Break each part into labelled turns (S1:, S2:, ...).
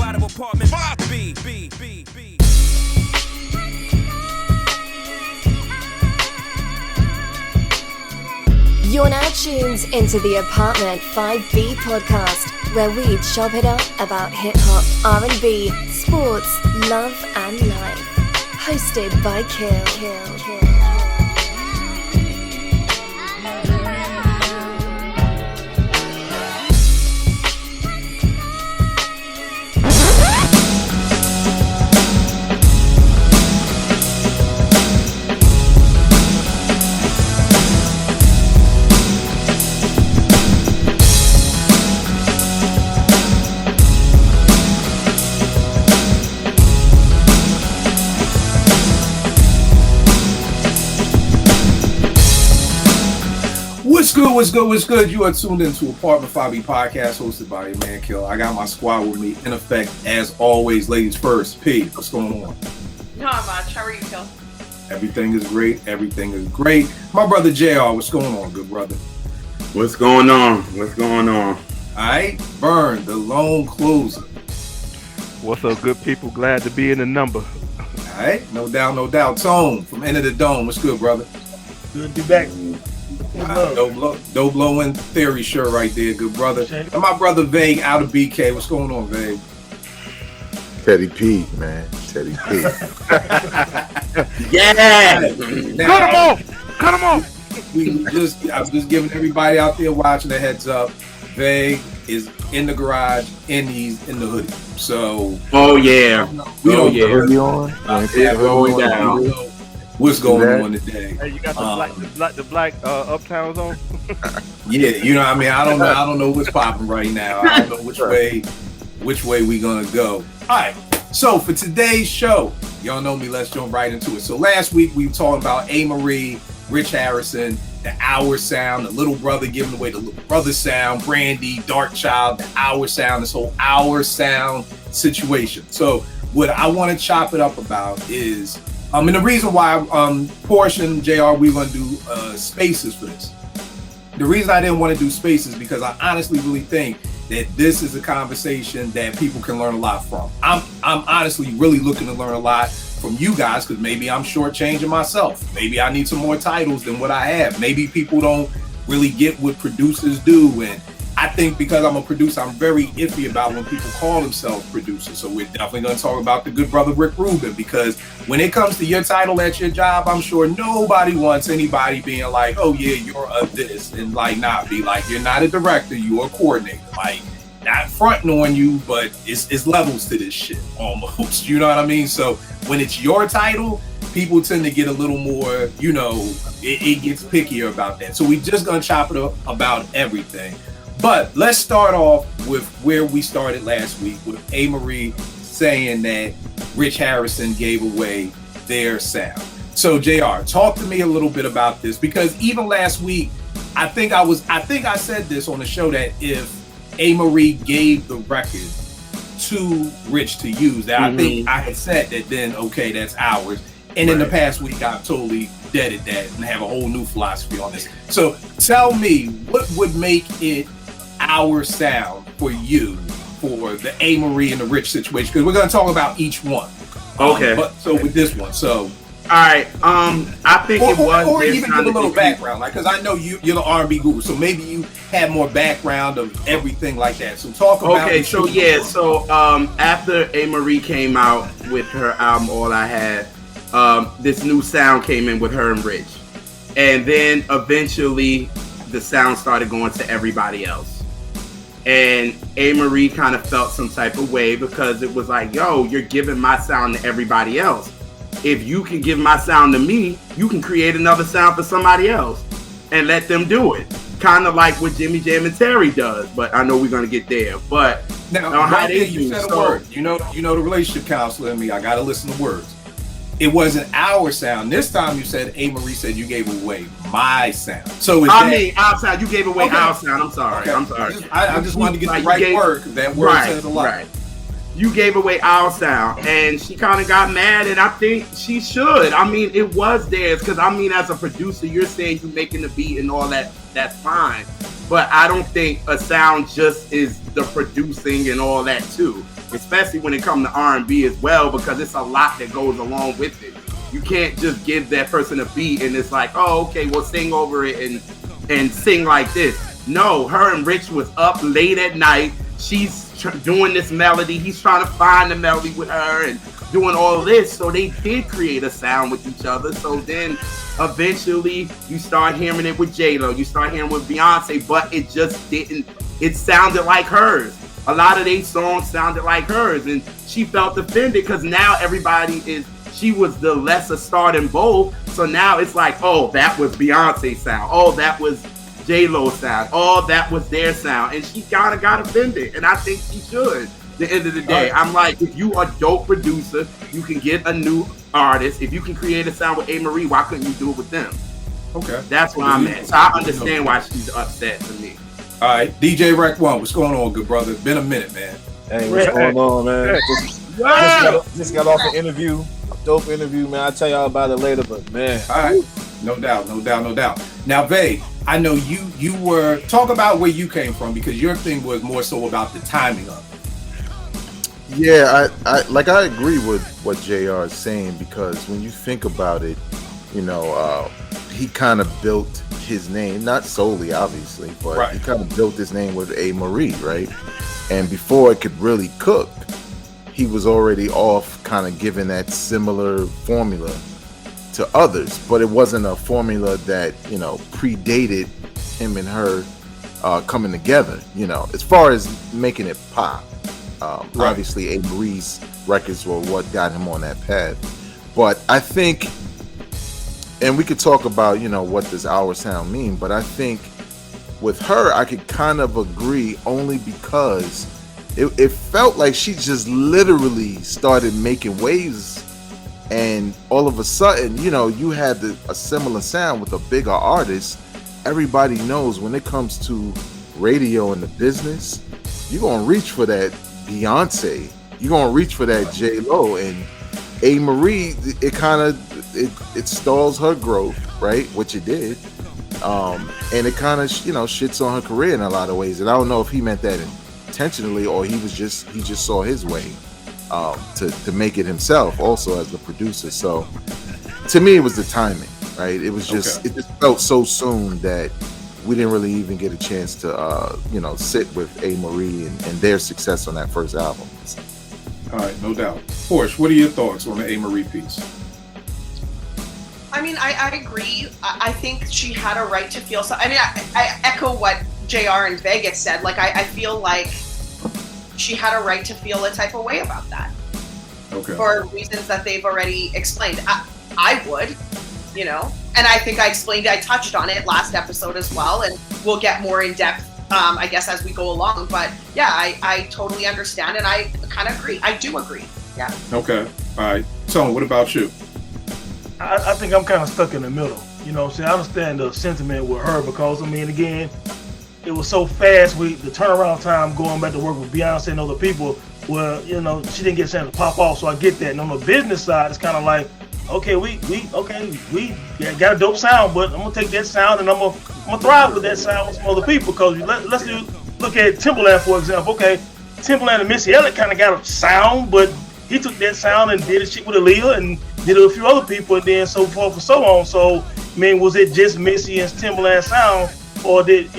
S1: out of apartment 5B.
S2: You're now tuned into the Apartment 5B podcast, where we chop it up about hip-hop, R&B, sports, love and life. Hosted by Kill.
S3: What's good? You are tuned into Apartment 5B podcast hosted by your man Kill. I got my squad with me in effect as always. Ladies first. P, what's going on?
S4: Not much. How are you, Kill?
S3: Everything is great. My brother JR, what's going on, good brother?
S5: What's going on?
S3: All right, Burn, the lone closer.
S6: What's up, good people? Glad to be in the number.
S3: All right, no doubt. Tone from End of the Dome. What's good, brother?
S7: Good to be back.
S3: Dope blowing theory shirt right there, good brother. And my brother Vague out of BK. What's going on, Vague?
S8: Teddy P, man. Teddy P.
S5: Yeah!
S6: Cut him off!
S3: I'm just giving everybody out there watching a heads up. Vague is in the garage and he's in the hoodie. So
S8: Hoodie on.
S5: It's going down.
S3: What's going on today?
S6: Hey, you got the black Uptown zone?
S3: Yeah, you know what I mean? I don't know what's popping right now. I don't know which way we gonna go. All right. So for today's show, y'all know me, let's jump right into it. So last week we were talking about A-Marie, Rich Harrison, the Hour Sound, the little brother giving away the little brother sound, Brandy, Dark Child, the Hour Sound, this whole Hour Sound situation. So what I want to chop it up about is and the reason why portion JR we're going to do spaces for this. The reason I didn't want to do spaces because I honestly really think that this is a conversation that people can learn a lot from. I'm honestly really looking to learn a lot from you guys because maybe I'm shortchanging myself. Maybe I need some more titles than what I have. Maybe people don't really get what producers do, and I think because I'm a producer, I'm very iffy about when people call themselves producers. So we're definitely going to talk about the good brother Rick Rubin, because when it comes to your title at your job, I'm sure nobody wants anybody being like, oh yeah, you're a this, and like not be like, you're not a director, you're a coordinator. Like, not fronting on you, but it's levels to this shit almost. You know what I mean? So when it's your title, people tend to get a little more, it gets pickier about that. So we just going to chop it up about everything. But let's start off with where we started last week with A-Marie saying that Rich Harrison gave away their sound. So JR, talk to me a little bit about this, because even last week, I think I said this on the show that if A-Marie gave the record to Rich to use, that I think I had said that then, okay, that's ours. And in the past week, I've totally deaded that and have a whole new philosophy on this. So tell me, what would make it our sound for you for the A-Marie and the Rich situation? Because we're going to talk about each one.
S5: Okay.
S3: But so with this one, so.
S5: All right. I think it was.
S3: Or even give a little background, like, because I know you're the R&B guru, so maybe you have more background of everything like that. So talk about.
S5: Okay. So yeah. So after A-Marie came out with her album All I Had, this new sound came in with her and Rich, and then eventually the sound started going to everybody else. And A-Marie kind of felt some type of way because it was like, yo, you're giving my sound to everybody else. If you can give my sound to me, you can create another sound for somebody else and let them do it. Kind of like what Jimmy Jam and Terry does, but I know we're going to get there. But
S3: now right there, you said a word. You know the relationship counselor in me, I got to listen to words. It wasn't our sound. This time you said A-Marie said you gave away my sound. So
S5: our sound. You gave away our sound. I'm sorry.
S3: Okay.
S5: I'm sorry.
S3: I just wanted to get the right word, because that word says a lot. Right.
S5: You gave away our sound, and she kind of got mad, and I think she should. I mean, it was theirs, because I mean, as a producer, you're saying you're making the beat and all that. That's fine. But I don't think a sound just is the producing and all that too. especially when it comes to R&B as well, because it's a lot that goes along with it. You can't just give that person a beat and it's like, oh, okay, we'll sing over it and sing like this. No, her and Rich was up late at night. She's doing this melody. He's trying to find the melody with her and doing all this. So they did create a sound with each other. So then eventually you start hearing it with J-Lo. You start hearing it with Beyonce, but it just didn't. It sounded like hers. A lot of these songs sounded like hers. And she felt offended because now she was the lesser star than both. So now it's like, oh, that was Beyonce's sound. Oh, that was J-Lo sound. Oh, that was their sound. And she kind of got offended. And I think she should. At the end of the day, I'm like, if you are a dope producer, you can get a new artist. If you can create a sound with A-Marie, why couldn't you do it with them?
S3: Okay.
S5: That's where I'm at. So I understand why she's upset to me.
S3: All right, DJ Rec One, what's going on, good brother? It's been a minute, man.
S7: Hey, what's going on, man? Just got off an interview. Dope interview, man. I'll tell y'all about it later, but man.
S3: All right. No doubt. Now, Vay, I know you were talk about where you came from because your thing was more so about the timing of it.
S8: Yeah, I agree with what JR is saying, because when you think about it, he kind of built his name, not solely obviously, but he kind of built his name with A-Marie, right? And before it could really cook, he was already off kind of giving that similar formula to others, but it wasn't a formula that, predated him and her coming together, as far as making it pop. Obviously A-Marie's records were what got him on that path. But I think, and we could talk about, what does our sound mean, but I think with her, I could kind of agree only because it felt like she just literally started making waves, and all of a sudden, you had a similar sound with a bigger artist. Everybody knows when it comes to radio and the business, you're going to reach for that Beyonce, you're going to reach for that J-Lo, and A-Marie, it stalls her growth, right? Which it did. And it kind of, shits on her career in a lot of ways. And I don't know if he meant that intentionally or he just saw his way to make it himself also as the producer. So to me, it was the timing, right? It was just, It just felt so soon that we didn't really even get a chance to, sit with A-Marie and their success on that first album.
S3: All right, no doubt. Porsche, what are your thoughts on the A-Marie piece?
S4: I mean, I agree. I think she had a right to feel so. I mean, I echo what JR and Vegas said. Like, I feel like she had a right to feel a type of way about that.
S3: Okay. For
S4: reasons that they've already explained. I would, and I think I touched on it last episode as well, and we'll get more in depth, I guess, as we go along. But yeah, I totally understand, and I kind of agree. I do agree. Yeah. Okay.
S3: All right. Tone, what about you?
S9: I think I'm kind of stuck in the middle. I understand the sentiment with her because, again, it was so fast with the turnaround time going back to work with Beyonce and other people where, she didn't get a chance to pop off. So I get that. And on the business side, it's kind of like, okay, we got a dope sound, but I'm going to take that sound and I'm going to thrive with that sound with some other people. Because let's look at Timbaland, for example. Okay, Timbaland and Missy Elliott kind of got a sound, but he took that sound and did a shit with Aaliyah and did it with a few other people and then so forth and so on. So, was it just Missy and Timbaland sound, or did,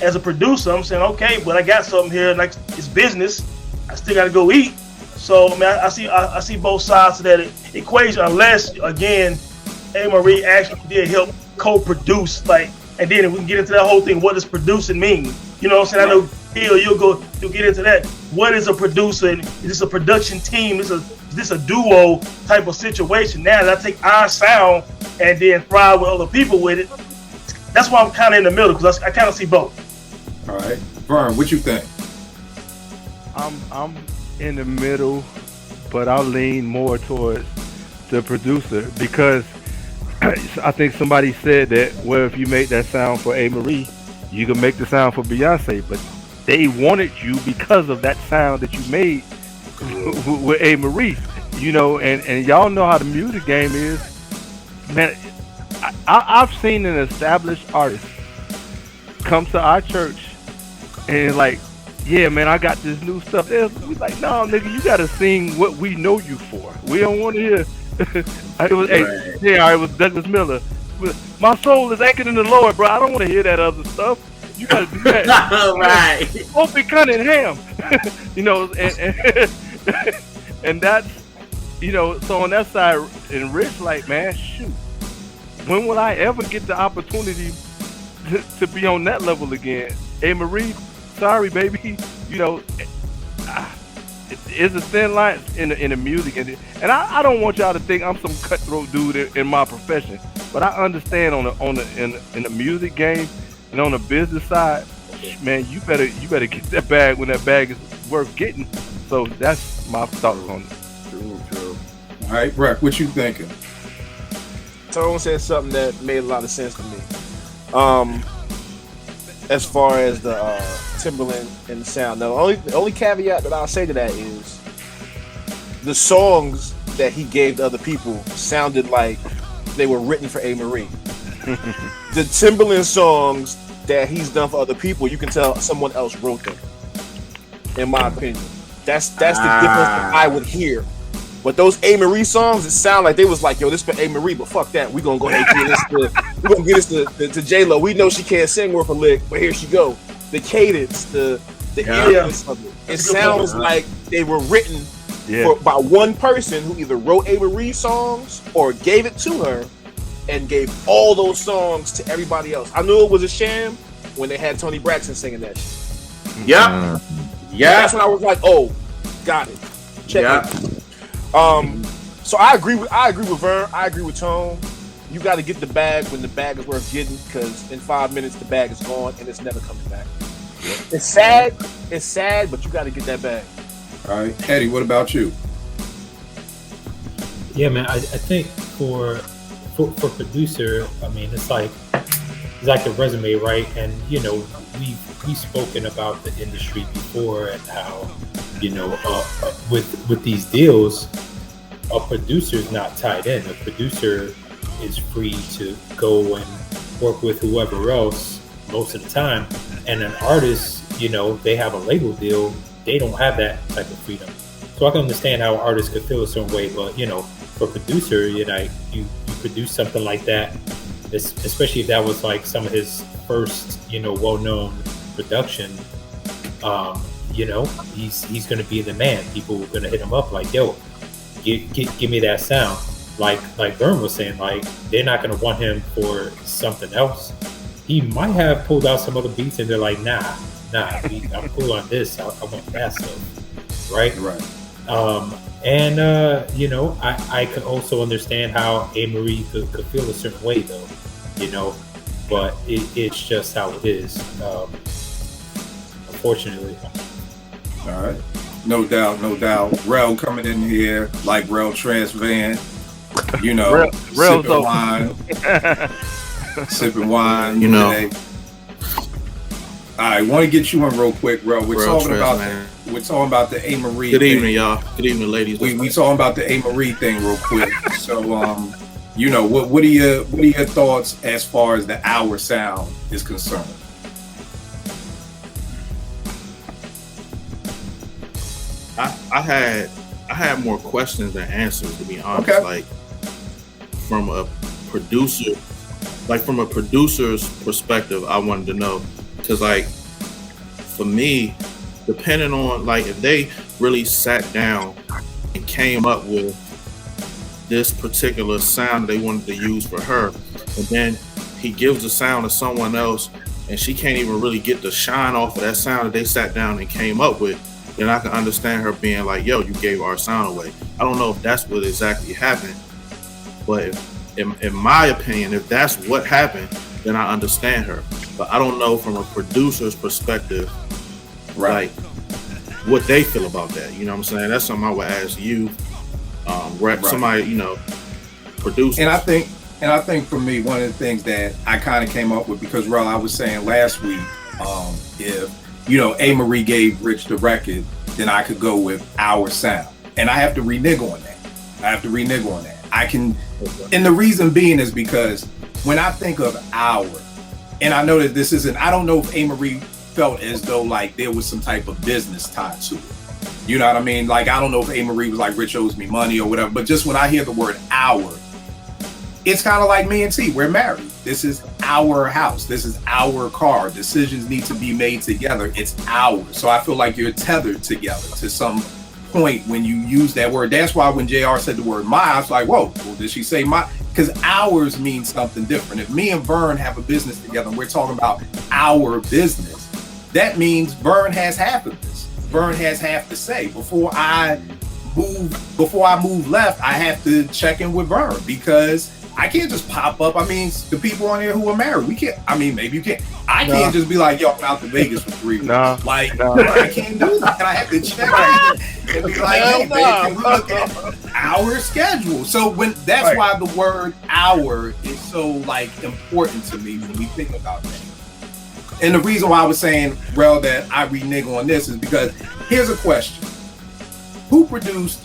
S9: as a producer, I'm saying, okay, but I got something here, like it's business. I still got to go eat. So, I see both sides to that equation, unless, again, A-Marie actually did help co-produce, and then we can get into that whole thing, what does producing mean? You know what I'm saying? I know, Phil, you'll get into that. What is a producer? And is this a production team? Is this a duo type of situation? Now that I take our sound and then thrive with other people with it, that's why I'm kind of in the middle, because I kind of see both.
S3: All right. Vern, what you think?
S6: I'm in the middle, but I'll lean more towards the producer because I think somebody said that, well, if you make that sound for A-Marie, you can make the sound for Beyonce, but they wanted you because of that sound that you made with A-Marie, and y'all know how the music game is. Man, I've seen an established artist come to our church and yeah, man, I got this new stuff. We like, no, nigga, you gotta sing what we know you for. We don't want to hear. It was Douglas Miller. My soul is anchored in the Lord, bro. I don't want to hear that other stuff. You gotta do that.
S5: Right.
S6: Opie Cunningham. And that's, so on that side, and Rich, like, man, shoot, when will I ever get the opportunity to be on that level again? Hey, Marie, sorry, baby. It's a thin line in the music, and I don't want y'all to think I'm some cutthroat dude in my profession, but I understand in the music game and on the business side, man, you better get that bag when that bag is worth getting. So that's my thoughts on it.
S5: True.
S3: All right, Breck, what you thinking?
S7: Tone said something that made a lot of sense to me. As far as the Timberland and the sound. Now, the only caveat that I'll say to that is the songs that he gave to other people sounded like they were written for A. Marie. The Timberland songs that he's done for other people, you can tell someone else wrote them. In my opinion, that's the difference that I would hear. But those A. Marie songs, it sound like they was like, yo, this for A. Marie, but fuck that. We're going to go ahead and get this to J-Lo. We know she can't sing worth a lick, but here she go. The cadence, the eeriness of it. It sounds like they were written by one person who either wrote A. Marie songs or gave it to her and gave all those songs to everybody else. I knew it was a sham when they had Tony Braxton singing that shit.
S5: Yeah.
S7: That's when I was like, oh, got it. Check it. So I agree with Vern. I agree with Tone. You got to get the bag when the bag is worth getting, because in 5 minutes the bag is gone and it's never coming back. It's sad, but you got to get that bag.
S3: All right, Eddie, what about you?
S10: Yeah, man, I think for producer, I mean, it's like a resume, right? And we've spoken about the industry before and how with these deals, a producer is not tied in. A producer is free to go and work with whoever else most of the time. And an artist, they have a label deal. They don't have that type of freedom. So I can understand how an artist could feel a certain way, but for a producer, you produce something like that, especially if that was like some of his first, well-known production. He's going to be the man. People are going to hit him up like, yo, give me that sound. Like Vern was saying, like, they're not going to want him for something else. He might have pulled out some other beats and they're like, nah, I'm cool on this. I want that stuff. Right. I could also understand how A. Marie could feel a certain way though, but it's just how it is. Unfortunately.
S3: All right. No doubt. Rel coming in here like Rel Transvan, sipping wine. Sipping wine, today. All right, want to get you in real quick, Rel. We're talking about the A. Marie.
S11: Good evening, y'all. Good evening, ladies.
S3: We talking about the A. Marie thing real quick. So, what are your thoughts as far as the hour sound is concerned?
S11: I had more questions than answers, to be honest.
S3: Okay.
S11: Like from a producer's perspective, I wanted to know, because like for me, depending on like if they really sat down and came up with this particular sound they wanted to use for her, and then he gives the sound to someone else and she can't even really get the shine off of that sound that they sat down and came up with, then I can understand her being like, yo, you gave our sound away. I don't know if that's what exactly happened, but in my opinion, if that's what happened, then I understand her. But I don't know from a producer's perspective, like what they feel about that. You know what I'm saying? That's something I would ask you, somebody, producer.
S3: And I think for me, one of the things that I kind of came up with, because Rel, I was saying last week, if A. Marie gave Rich the record, then I could go with our sound, and I have to renege on that. I can, and the reason being is because when I think of our, and I know that this isn't, I don't know if A. Marie felt as though like there was some type of business tied to it. You know what I mean? Like, I don't know if A. Marie was like, Rich owes me money or whatever, but just when I hear the word our, it's kind of like me and T. We're married. This is our house. This is our car. Decisions need to be made together. It's ours. So I feel like you're tethered together to some point when you use that word. That's why when JR said the word my, I was like, whoa, well, did she say my? Because ours means something different. If me and Vern have a business together and we're talking about our business, that means Vern has half of this. Vern has half to say. Before I move left, I have to check in with Vern because I can't just pop up. I mean, the people on here who are married, we can't. I mean, maybe you can't. I can't just be like, yo, I'm out to Vegas for 3 weeks. I can't do that. And I have to check and be like, hey, babe, can we look at our schedule? So that's why the word "our" is so like important to me when we think about that. And the reason why I was saying, Rel, that I renege on this is because here's a question: who produced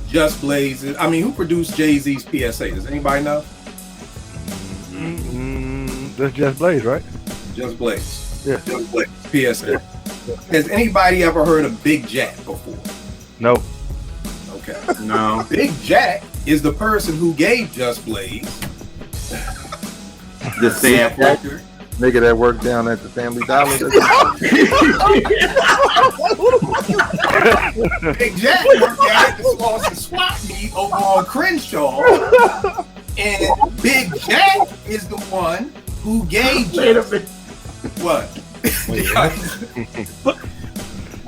S3: Just Blaze? I mean, who produced Jay-Z's PSA? Does anybody know?
S6: That's Just Blaze, right?
S3: Just Blaze.
S6: Yeah.
S3: Just Blaze. PSA. Has anybody ever heard of Big Jack before?
S6: No.
S3: Okay.
S5: No.
S3: Big Jack is the person who gave Just Blaze
S5: the sample.
S8: Nigga that worked down at the Family Dollar.
S3: Big Jack worked at the Slauson Swap Meet over on Crenshaw. And Big Jack is the one who gave what?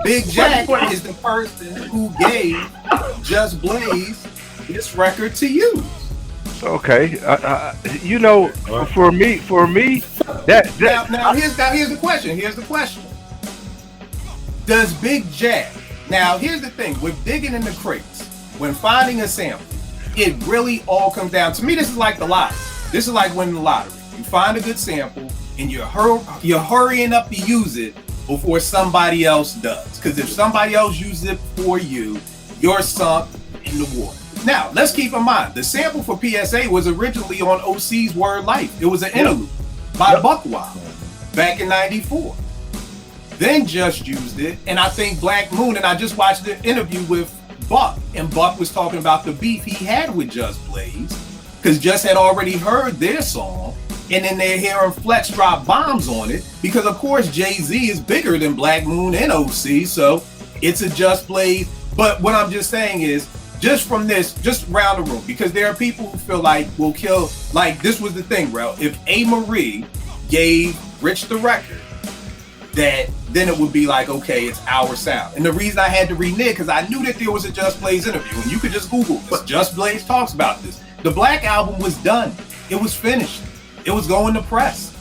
S3: Big Jack is the person who gave Just Blaze this record to use.
S6: Okay, you know, for me, that
S3: now here's the question. Here's the question. Does Big Jack? Now here's the thing. With digging in the crates, when finding a sample, it really all comes down to me. This is like the lottery. This is like winning the lottery. You find a good sample and you're hurrying up to use it before somebody else does. Because if somebody else uses it for you, you're sunk in the water. Now, let's keep in mind, the sample for PSA was originally on OC's Word Life. It was an interlude by Buckwild back in '94. Then Just used it, and I think Black Moon, and I just watched the interview with Buck, and Buck was talking about the beef he had with Just Blaze, because Just had already heard their song, and then they're hearing Flex drop bombs on it, because of course Jay-Z is bigger than Black Moon and OC, so it's a Just Blaze. But what I'm just saying is, just from this, just round the room, because there are people who feel like we'll kill, like this was the thing, bro. If A. Marie gave Rich the record, that then it would be like, okay, it's our sound. And the reason I had to renege, because I knew that there was a Just Blaze interview, and you could just Google this. Just Blaze talks about this. The Black album was done. It was finished. It was going to press.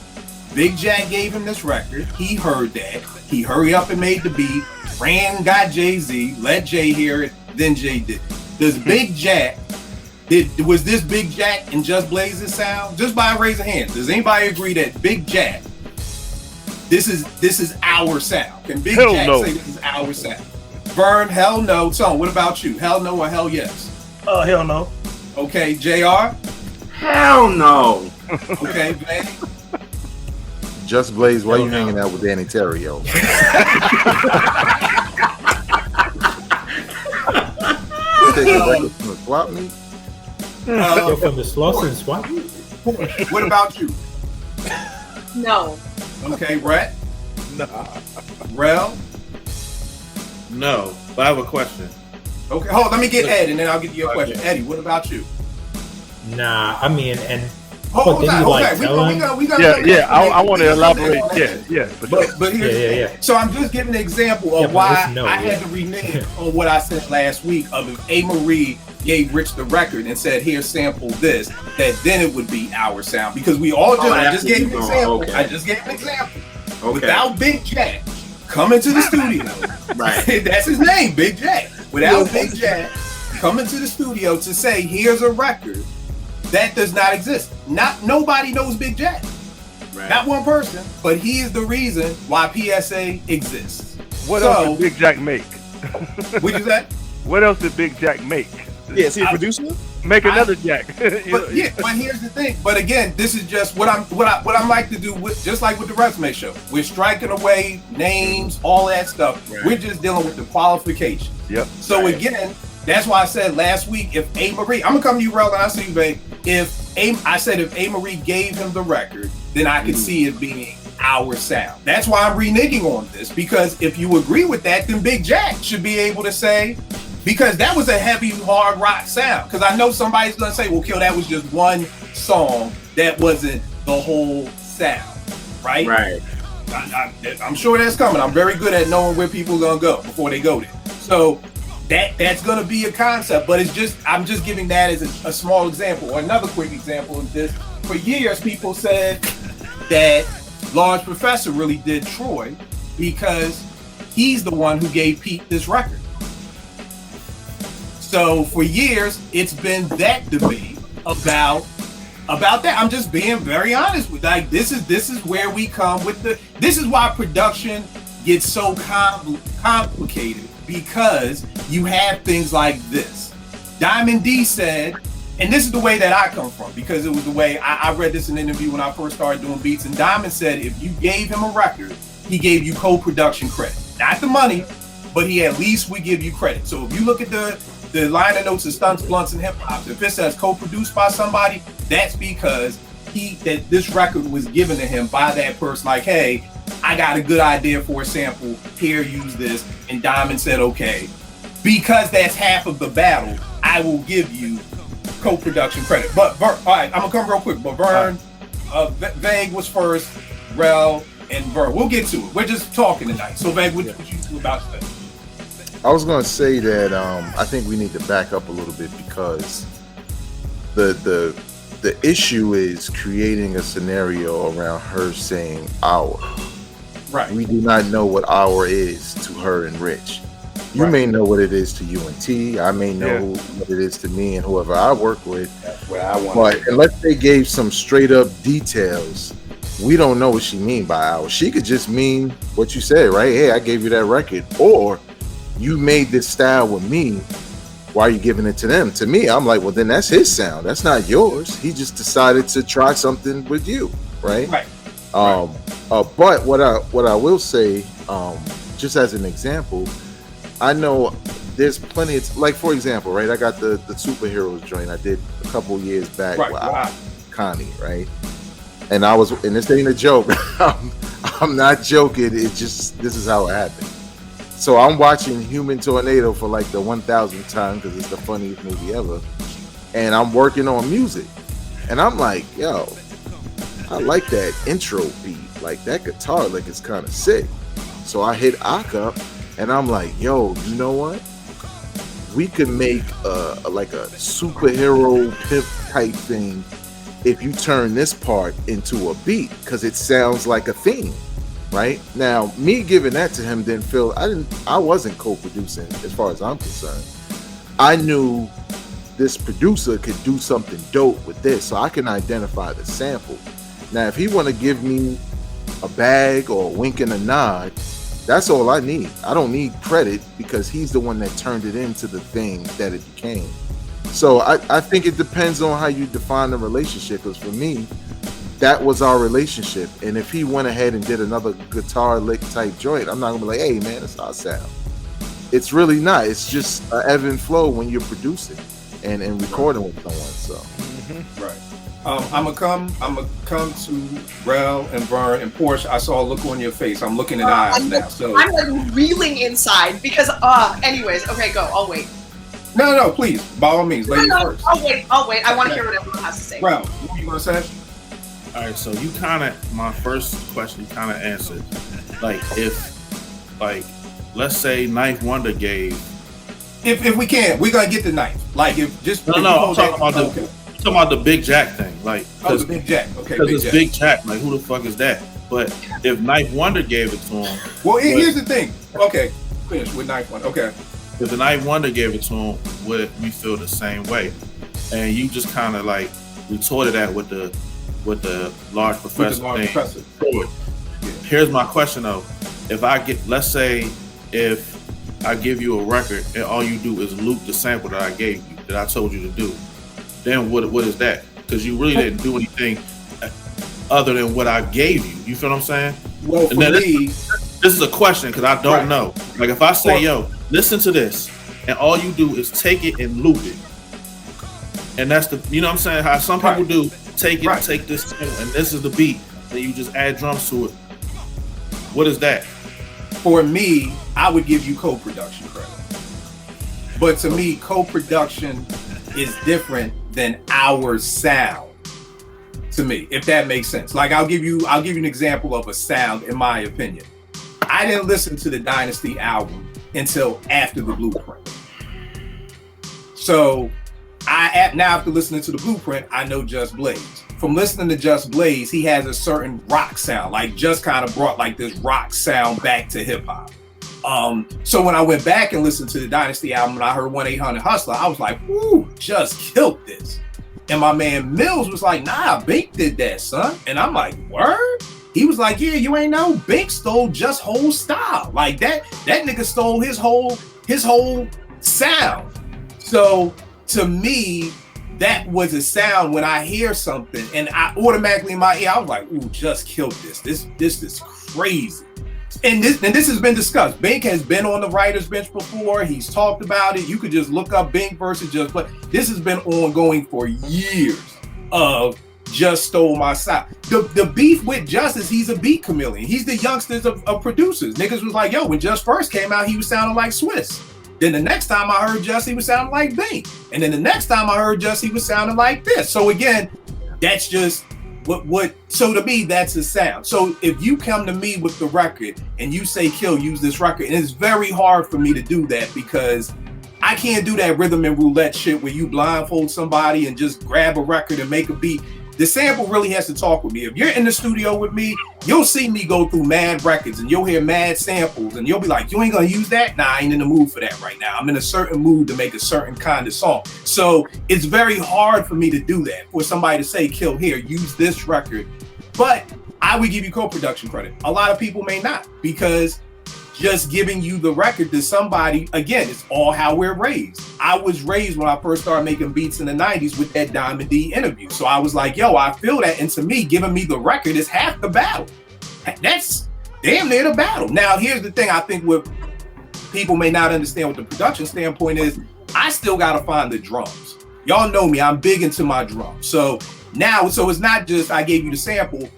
S3: Big Jack gave him this record. He heard that. He hurried up and made the beat, ran, got Jay-Z, let Jay hear it, then Jay did it. Does Big Jack, was this Big Jack and Just Blaze's sound? Just by a raise of hands, does anybody agree that Big Jack, this is our sound? Can Big Jack say this is our sound? Vern, hell no. Son, what about you? Hell no or hell yes?
S9: Hell no.
S3: Okay, JR?
S5: Hell no.
S3: Okay, Vanny?
S8: Just Blaze, why you hanging out with Danny Terrio? Take a record from the swap meet?
S10: From the Slauson Swap meet?
S3: What about you?
S4: No.
S3: Okay, Rhett?
S7: Nah.
S3: Rel?
S11: No, but I have a question.
S3: Okay, hold on, let me get Ed and then I'll get you a question. Eddie, what about you?
S10: Nah, I mean, and
S3: Hold on. We got.
S6: I want to elaborate. Yeah.
S3: But here's So I'm just giving an example of why I had to renege on what I said last week. Of if A. Marie gave Rich the record and said, "Here, sample this," that then it would be our sound, because we all do. I just gave an example.
S5: Okay.
S3: I just gave an example.
S5: Okay.
S3: Without Big Jack coming to the studio,
S5: Right?
S3: That's his name, Big Jack. Without Big Jack coming to the studio to say, "Here's a record," that does not exist. Nobody knows Big Jack. Right. Not one person, but he is the reason why PSA exists.
S6: What else did Big Jack make?
S3: What you say?
S6: What else did Big Jack make?
S7: Yeah, is he a producer?
S6: Make another Jack.
S3: But here's the thing. But again, this is just what I'm like to do with, just like with the resume show. We're striking away names, all that stuff. Right. We're just dealing with the qualifications.
S6: Yep.
S3: So again, that's why I said last week, if A. Marie, I'm gonna come to you, Rel, and I see you, babe. If A. Marie gave him the record, then I could see it being our sound. That's why I'm reneging on this, because if you agree with that, then Big Jack should be able to say, because that was a heavy, hard rock sound. Because I know somebody's gonna say, well, Kill, that was just one song. That wasn't the whole sound, right?
S5: Right.
S3: I'm sure that's coming. I'm very good at knowing where people are gonna go before they go there. So that's gonna be a concept, but I'm just giving that as a small example. Or another quick example is this. For years, people said that Large Professor really did Troy because he's the one who gave Pete this record. So for years, it's been that debate about that. I'm just being very honest with, like, this is where we come with this is why production gets so complicated, because you have things like this. Diamond D said, and this is the way that I come from, because it was the way I read this in an interview when I first started doing beats, and Diamond said if you gave him a record, he gave you co-production credit. Not the money, but he at least would give you credit. So if you look at the liner notes of Stunts, Blunts, and Hip Hop, if it says co-produced by somebody, that's because that this record was given to him by that person. Like, hey, I got a good idea for a sample. Here, use this. And Diamond said, okay, because that's half of the battle, I will give you co-production credit. But all right, I'm gonna come real quick. But Vern, Vague was first, Rel, and Vern. We'll get to it. We're just talking tonight. So Vague, what you about to say?
S8: I was going to say that I think we need to back up a little bit, because the issue is creating a scenario around her saying our.
S3: Right.
S8: We do not know what our is to her and Rich. You may know what it is to you and T. I may know what it is to me and whoever I work with.
S5: That's what I want.
S8: But unless they gave some straight up details, we don't know what she mean by our. She could just mean what you said, right? Hey, I gave you that record, or you made this style with me, why are you giving it to them? To me, I'm like, well, then that's his sound. That's not yours. He just decided to try something with you, right?
S3: Right.
S8: But what I will say, just as an example, I know there's plenty of, like, for example, right? I got the superheroes joint I did a couple years back with Connie, right? And this ain't a joke. I'm not joking. It just, this is how it happened. So I'm watching Human Tornado for like the 1000th time, because it's the funniest movie ever. And I'm working on music. And I'm like, yo, I like that intro beat. Like, that guitar lick is kind of sick. So I hit Ak up, and I'm like, yo, you know what? We could make like a superhero pimp type thing if you turn this part into a beat, because it sounds like a theme. Right now, me giving that to him didn't feel, I wasn't co-producing as far as I'm concerned. I knew this producer could do something dope with this, so I can identify the sample. Now, if he want to give me a bag or a wink and a nod, that's all I need. I don't need credit, because he's the one that turned it into the thing that it became. So I think it depends on how you define the relationship, because for me, that was our relationship. And if he went ahead and did another guitar lick type joint, I'm not gonna be like, hey man, it's our sound. It's really not. It's just an ebb and flow when you're producing and recording with someone. So
S3: right. I'm gonna come to Rel and Vern and Porsche. I saw a look on your face. I'm looking at eyes now. So
S4: I'm like reeling inside because anyways, okay, go. I'll wait.
S3: No, please, by all means, ladies first.
S4: I'll wait. I want to hear what everyone has to say.
S3: Rel, what are you gonna say?
S11: All right, so you kind of, my first question you kind of answered. Like, if, like, let's say Ninth Wonder gave.
S3: If we can, we're gonna get the knife. Like, if just
S11: no, I'm talking about the Big Jack thing. Like,
S3: the Big Jack. Okay,
S11: because it's Big Jack. Like, who the fuck is that? But if Ninth Wonder gave it to him.
S3: Well, here's the thing. Okay, finish with Ninth Wonder. Okay.
S11: If the Ninth Wonder gave it to him, would we feel the same way? And you just kind of like retorted that with the Large Professor thing. Here's my question though. If I get, let's say, if I give you a record and all you do is loop the sample that I gave you, that I told you to do, then what is that? Because you really didn't do anything other than what I gave you. You feel what I'm saying?
S3: Well, for me,
S11: this is a question because I don't know. Like if I say, yo, listen to this, and all you do is take it and loop it, and that's the, you know what I'm saying? How some people do, take it, take this, and this is the beat, and you just add drums to it. What is that?
S3: For me, I would give you co-production credit. But to me, co-production is different than our sound. To me, if that makes sense. Like I'll give you an example of a sound, in my opinion. I didn't listen to the Dynasty album until after the Blueprint. So now after listening to the Blueprint, I know Just Blaze. From listening to Just Blaze, he has a certain rock sound, like Just kind of brought like this rock sound back to hip hop. So when I went back and listened to the Dynasty album and I heard 1-800-Hustler, I was like, "Ooh, Just killed this." And my man Mills was like, "Nah, Bink did that, son." And I'm like, "Word?" He was like, "Yeah, you ain't know. Bink stole Just whole style. Like that nigga stole his whole sound." So to me, that was a sound when I hear something and I automatically in my ear, I was like, "Ooh, Just killed this. This is crazy." And this has been discussed. Bink has been on the writer's bench before. He's talked about it. You could just look up Bink versus Just, but this has been ongoing for years of Just stole my sound. The beef with Just is he's a beat chameleon. He's the youngsters of producers. Niggas was like, yo, when Just first came out, he was sounding like Swiss. Then the next time I heard Just, he was sounding like Bink. And then the next time I heard Just, he was sounding like this. So again, that's just what so to me, that's a sound. So if you come to me with the record and you say, Kill, use this record, and it's very hard for me to do that because I can't do that rhythm and roulette shit where you blindfold somebody and just grab a record and make a beat. The sample really has to talk with me. If you're in the studio with me, you'll see me go through mad records and you'll hear mad samples and you'll be like, "You ain't gonna use that?" Nah, I ain't in the mood for that right now. I'm in a certain mood to make a certain kind of song. So it's very hard for me to do that, for somebody to say, "Kill, here, use this record." But I would give you co-production credit. A lot of people may not, because just giving you the record to somebody, again, it's all how we're raised. I was raised when I first started making beats in the 90s with that Diamond D interview. So I was like, yo, I feel that. And to me, giving me the record is half the battle. That's damn near the battle. Now, here's the thing I think what people may not understand with the production standpoint is I still got to find the drums. Y'all know me, I'm big into my drums. So it's not just I gave you the sample,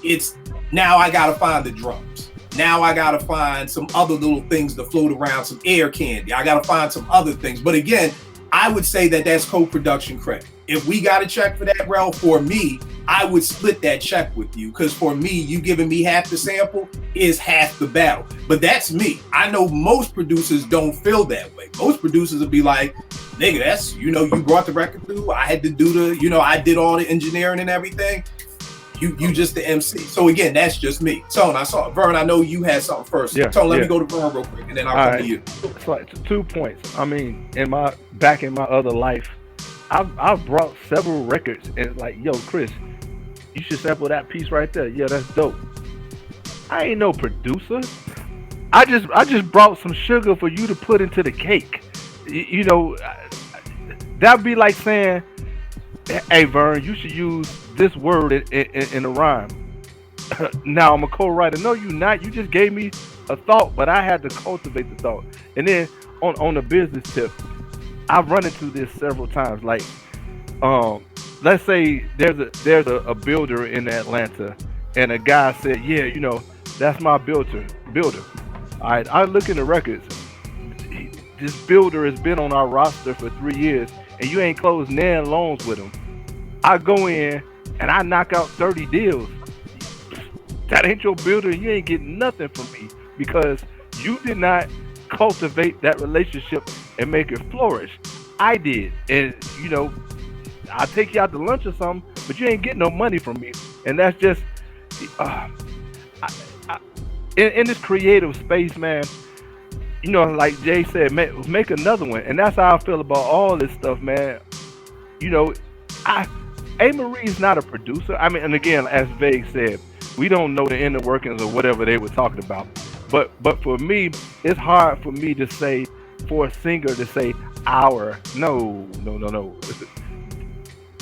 S3: it's now I got to find the drums. Now I gotta find some other little things to float around, some air candy. I gotta find some other things. But again, I would say that that's co-production credit. If we got a check for that, Rel, for me, I would split that check with you. Because for me, you giving me half the sample is half the battle. But that's me. I know most producers don't feel that way. Most producers will be like, nigga, that's, you brought the record through. I had to do I did all the engineering and everything. You just the MC. So again, that's just me. Tone, I saw Vern. I know you had something first. Yeah, Tone, let me go to Vern real quick, and then I'll come to you.
S6: It's like 2 points. I mean, back in my other life, I've brought several records and like, yo, Chris, you should sample that piece right there. Yeah, that's dope. I ain't no producer. I just brought some sugar for you to put into the cake. That'd be like saying, hey, Vern, you should use this word in a rhyme. Now I'm a co-writer. No, you not. You just gave me a thought, but I had to cultivate the thought. And then on the business tip, I've run into this several times. Like, let's say there's a builder in Atlanta, and a guy said, yeah, that's my builder. All right, I look in the records. This builder has been on our roster for 3 years, and you ain't closed nan loans with him. I go in and I knock out 30 deals. That ain't your builder. You ain't getting nothing from me because you did not cultivate that relationship and make it flourish. I did. And, I'll take you out to lunch or something, but you ain't getting no money from me. And that's just, in this creative space, man, like Jay said, make another one. And that's how I feel about all this stuff, man. A-Marie is not a producer. I mean, and again, as Vague said, we don't know the inner workings of whatever they were talking about. But for me, it's hard for me to say, for a singer to say our. No.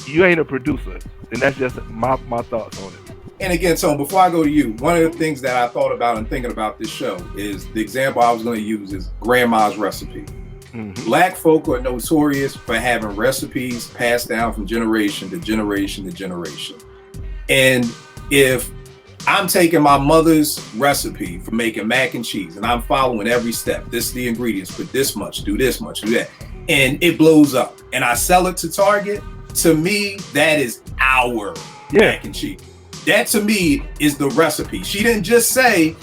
S6: you ain't a producer. And that's just my thoughts on it.
S3: And again, so before I go to you, one of the things that I thought about and thinking about this show is the example I was going to use is Grandma's Recipe.
S6: Mm-hmm.
S3: Black folk are notorious for having recipes passed down from generation to generation to generation. And if I'm taking my mother's recipe for making mac and cheese and I'm following every step, this is the ingredients, put this much, do this much, do that, and it blows up and I sell it to Target, to me, that is our mac and cheese. That to me is the recipe. She didn't just say,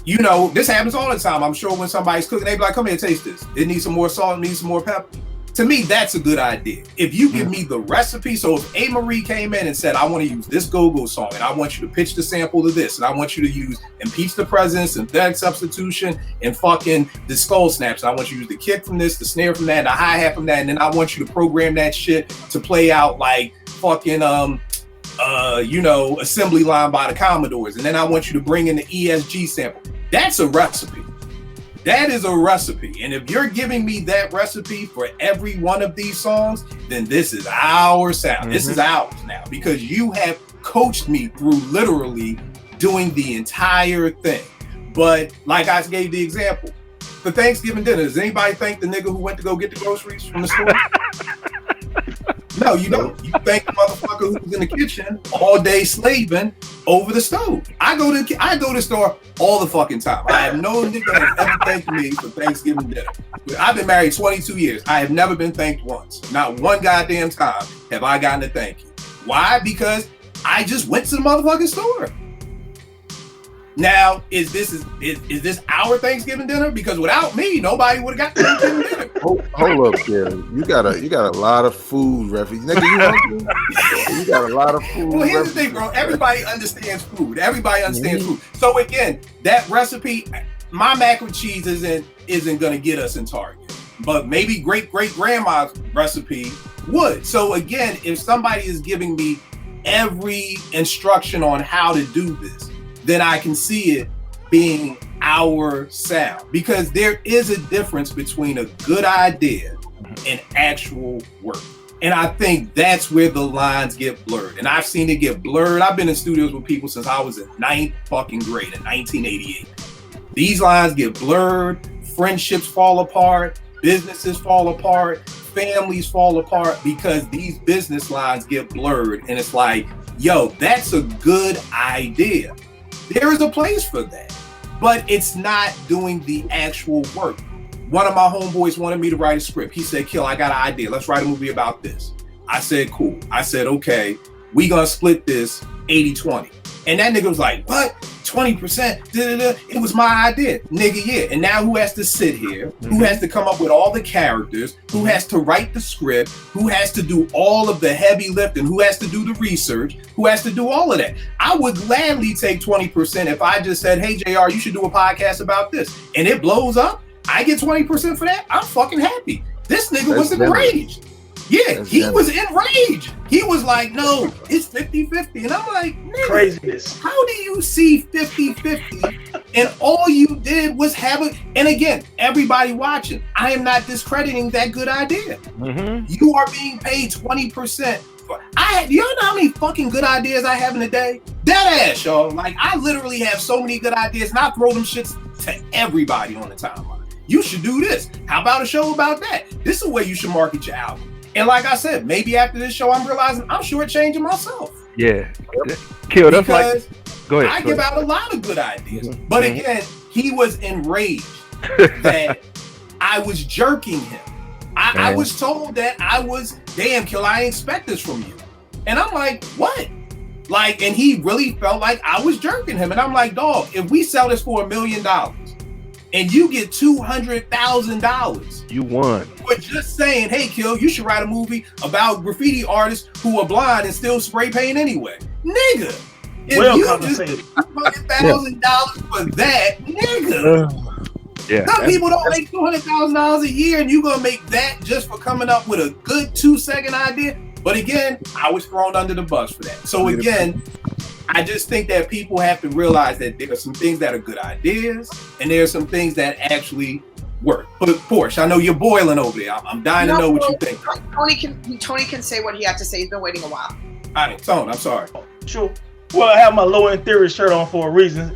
S3: you know, this happens all the time. I'm sure when somebody's cooking, they be like, come here, taste this. It needs some more salt, it needs some more pepper. To me, that's a good idea. If you give me the recipe, so if A. Marie came in and said, I want to use this go-go song, and I want you to pitch the sample to this, and I want you to use Impeach the President, Synthetic Substitution, and fucking the Skull Snaps, and I want you to use the kick from this, the snare from that, the hi-hat from that, and then I want you to program that shit to play out like fucking assembly line by the Commodores, and then I want you to bring in the ESG sample. That's a recipe. That is a recipe. And if you're giving me that recipe for every one of these songs, then this is our sound. Mm-hmm. This is ours now, because you have coached me through literally doing the entire thing. But like I gave the example, for Thanksgiving dinner, does anybody thank the nigga who went to go get the groceries from the store? No, you don't. You thank the motherfucker who was in the kitchen all day slaving over the stove. I go to the store all the fucking time. I have no nigga that has ever thanked me for Thanksgiving dinner. I've been married 22 years. I have never been thanked once. Not one goddamn time have I gotten a thank you. Why? Because I just went to the motherfucking store. Now, is this our Thanksgiving dinner? Because without me, nobody would have got Thanksgiving dinner.
S8: Hold up, Gary. You got a lot of food reference. Nigga, you hungry? You got a lot of food.
S3: Well, here's the thing, bro. Everybody understands food. Everybody understands food. So again, that recipe, my mac and cheese isn't gonna get us in Target, but maybe great grandma's recipe would. So again, if somebody is giving me every instruction on how to do this, then I can see it being our sound, because there is a difference between a good idea and actual work. And I think that's where the lines get blurred. And I've seen it get blurred. I've been in studios with people since I was in 9th fucking grade in 1988. These lines get blurred, friendships fall apart, businesses fall apart, families fall apart, because these business lines get blurred. And it's like, yo, that's a good idea. There is a place for that, but it's not doing the actual work. One of my homeboys wanted me to write a script. He said, Kill, I got an idea. Let's write a movie about this. I said, cool. I said, okay, we gonna split this 80-20. And that nigga was like, what? 20%? It was my idea. Nigga, yeah. And now who has to sit here? Who has to come up with all the characters? Who has to write the script? Who has to do all of the heavy lifting? Who has to do the research? Who has to do all of that? I would gladly take 20% if I just said, hey, JR, you should do a podcast about this. And it blows up. I get 20% for that. I'm fucking happy. This nigga was enraged. Yeah, he was enraged. He was like, no, it's 50-50. And I'm like, nigga,
S9: craziness.
S3: How do you see 50-50 and all you did was have it? And again, everybody watching, I am not discrediting that good idea. Mm-hmm. You are being paid 20%. You know how many fucking good ideas I have in a day? Dead ass, y'all. Like, I literally have so many good ideas, and I throw them shits to everybody on the timeline. You should do this. How about a show about that? This is the way you should market your album. And like I said, maybe after this show, I'm realizing I'm shortchanging myself.
S6: Yeah. Kill, that's
S3: because
S6: like, go ahead.
S3: I give out a lot of good ideas. Mm-hmm. But again, he was enraged that I was jerking him. I was told that I was, damn, Kill, I ain't expect this from you. And I'm like, what? Like, and he really felt like I was jerking him. And I'm like, dog, if we sell this for $1 million and you get $200,000,
S6: you won.
S3: For just saying, hey, Kill, you should write a movie about graffiti artists who are blind and still spray paint anyway. Nigga, if you just get $200,000 for that, nigga. Some people don't make $200,000 a year, and you gonna make that just for coming up with a good 2-second idea. But again, I was thrown under the bus for that. So again, I just think that people have to realize that there are some things that are good ideas, and there are some things that actually work. But Porsche, I know you're boiling over there. I'm dying to know what you think.
S4: Tony can say what he had to say. He's been waiting a while.
S3: All right, Tone, I'm sorry.
S9: Sure. Well, I have my low end theory shirt on for a reason.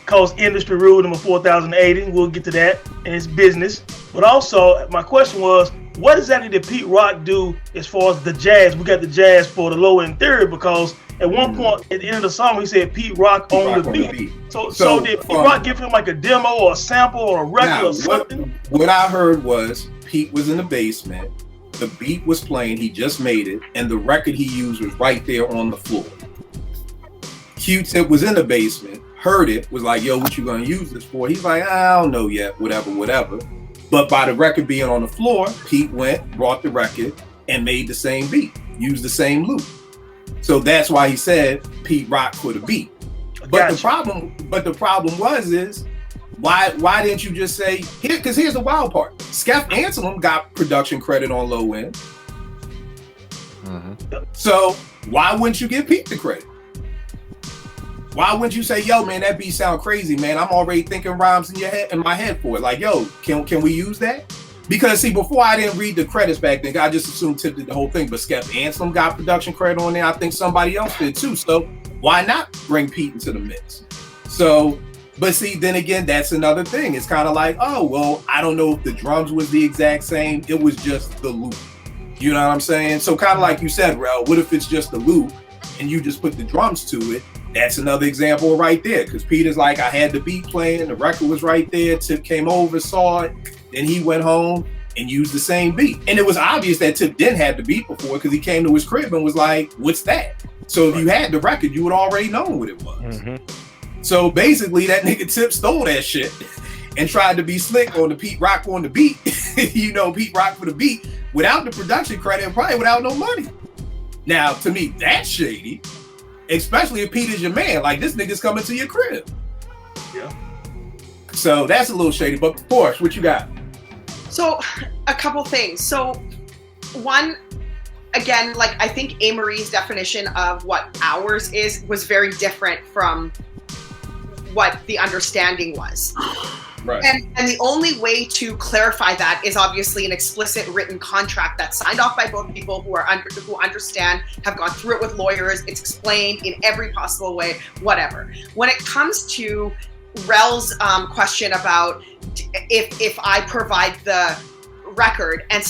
S9: Cause industry rule number 4080. We'll get to that, and it's business. But also, my question was, what exactly did Pete Rock do as far as the jazz? We got the jazz for the low end theory because at one point at the end of the song he said Pete Rock on the beat. So did Pete Rock give him like a demo or a sample or a record or something?
S3: What I heard was Pete was in the basement, the beat was playing, he just made it, and the record he used was right there on the floor. Q-Tip was in the basement, heard it, was like, yo, what you gonna use this for? He's like, I don't know yet, whatever. But by the record being on the floor, Pete went, brought the record, and made the same beat, used the same loop. So that's why he said Pete Rock for the beat. But the problem was why didn't you just say here? Because here's the wild part: Skef Anselm got production credit on Low End. Mm-hmm. So why wouldn't you give Pete the credit? Why wouldn't you say, yo, man, that beat sound crazy, man? I'm already thinking rhymes in my head for it. Like, yo, can we use that? Because see, before I didn't read the credits back then, I just assumed Tip did the whole thing. But Skef Anselm got production credit on there. I think somebody else did too. So why not bring Pete into the mix? So, but see, then again, that's another thing. It's kind of like, oh, well, I don't know if the drums was the exact same. It was just the loop. You know what I'm saying? So kind of like you said, Rel, what if it's just the loop and you just put the drums to it? That's another example right there. Because Peter's like, I had the beat playing, the record was right there. Tip came over, saw it. Then he went home and used the same beat. And it was obvious that Tip didn't have the beat before because he came to his crib and was like, what's that? So if you had the record, you would already know what it was. Mm-hmm. So basically that nigga Tip stole that shit and tried to be slick on the Pete Rock on the beat. You know, Pete Rock for the beat without the production credit and probably without no money. Now, to me, that's shady. Especially if Pete is your man. Like, this nigga's coming to your crib.
S9: Yeah.
S3: So that's a little shady. But Porsche, what you got?
S4: So a couple things. So one, again, like I think A-Marie's definition of what ours was very different from what the understanding was.
S3: Right.
S4: And the only way to clarify that is obviously an explicit written contract that's signed off by both people who understand, have gone through it with lawyers. It's explained in every possible way, whatever. When it comes to Rel's question about if I provide the record and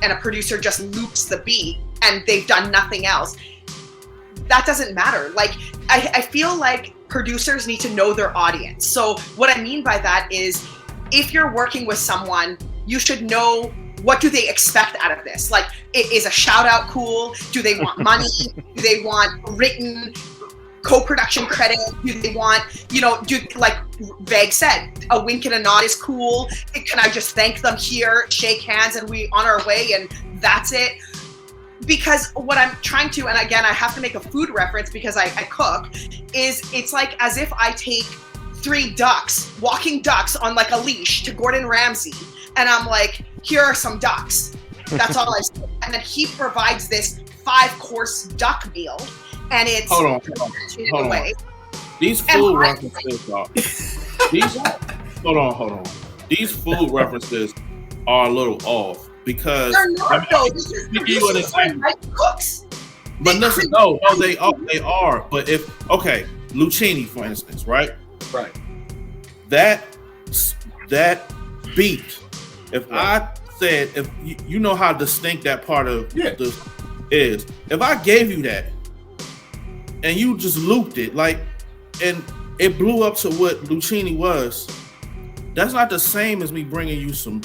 S4: a producer just loops the beat and they've done nothing else, that doesn't matter. Like, I feel like producers need to know their audience. So what I mean by that is, if you're working with someone, you should know, what do they expect out of this? Like, is a shout out cool? Do they want money? Do they want written co-production credit? Do they want, like Veg said, a wink and a nod is cool. Can I just thank them here, shake hands, and we on our way, and that's it? Because what I'm trying to, and again, I have to make a food reference because I cook, is it's like as if I take 3 walking ducks on like a leash to Gordon Ramsay, and I'm like, here are some ducks. That's all I say. And then he provides this 5-course duck meal, and it's
S11: hold on. These food references are hold on. These food references are a little off. Because
S4: they're not, though. Cooks.
S11: But listen, no, they are. But Lucchini, for instance, right?
S3: Right.
S11: That beat. I said, if you know how distinct that part of this is, if I gave you that and you just looped it, and it blew up to what Lucchini was, that's not the same as me bringing you some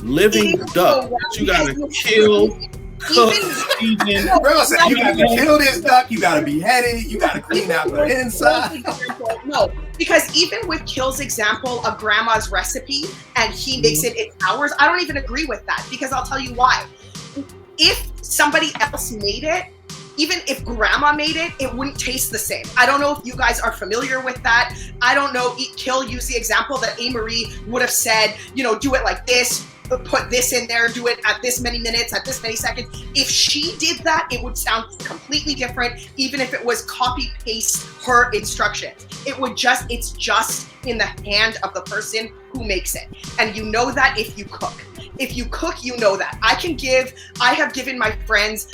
S11: living duck that you gotta kill, cook, season.
S3: You gotta kill this duck, you gotta behead it, you gotta clean out the inside.
S4: No, because even with Kill's example of grandma's recipe and he makes it's ours, I don't even agree with that, because I'll tell you why. If somebody else made it, even if grandma made it, it wouldn't taste the same. I don't know if you guys are familiar with that. I don't know. Kill used the example that A-Marie would have said, do it like this, put this in there, do it at this many minutes, at this many seconds. If she did that, it would sound completely different, even if it was copy paste her instructions. It's just in the hand of the person who makes it. And you know that if you cook. If you cook, you know that. I have given my friends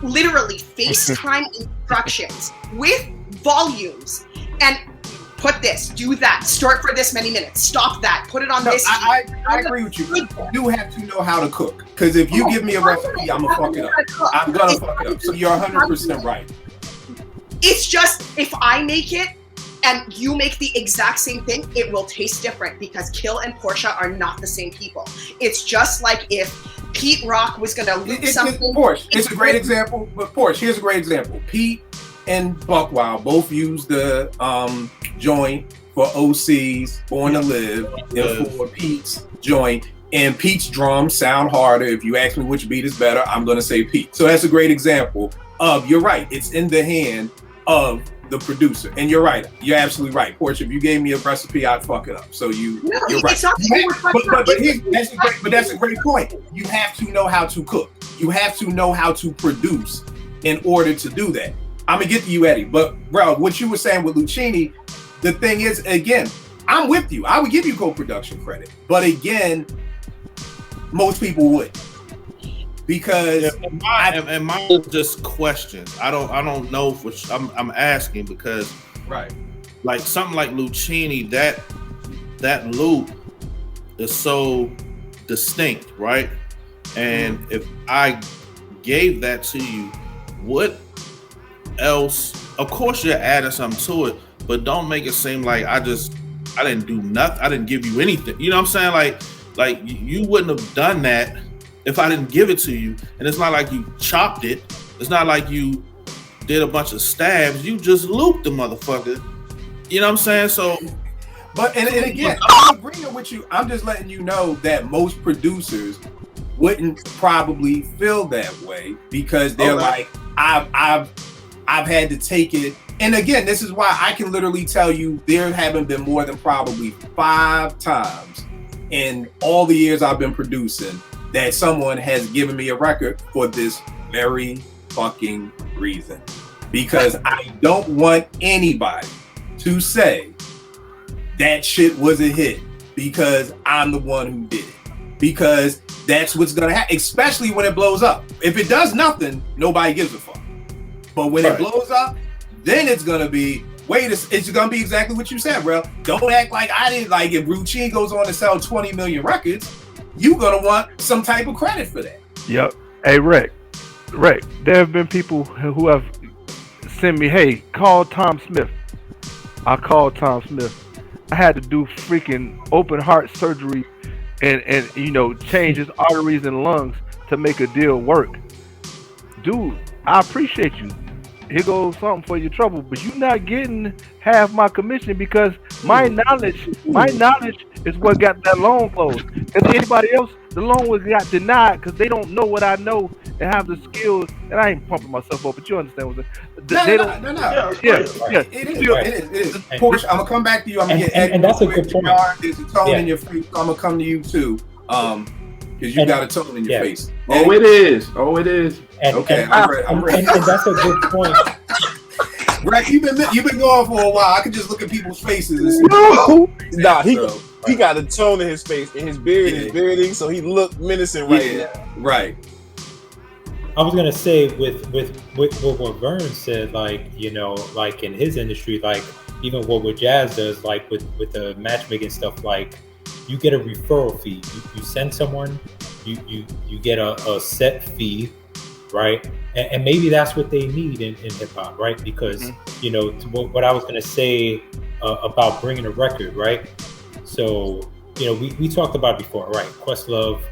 S4: literally FaceTime instructions with volumes and put this, do that, start for this many minutes, stop that, put it on this.
S3: I agree with you. You do have to know how to cook. Because if you give me a recipe, I'm going to fuck it up. I'm going to fuck it up. So you're 100% right.
S4: It's just, if I make it and you make the exact same thing, it will taste different because Kill and Portia are not the same people. It's just like if Pete Rock was going to loop something.
S3: Porsche, it's a great example. But Porsche, here's a great example. Pete and Buckwild both use the joint for OC's Born to Live and for Pete's joint. And Pete's drums sound harder. If you ask me which beat is better, I'm going to say Pete. So that's a great example of, you're right, it's in the hand of the producer. And you're right. You're absolutely right. Porsche, if you gave me a recipe, I'd fuck it up. So you're right.
S4: It's not
S3: that's a great point. You have to know how to cook. You have to know how to produce in order to do that. I'm gonna get to you, Eddie. But bro, what you were saying with Lucchini, the thing is, again, I'm with you. I would give you co-production credit. But again, most people would. Because
S11: mine just questions. I don't know for I'm asking because
S3: right,
S11: like something like Lucchini, that loop is so distinct, right? And if I gave that to you, what else? Of course you're adding something to it, but don't make it seem like I didn't do nothing. I didn't give you anything. You know what I'm saying? Like you wouldn't have done that if I didn't give it to you. And it's not like you chopped it. It's not like you did a bunch of stabs. You just looped the motherfucker. You know what I'm saying? So,
S3: but and again, I'm agreeing with you. I'm just letting you know that most producers wouldn't probably feel that way because they're like, I've had to take it. And again, this is why I can literally tell you there haven't been more than probably 5 times in all the years I've been producing that someone has given me a record for this very fucking reason. Because I don't want anybody to say that shit was a hit because I'm the one who did it. Because that's what's gonna happen, especially when it blows up. If it does nothing, nobody gives a fuck. But when it blows up, then it's gonna be, it's gonna be exactly what you said, bro. Don't act like I didn't. Like if Lucchini goes on to sell 20 million records, you gonna want some type of credit for that.
S6: Yep. Hey, Rick, there have been people who have sent me, hey, call Tom Smith. I called Tom Smith. I had to do freaking open heart surgery and change his arteries and lungs to make a deal work. Dude, I appreciate you. Here goes something for your trouble, but you're not getting half my commission because my knowledge is what got that loan closed. Because anybody else, the loan was got denied because they don't know what I know and have the skills. And I ain't pumping myself up, but you understand what I'm saying.
S3: No.
S6: Yeah.
S3: It is. Porsche, I'm gonna come back to you. I'm gonna get Ed.
S10: And that's a good point.
S3: There's a tone in your face. So I'm gonna come to you too. Because you got a tone in your face.
S5: Oh, it is.
S3: Okay, I'm ready.
S10: And that's a good point.
S3: Right, you've been going for a while. I can just look at people's faces and see.
S7: Nah, he got a tone in his face, and his beard is bearding, so he looked menacing now.
S3: Right.
S10: I was gonna say with what Vern said, like in his industry, like even what Jazz does, like with the matchmaking stuff, like you get a referral fee. You send someone, you get a set fee, right? And maybe that's what they need in hip hop, right? Because what I was gonna say about bringing a record, right? So we talked about it before, right? Questlove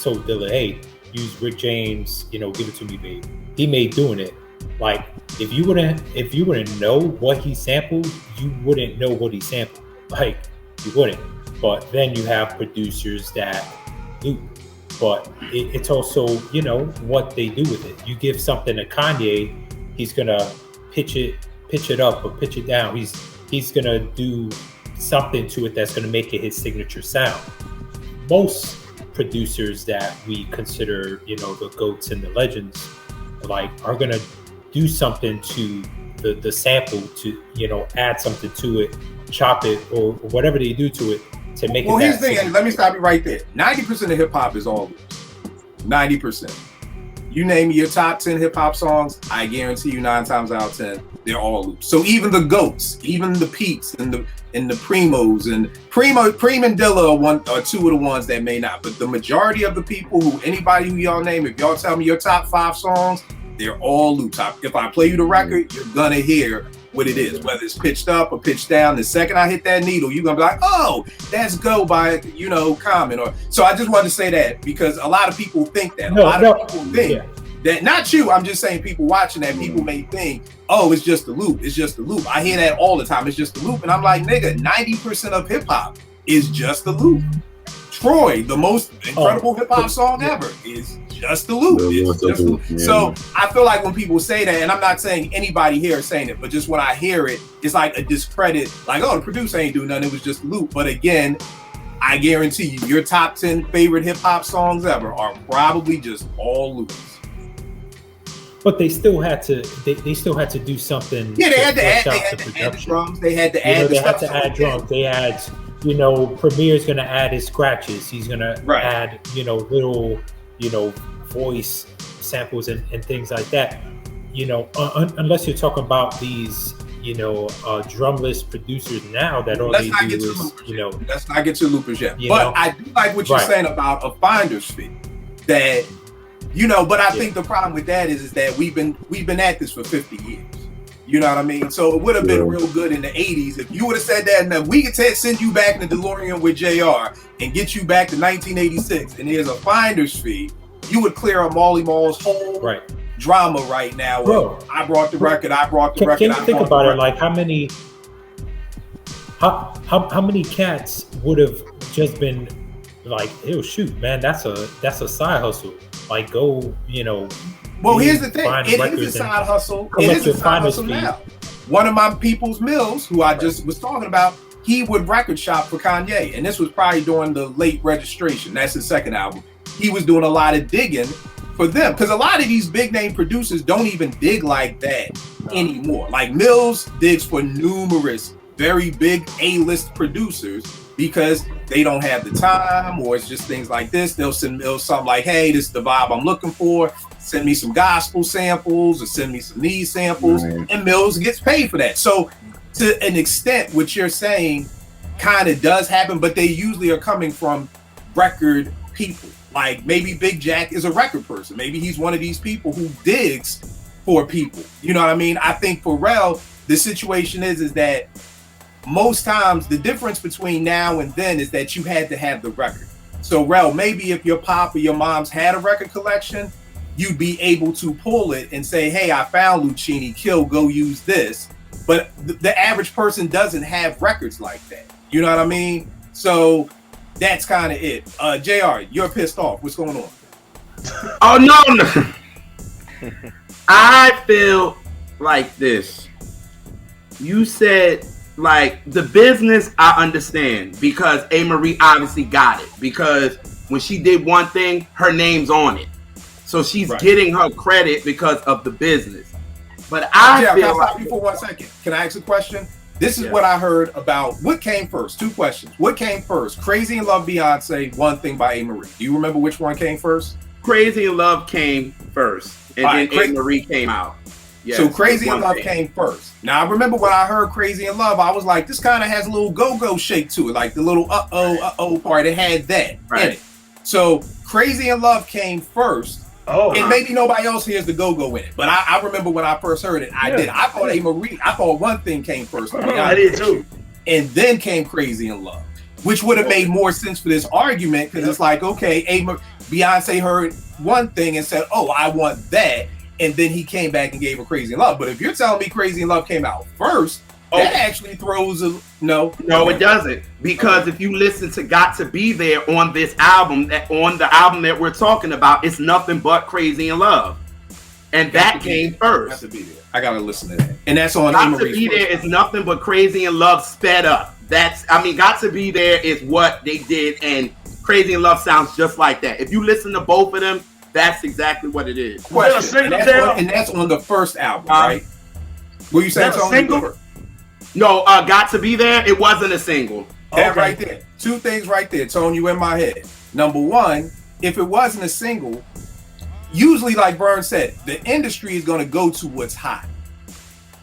S10: told Dilla, hey, use Rick James, give it to me, babe. He made doing it. Like if you wouldn't know what he sampled, you wouldn't know what he sampled. Like you wouldn't. But then you have producers that loop. But it's also, what they do with it. You give something to Kanye, he's gonna pitch it up or pitch it down. He's gonna do something to it that's gonna make it his signature sound. Most producers that we consider, you know, the GOATs and the legends, like, are gonna do something to the sample to, you know, add something to it, chop it, or whatever they do to it to make it.
S3: Well, here's the thing, and let me stop you right there. 90% of hip hop is all loops. 90%. You name me your top 10 hip hop songs, I guarantee you 9 times out of 10, they're all loops. So even the GOATs, even the Peeps and the Primos, and Preem and Dilla are two of the ones that may not. But the majority of the people anybody who y'all name, if y'all tell me your top 5 songs, they're all loops. If I play you the record, you're gonna hear what it is, whether it's pitched up or pitched down. The second I hit that needle, you're gonna be like, oh, that's Go by, you know, Common. Or so I just wanted to say that because a lot of people think that. A lot of people think that, not you, I'm just saying people watching that, people may think, oh, it's just a loop. It's just a loop. I hear that all the time. It's just a loop. And I'm like, nigga, 90% of hip hop is just a loop. Troy, the most incredible hip hop song ever, is just a loop. It's just a loop. Yeah. So I feel like when people say that, and I'm not saying anybody here is saying it, but just when I hear it, it's like a discredit, like, oh, the producer ain't doing nothing, it was just a loop. But again, I guarantee you, your top 10 favorite hip hop songs ever are probably just all loops.
S10: But they still had to. They still had to do something.
S3: Yeah, they had to add the drums. They had to add. They had to add
S10: drums. They had, you know, Premier's gonna add his scratches. He's gonna add, you know, little, you know, voice samples and things like that. You know, unless you're talking about these, you know, drumless producers now that all they do is, you know.
S3: Let's not get to loopers yet. But I do like what you're saying about a finder's fee. That. You know, but I think the problem with that is that we've been at this for 50 years. You know what I mean? So it would have been real good in the 80s if you would have said that, and then we could send you back in the DeLorean with JR and get you back to 1986, and there's a finder's fee. You would clear up Marley Marl's whole drama right now.
S10: Bro,
S3: I brought the record. Can
S10: you think about it? Like how many cats would have just been like, "Oh shoot, man, that's a side hustle." Like, go, you know.
S3: Well, here's the thing. It is a side hustle. It is a side hustle now. One of my people's Mills, who I just was talking about, he would record shop for Kanye. And this was probably during the late registration. That's his second album. He was doing a lot of digging for them. Because a lot of these big name producers don't even dig like that anymore. Like Mills digs for numerous very big A-list producers because they don't have the time, or it's just things like this. They'll send Mills something like, hey, this is the vibe I'm looking for. Send me some gospel samples or send me some these samples. And Mills gets paid for that. So to an extent, what you're saying kind of does happen, but they usually are coming from record people. Like maybe Big Jack is a record person. Maybe he's one of these people who digs for people. You know what I mean? I think for Rel, the situation is that most times the difference between now and then is that you had to have the record. So Rel, maybe if your pop or your mom's had a record collection, you'd be able to pull it and say, hey, I found Lucchini, Kill, go use this. But the average person doesn't have records like that. You know what I mean? So that's kind of it. JR, you're pissed off. What's going on?
S5: Oh, no. I feel like this. You said, like, the business, I understand, because A. Marie obviously got it. Because when she did one thing, her name's on it. So she's getting her credit because of the business. But I feel
S3: can I stop you for 1 second? Can I ask a question? This is what I heard about what came first. 2 questions. What came first? Crazy in Love Beyonce, One Thing by A. Marie. Do you remember which one came first?
S5: Crazy in Love came first. And then A. Marie came out.
S3: Yes, so Crazy in Love came first. Now I remember when I heard Crazy in Love, I was like, this kind of has a little go-go shake to it, like the little uh-oh part. It had that in it. So Crazy in Love came first. Oh, and maybe nobody else hears the go-go in it, but I remember when I first heard it, I did. I thought A. Marie, I thought One Thing came first.
S9: I did too.
S3: And then came Crazy in Love, which would have made more sense for this argument because it's like, okay, Beyonce heard One Thing and said, oh, I want that. And then he came back and gave her Crazy in Love. But if you're telling me Crazy in Love came out first, that actually throws a no.
S5: No, it doesn't. Because if you listen to Got to Be There on this album, on the album that we're talking about, it's nothing but Crazy in Love. And that came first.
S3: Got to Be There. I gotta listen to that. And that's on
S5: Got to Be There is nothing but Crazy in Love sped up. Got to Be There is what they did, and Crazy in Love sounds just like that. If you listen to both of them, that's exactly what it is.
S3: Question. And that's on the first album, right? Were you saying
S5: single? No, Got to Be There. It wasn't a single.
S3: That right there. Two things right there, Tone, you in my head. Number one, if it wasn't a single, usually, like Vern said, the industry is going to go to what's hot.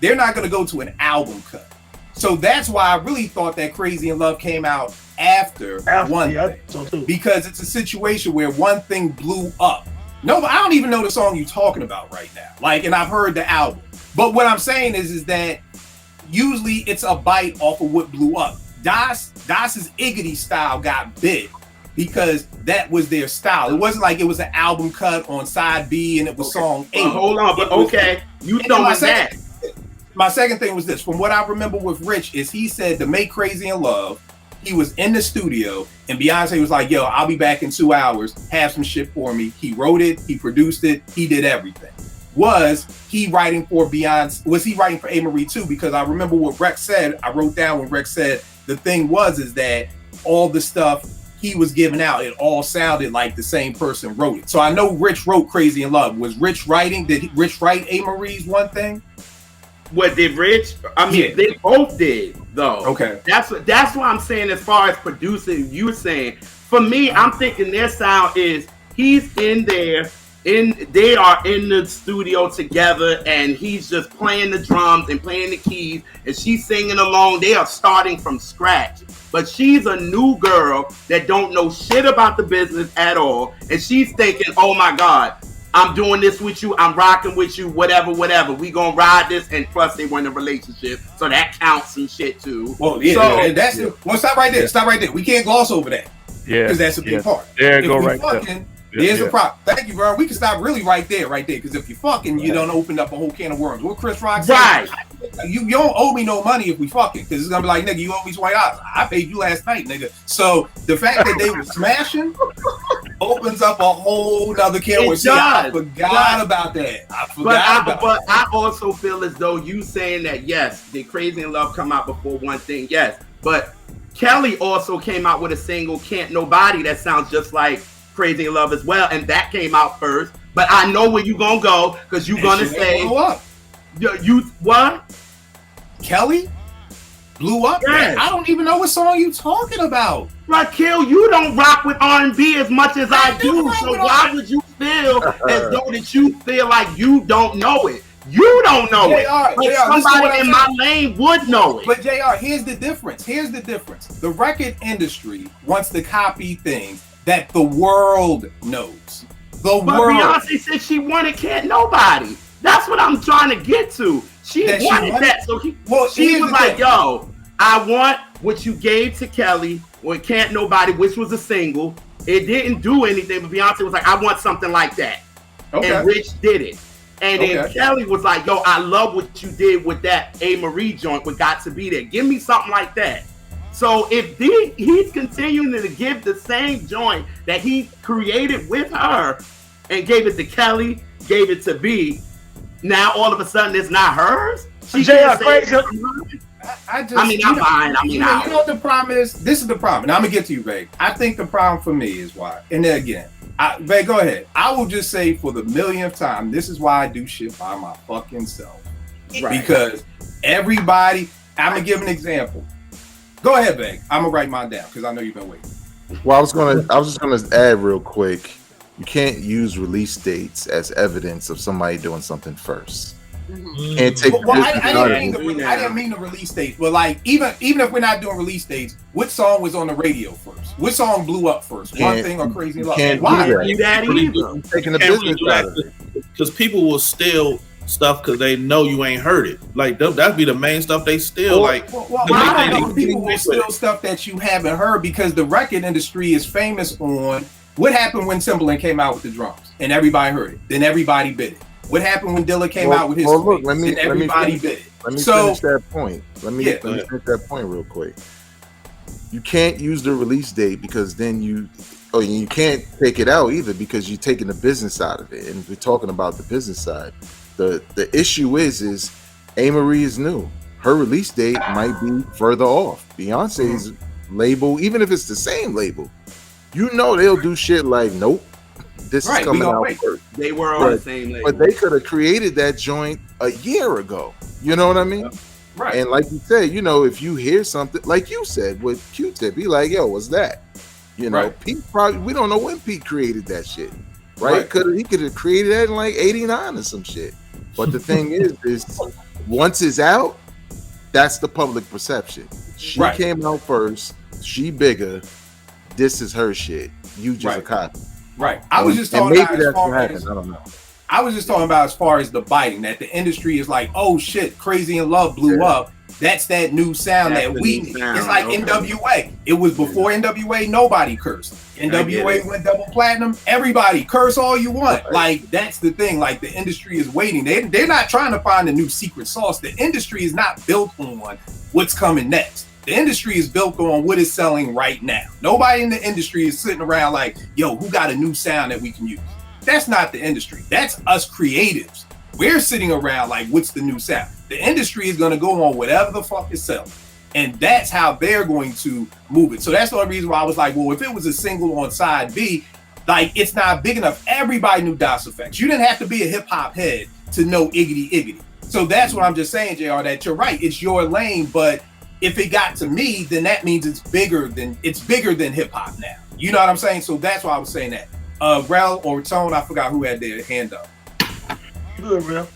S3: They're not going to go to an album cut. So that's why I really thought that Crazy in Love came out after One Thing.
S9: So too.
S3: Because it's a situation where One Thing blew up. No, but I don't even know the song you're talking about right now. Like, and I've heard the album. But what I'm saying is that usually it's a bite off of what blew up. Das's Iggity style got big because that was their style. It wasn't like it was an album cut on side B and it was song 8.
S5: Hold on, but okay, you know that.
S3: My second thing was this. From what I remember with Rich is he said to make Crazy in Love, he was in the studio and Beyonce was like, yo, I'll be back in 2 hours. Have some shit for me. He wrote it. He produced it. He did everything. Was he writing for Beyonce? Was he writing for A. Marie too? Because I remember what Rex said. I wrote down when Rex said the thing is that all the stuff he was giving out, it all sounded like the same person wrote it. So I know Rich wrote Crazy in Love. Was Rich writing? Did Rich write A. Marie's One Thing?
S5: What did Rich? I mean, they both did though.
S3: Okay.
S5: That's why I'm saying as far as producing, you were saying. For me, I'm thinking their sound is he's in there. They are in the studio together and he's just playing the drums and playing the keys and she's singing along. They are starting from scratch, but she's a new girl that don't know shit about the business at all. And she's thinking, oh my God, I'm doing this with you. I'm rocking with you, whatever. We gonna ride this. And plus they were in a relationship. So that counts some shit too.
S3: Well, yeah, that's it. Well, stop right there. Stop right there. We can't gloss over that.
S6: Yeah.
S3: Because that's a big part.
S6: There you go right there.
S3: There's a problem. Thank you, bro. We can stop really right there. Because if you fucking, you don't open up a whole can of worms. What Chris Rock said,
S5: right?
S3: You don't owe me no money if we fucking, because it's gonna be like, nigga, you owe me $20. I paid you last night, nigga. So the fact that they were smashing opens up a whole nother can of worms. I forgot about that.
S5: But I also feel as though you saying that yes, did Crazy in Love come out before One Thing? Yes, but Kelly also came out with a single, Can't Nobody, that sounds just like Crazy in Love as well, and that came out first. But I know where you gonna go because you gonna say you what?
S3: Kelly blew up.
S5: Yes.
S3: I don't even know what song you talking about.
S5: Raquel, you don't rock with R&B as much as I do, so why would you feel as though that you feel like you don't know it? You don't know it. But somebody in my lane would know it.
S3: But JR, here's the difference. The record industry wants to copy things that the world knows. But
S5: Beyonce said she wanted Can't Nobody. That's what I'm trying to get to. She wanted that. So she was like, yo, I want what you gave to Kelly with Can't Nobody, which was a single. It didn't do anything, but Beyonce was like, I want something like that. Okay. And Rich did it. And then Kelly was like, yo, I love what you did with that A. Marie joint with Got to Be There. Give me something like that. So if he's continuing to give the same joint that he created with her and gave it to Kelly, gave it to B, now all of a sudden it's not hers?
S3: I'm fine. You know what the problem is? This is the problem. And I'm going to get to you, Ray. I think the problem for me is why. And then again, Ray, go ahead. I will just say for the millionth time, this is why I do shit by my fucking self. Right. Because everybody, I'm going to give an example. Go ahead, Bang. I'm gonna write mine down because I know you've been waiting.
S8: Well, I was just gonna add real quick. You can't use release dates as evidence of somebody doing something first. Mm-hmm. Can't take.
S3: I didn't mean the release date, but like even if we're not doing release dates, what song was on the radio first? What song blew up first? One Thing or Crazy Love?
S8: Why do that either? Taking the business out of it
S11: because people will still stuff because they know you ain't heard it. Like that'd be the main stuff they steal.
S3: People will steal stuff that you haven't heard because the record industry is famous on what happened when Timbaland came out with the drums and everybody heard it. Then everybody bid it. What happened when Dilla came out with his
S8: look,
S3: and everybody bid it.
S8: Let me finish that point. Let me finish that point real quick. You can't use the release date because then you can't take it out either because you're taking the business out of it. And we're talking about the business side. The issue is A. Marie is new. Her release date might be further off. Beyonce's label, even if it's the same label, you know they'll do shit like, nope, this
S3: Right,
S8: is
S3: we
S8: coming
S3: gonna
S8: out
S3: wait.
S8: first.
S5: They were on the same label.
S8: But they could have created that joint a year ago. You know what I mean?
S3: Right.
S8: And like you said, you know, if you hear something, like you said with Q-Tip, be like, yo, what's that? You know,
S3: Right.
S8: Pete probably, we don't know when Pete created that shit. Right?
S3: Right.
S8: He could have created that in like 89 or some shit. But the thing is once it's out, that's the public perception. She
S3: Right.
S8: came out first, she bigger, this is her shit. You just a
S3: Right.
S8: copy.
S3: Right. I was just
S8: And
S3: talking about
S8: maybe
S3: as
S8: that's what
S3: far
S8: happened.
S3: as
S8: I don't know.
S3: I was just talking about as far as the biting, that the industry is like, oh shit, Crazy in Love blew up. That's that new sound
S5: That's
S3: that
S5: the
S3: we
S5: new
S3: need.
S5: sound,
S3: It's like
S5: okay.
S3: NWA. It was before NWA, nobody cursed. NWA
S5: it.
S3: went double platinum, everybody curse all you want. Like, that's the thing. Like, the industry is waiting. They're not trying to find a new secret sauce. The industry is not built on what's coming next. The industry is built on what is selling right now. Nobody in the industry is sitting around like, yo, who got a new sound that we can use? That's not the industry. That's us creatives. We're sitting around like, what's the new sound? The industry is going to go on whatever the fuck is selling. And that's how they're going to move it. So that's the only reason why I was like, well, if it was a single on side B, like, it's not big enough. Everybody knew DOS Effects. You didn't have to be a hip hop head to know Iggity Iggity. So that's what I'm just saying, JR, that you're right. It's your lane, but if it got to me, then that means it's bigger than hip hop now. You know what I'm saying? So that's why I was saying that. Rel or Tone, I forgot who had their hand up.
S9: Good, Rel.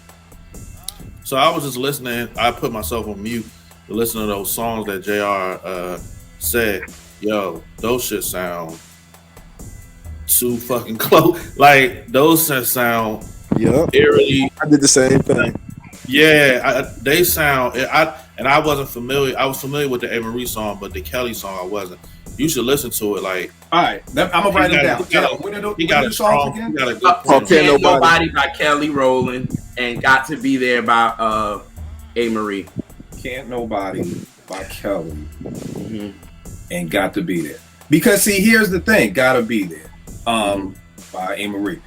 S11: So I was just listening. I put myself on mute to listen to those songs that JR said. Yo, those shit sound too fucking close. Like, those shit sound eerily.
S7: I did the same thing.
S11: Yeah, they sound. I wasn't familiar. I was familiar with the A. Marie song, but the Kelly song I wasn't. You should listen to it. Like,
S3: all right, I'm gonna write it down.
S11: He got a strong. He got a good.
S5: Can't Nobody by Kelly Rowland and Got to Be There by A. Marie.
S3: Can't Nobody by Kelly and Got to Be There. Because see, here's the thing, Gotta Be There by A. Marie.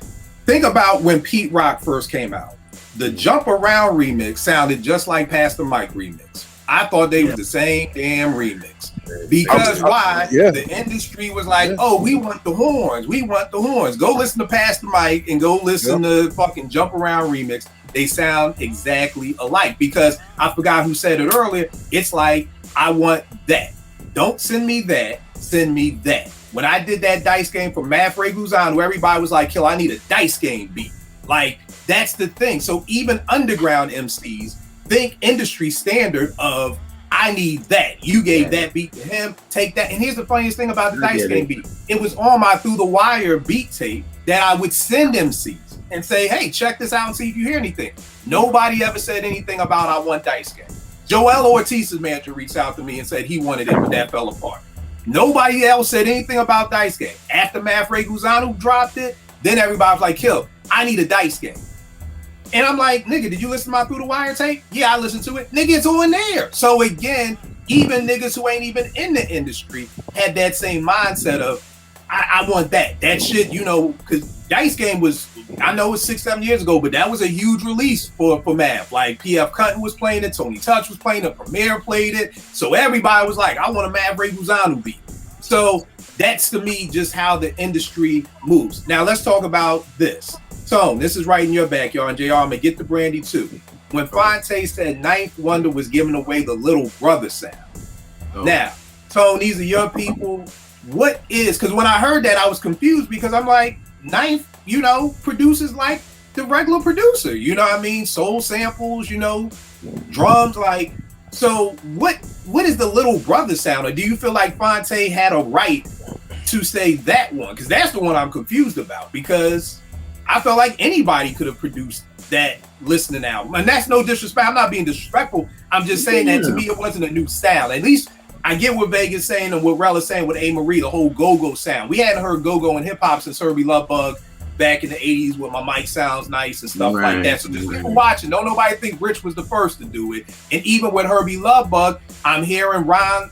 S3: Think about when Pete Rock first came out. The Jump Around remix sounded just like Pastor Mike remix. I thought they was the same damn remix. Because the industry was like, oh, we want the horns. We want the horns. Go listen to Pastor Mike and go listen to fucking Jump Around remix. They sound exactly alike. Because I forgot who said it earlier. It's like, I want that. Don't send me that. Send me that. When I did that dice game for Math Ray Guzan, where everybody was like, Kill, I need a dice game beat. Like, that's the thing. So even underground MCs think industry standard of, I need that. You gave that beat to him, take that. And here's the funniest thing about the dice game beat. It was on my Through the Wire beat tape that I would send MCs and say, hey, check this out and see if you hear anything. Nobody ever said anything about I want dice game. Joel Ortiz's manager reached out to me and said he wanted it, but that fell apart. Nobody else said anything about dice game. After Math Ray Guzan dropped it, then everybody was like, Kill, I need a dice game. And I'm like, nigga, did you listen to my Through the Wire tape? Yeah, I listened to it. Nigga, it's on there. So again, even niggas who ain't even in the industry had that same mindset of, I want that. That shit, you know, because Dice Game was, I know it's 6-7 years ago, but that was a huge release for Math. Like, P.F. Cutton was playing it, Tony Touch was playing it, Premier played it. So everybody was like, I want a Math Ray Guzan beat. So that's, to me, just how the industry moves. Now, let's talk about this. Tone, this is right in your backyard, and JR, I'm gonna get the brandy too. When Fonte said Ninth Wonder was giving away the Little Brother sound. Now, Tone, these are your people. What is, because when I heard that, I was confused because I'm like, Ninth, you know, produces like the regular producer, you know what I mean? Soul samples, you know, drums, like, so what is the Little Brother sound? Or do you feel like Fonte had a right to say that one? Because that's the one I'm confused about, because I felt like anybody could have produced that listening album. And that's no disrespect. I'm not being disrespectful. I'm just saying that to me, it wasn't a new style. At least I get what Vega's saying and what Rel is saying with A. Marie, the whole go-go sound. We hadn't heard go-go in hip-hop since Herbie Love Bug back in the 80s with My Mic Sounds Nice and stuff like that. So just people watching, don't nobody think Rich was the first to do it. And even with Herbie Love Bug, I'm hearing Ron,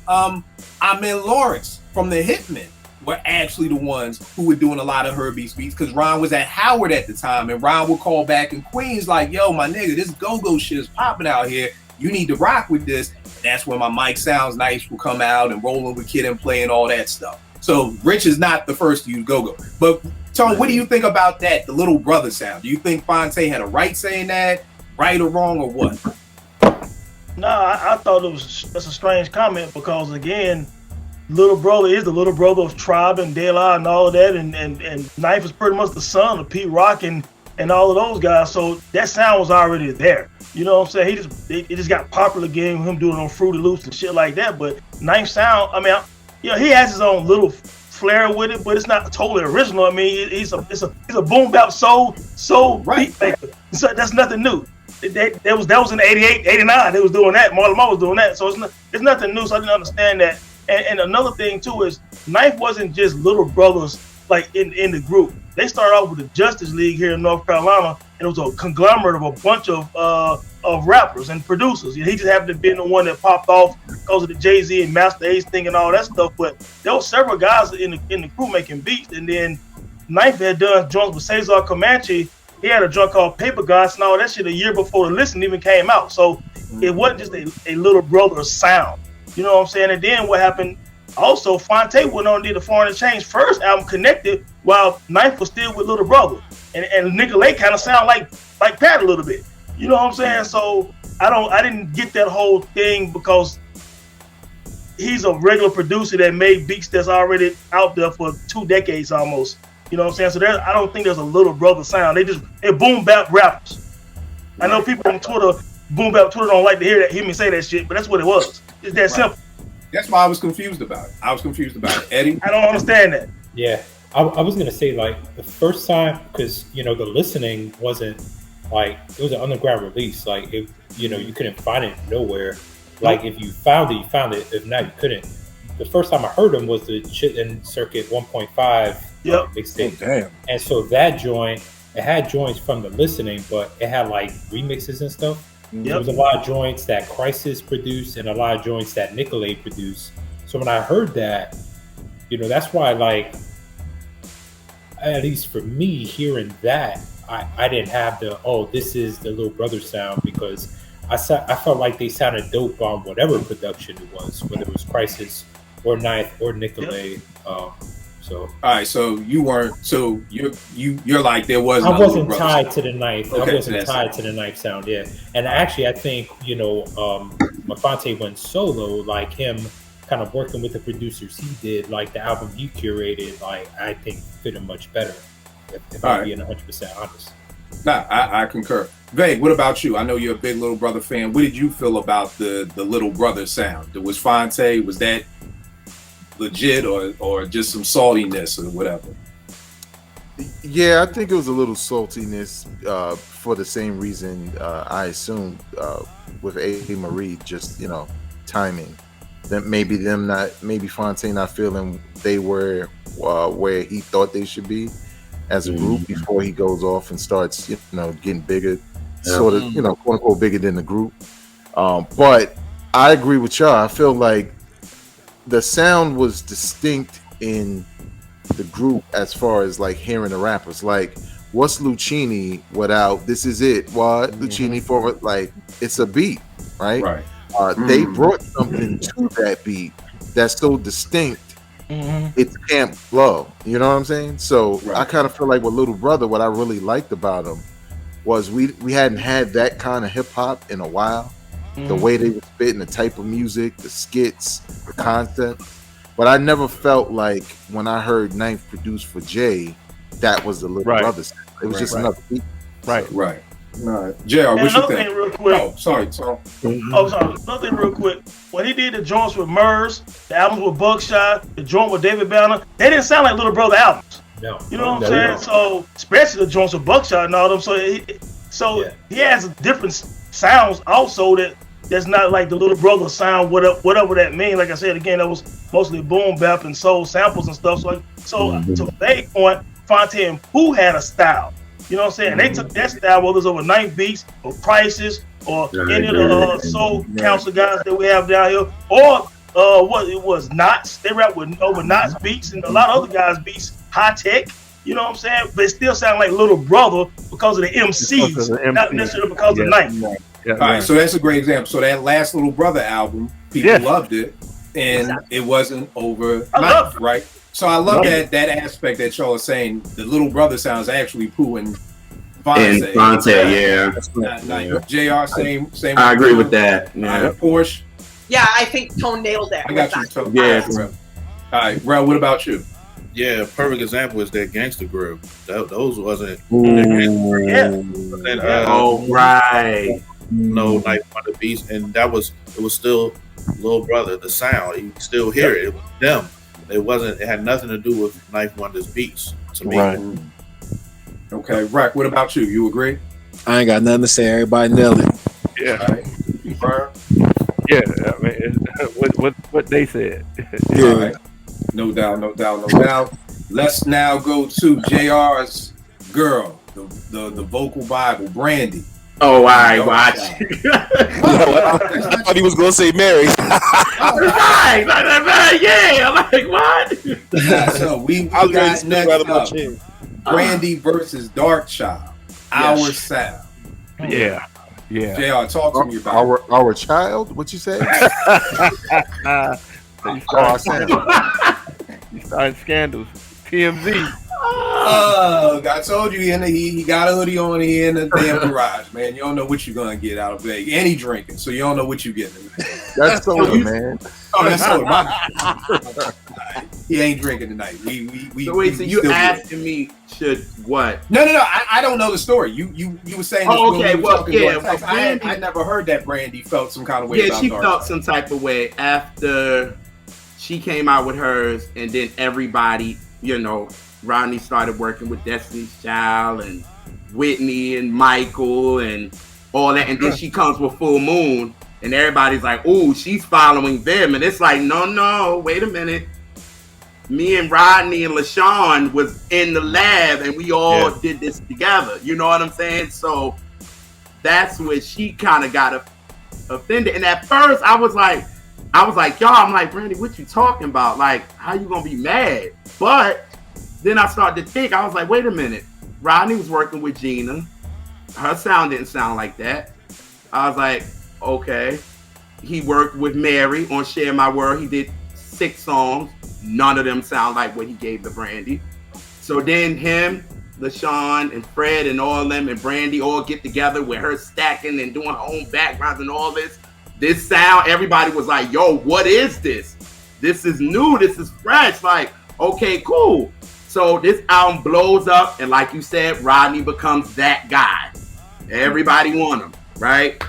S3: Amin Lawrence from the Hitmen were actually the ones who were doing a lot of Herbie's beats, because Ron was at Howard at the time, and Ron would call back in Queens like, yo, my nigga, this go-go shit is popping out here. You need to rock with this. And that's when My Mic Sounds Nice will come out and Rolling with Kid and Play and all that stuff. So Rich is not the first to use go-go. But Tone, what do you think about that, the little brother sound? Do you think Fonte had a right saying that, right or wrong, or what?
S9: No, I thought that's a strange comment because again, Little Brother is the little brother of Tribe and De La and all of that, and Knife is pretty much the son of Pete Rock and all of those guys. So that sound was already there. You know what I'm saying? It just got popular again, him doing it on Fruity Loops and shit like that. But Knife sound, I mean, he has his own little flair with it, but it's not totally original. I mean, he's a boom bap soul beat maker. So that's nothing new. That was in 88, 89. They was doing that. Marlon Moore was doing that. So it's nothing new. So I didn't understand that. And another thing too is Knife wasn't just little brothers like in the group. They started off with the Justice League here in North Carolina, and it was a conglomerate of a bunch of rappers and producers. He just happened to be the one that popped off because of the Jay-Z and Master Ace thing and all that stuff. But there were several guys in the crew making beats, and then Knife had done joints with Cesar Comanche. He had a joint called Paper Gods and all that shit a year before the Listen even came out. So it wasn't just a little brother sound. You know what I'm saying? And then what happened? Also, Fonte went on and did the Foreign Exchange first album, Connected, while Knife was still with Little Brother. And Nicolay kind of sound like Pat a little bit. You know what I'm saying? So I didn't get that whole thing because he's a regular producer that made beats that's already out there for 2 decades almost. You know what I'm saying? So I don't think there's a little brother sound. They're boom bap rappers. I know people on Twitter, boom bap Twitter don't like to hear me say that shit, but that's what it was. It's that simple.
S3: That's why I was confused about it. Eddie?
S9: I don't understand that.
S10: Yeah. I was going to say, like, the first time, because, the listening wasn't, like, it was an underground release. Like, you couldn't find it nowhere. Like, if you found it, you found it. If not, you couldn't. The first time I heard them was the Chitlin Circuit 1.5 mixtape.
S7: Oh, damn.
S10: And so that joint, it had joints from the listening, but it had, like, remixes and stuff. There was a lot of joints that Crisis produced and a lot of joints that Nicolay produced. So when I heard that, that's why, like, at least for me, hearing that, I didn't have this is the Little Brother sound, because I felt like they sounded dope on whatever production it was, whether it was Crisis or Ninth or Nicolay. So
S3: all right, so you weren't. So you're like there was.
S10: I wasn't tied to the Ninth.
S3: Okay,
S10: I wasn't tied to the Ninth sound. Yeah, and actually, I think when Fonte went solo, like him kind of working with the producers he did, like the album he curated, like I think fit him much better. If I'm being 100% honest.
S3: Nah, I concur. Vague, what about you? I know you're a big Little Brother fan. What did you feel about the Little Brother sound? Was Fonte, was that legit or just some saltiness or whatever?
S8: Yeah, I think it was a little saltiness for the same reason I assumed with A. Marie, just timing. That maybe Fonte not feeling they were where he thought they should be as a group before he goes off and starts getting bigger, sort of quote unquote bigger than the group. But I agree with y'all. I feel like the sound was distinct in the group as far as like hearing the rappers. Like, what's Lucchini without This Is It? What Lucchini for? Like, it's a beat, right?
S3: Right.
S8: They brought something to that beat that's so distinct. It can't blow. You know what I'm saying? So I kind of feel like with Little Brother, what I really liked about him was we hadn't had that kind of hip hop in a while. The way they were spitting, the type of music, the skits, the concept. But I never felt like when I heard Ninth produce for Jay, that was the Little Brother sound. It was just another beat.
S3: Right. All right. JR, what you think?
S9: Real quick.
S3: Oh, sorry.
S9: Sorry. Another thing real quick. When he did the joints with Murs, the albums with Buckshot, the joint with David Banner, they didn't sound like Little Brother albums.
S10: No.
S9: You know what I'm saying? So, especially the joints with Buckshot and all them. So he has different sounds also that's not like the Little Brother sound, whatever that means. Like I said, again, that was mostly boom bap and soul samples and stuff. So to their point, Fonte and Pooh had a style. You know what I'm saying? They took that style, whether it's over Ninth Beats or Crisis or any of the soul council guys that we have down here, or what it was Knots. They rap with over Knots beats and a lot of other guys beats, High Tech. You know what I'm saying? But it still sound like Little Brother because of the MCs, not necessarily because of Ninth.
S3: All right, so that's a great example. So that last Little Brother album, people loved it. and it wasn't over knife, right? So I love that aspect that y'all are saying. The little brother sounds actually Pooh and
S5: And Vontae, yeah.
S3: JR, same.
S5: I agree with that. Yeah.
S3: Porsche.
S4: Yeah, I think Tone nailed it.
S3: I got you, Tone.
S5: Yeah.
S3: All right, Rel, what about you?
S11: Yeah, perfect example is that Gangsta Grill. Those wasn't.
S5: Right.
S11: No, Knife Wonder Beast, and it was still Little Brother. The sound, you still hear it. It was them. It had nothing to do with Knife Wonder's beats. To me.
S7: Right.
S3: Okay, Rack, what about you? You agree?
S7: I ain't got nothing to say. Everybody nailed it.
S6: Yeah.
S3: All right. Vern?
S6: Yeah, I mean, what they said.
S7: Yeah.
S3: All right. No doubt. Let's now go to JR's girl, the vocal Bible, Brandy.
S5: Oh, I watch.
S7: I thought he was gonna say Mary.
S5: Right. Yeah. I'm like, what?
S3: Yeah, so we got next up Brandy versus Dark Child. Our sound.
S6: Yeah.
S3: JR, talk to me about
S8: our child. What you say?
S6: You starting scandals. TMZ.
S3: Oh, I told you he got a hoodie on here in the damn garage, man. You don't know what you're gonna get out of Vegas. And he drinking, so you don't know what you're getting.
S8: That's soda, man.
S3: Oh, that's soda. He ain't drinking tonight.
S5: So you asking me should what?
S3: No. I don't know the story. You were saying.
S5: Oh, okay. Well, yeah.
S3: I never heard that Brandy felt some kind of way.
S5: Yeah, she felt some type of way after she came out with hers, and then everybody, Rodney started working with Destiny's Child and Whitney and Michael and all that, and then she comes with Full Moon, and everybody's like, "Ooh, she's following them," and it's like, no, wait a minute. Me and Rodney and LaShawn was in the lab, and we all did this together. You know what I'm saying? So that's where she kind of got offended. And at first, I was like, y'all, I'm like, Brandy, what you talking about? Like, how you gonna be mad? But then I started to think, I was like, wait a minute. Rodney was working with Gina. Her sound didn't sound like that. I was like, okay. He worked with Mary on Share My Word. He did 6 songs. None of them sound like what he gave to Brandy. So then him, LaShawn, and Fred, and all of them, and Brandy all get together with her stacking and doing her own backgrounds and all this. This sound, everybody was like, yo, what is this? This is new. This is fresh. Like, okay, cool. So this album blows up, and like you said, Rodney becomes that guy. Everybody want him, right?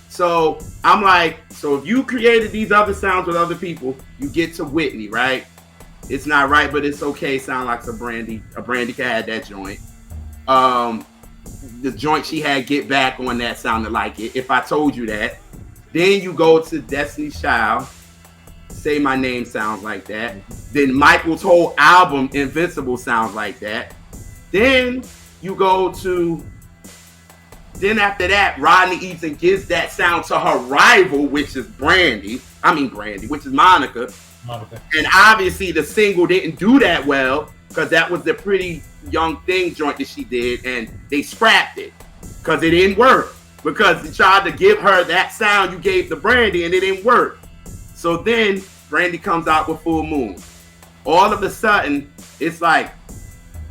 S5: So I'm like, so if you created these other sounds with other people, you get to Whitney, right? It's not right, but it's okay. Sound like a Brandy can have that joint. The joint she had Get Back on that sounded like it. If I told you that. Then you go to Destiny's Child. Say My Name sounds like that. Then Michael's whole album, Invincible, sounds like that. Then you go to, then after that, Rodney Eaton gives that sound to her rival, which is Brandy, which is Monica. And obviously the single didn't do that well because that was the Pretty Young Thing joint that she did, and they scrapped it because it didn't work. Because you tried to give her that sound you gave to Brandy and it didn't work. So then Brandy comes out with Full Moon. All of a sudden, it's like,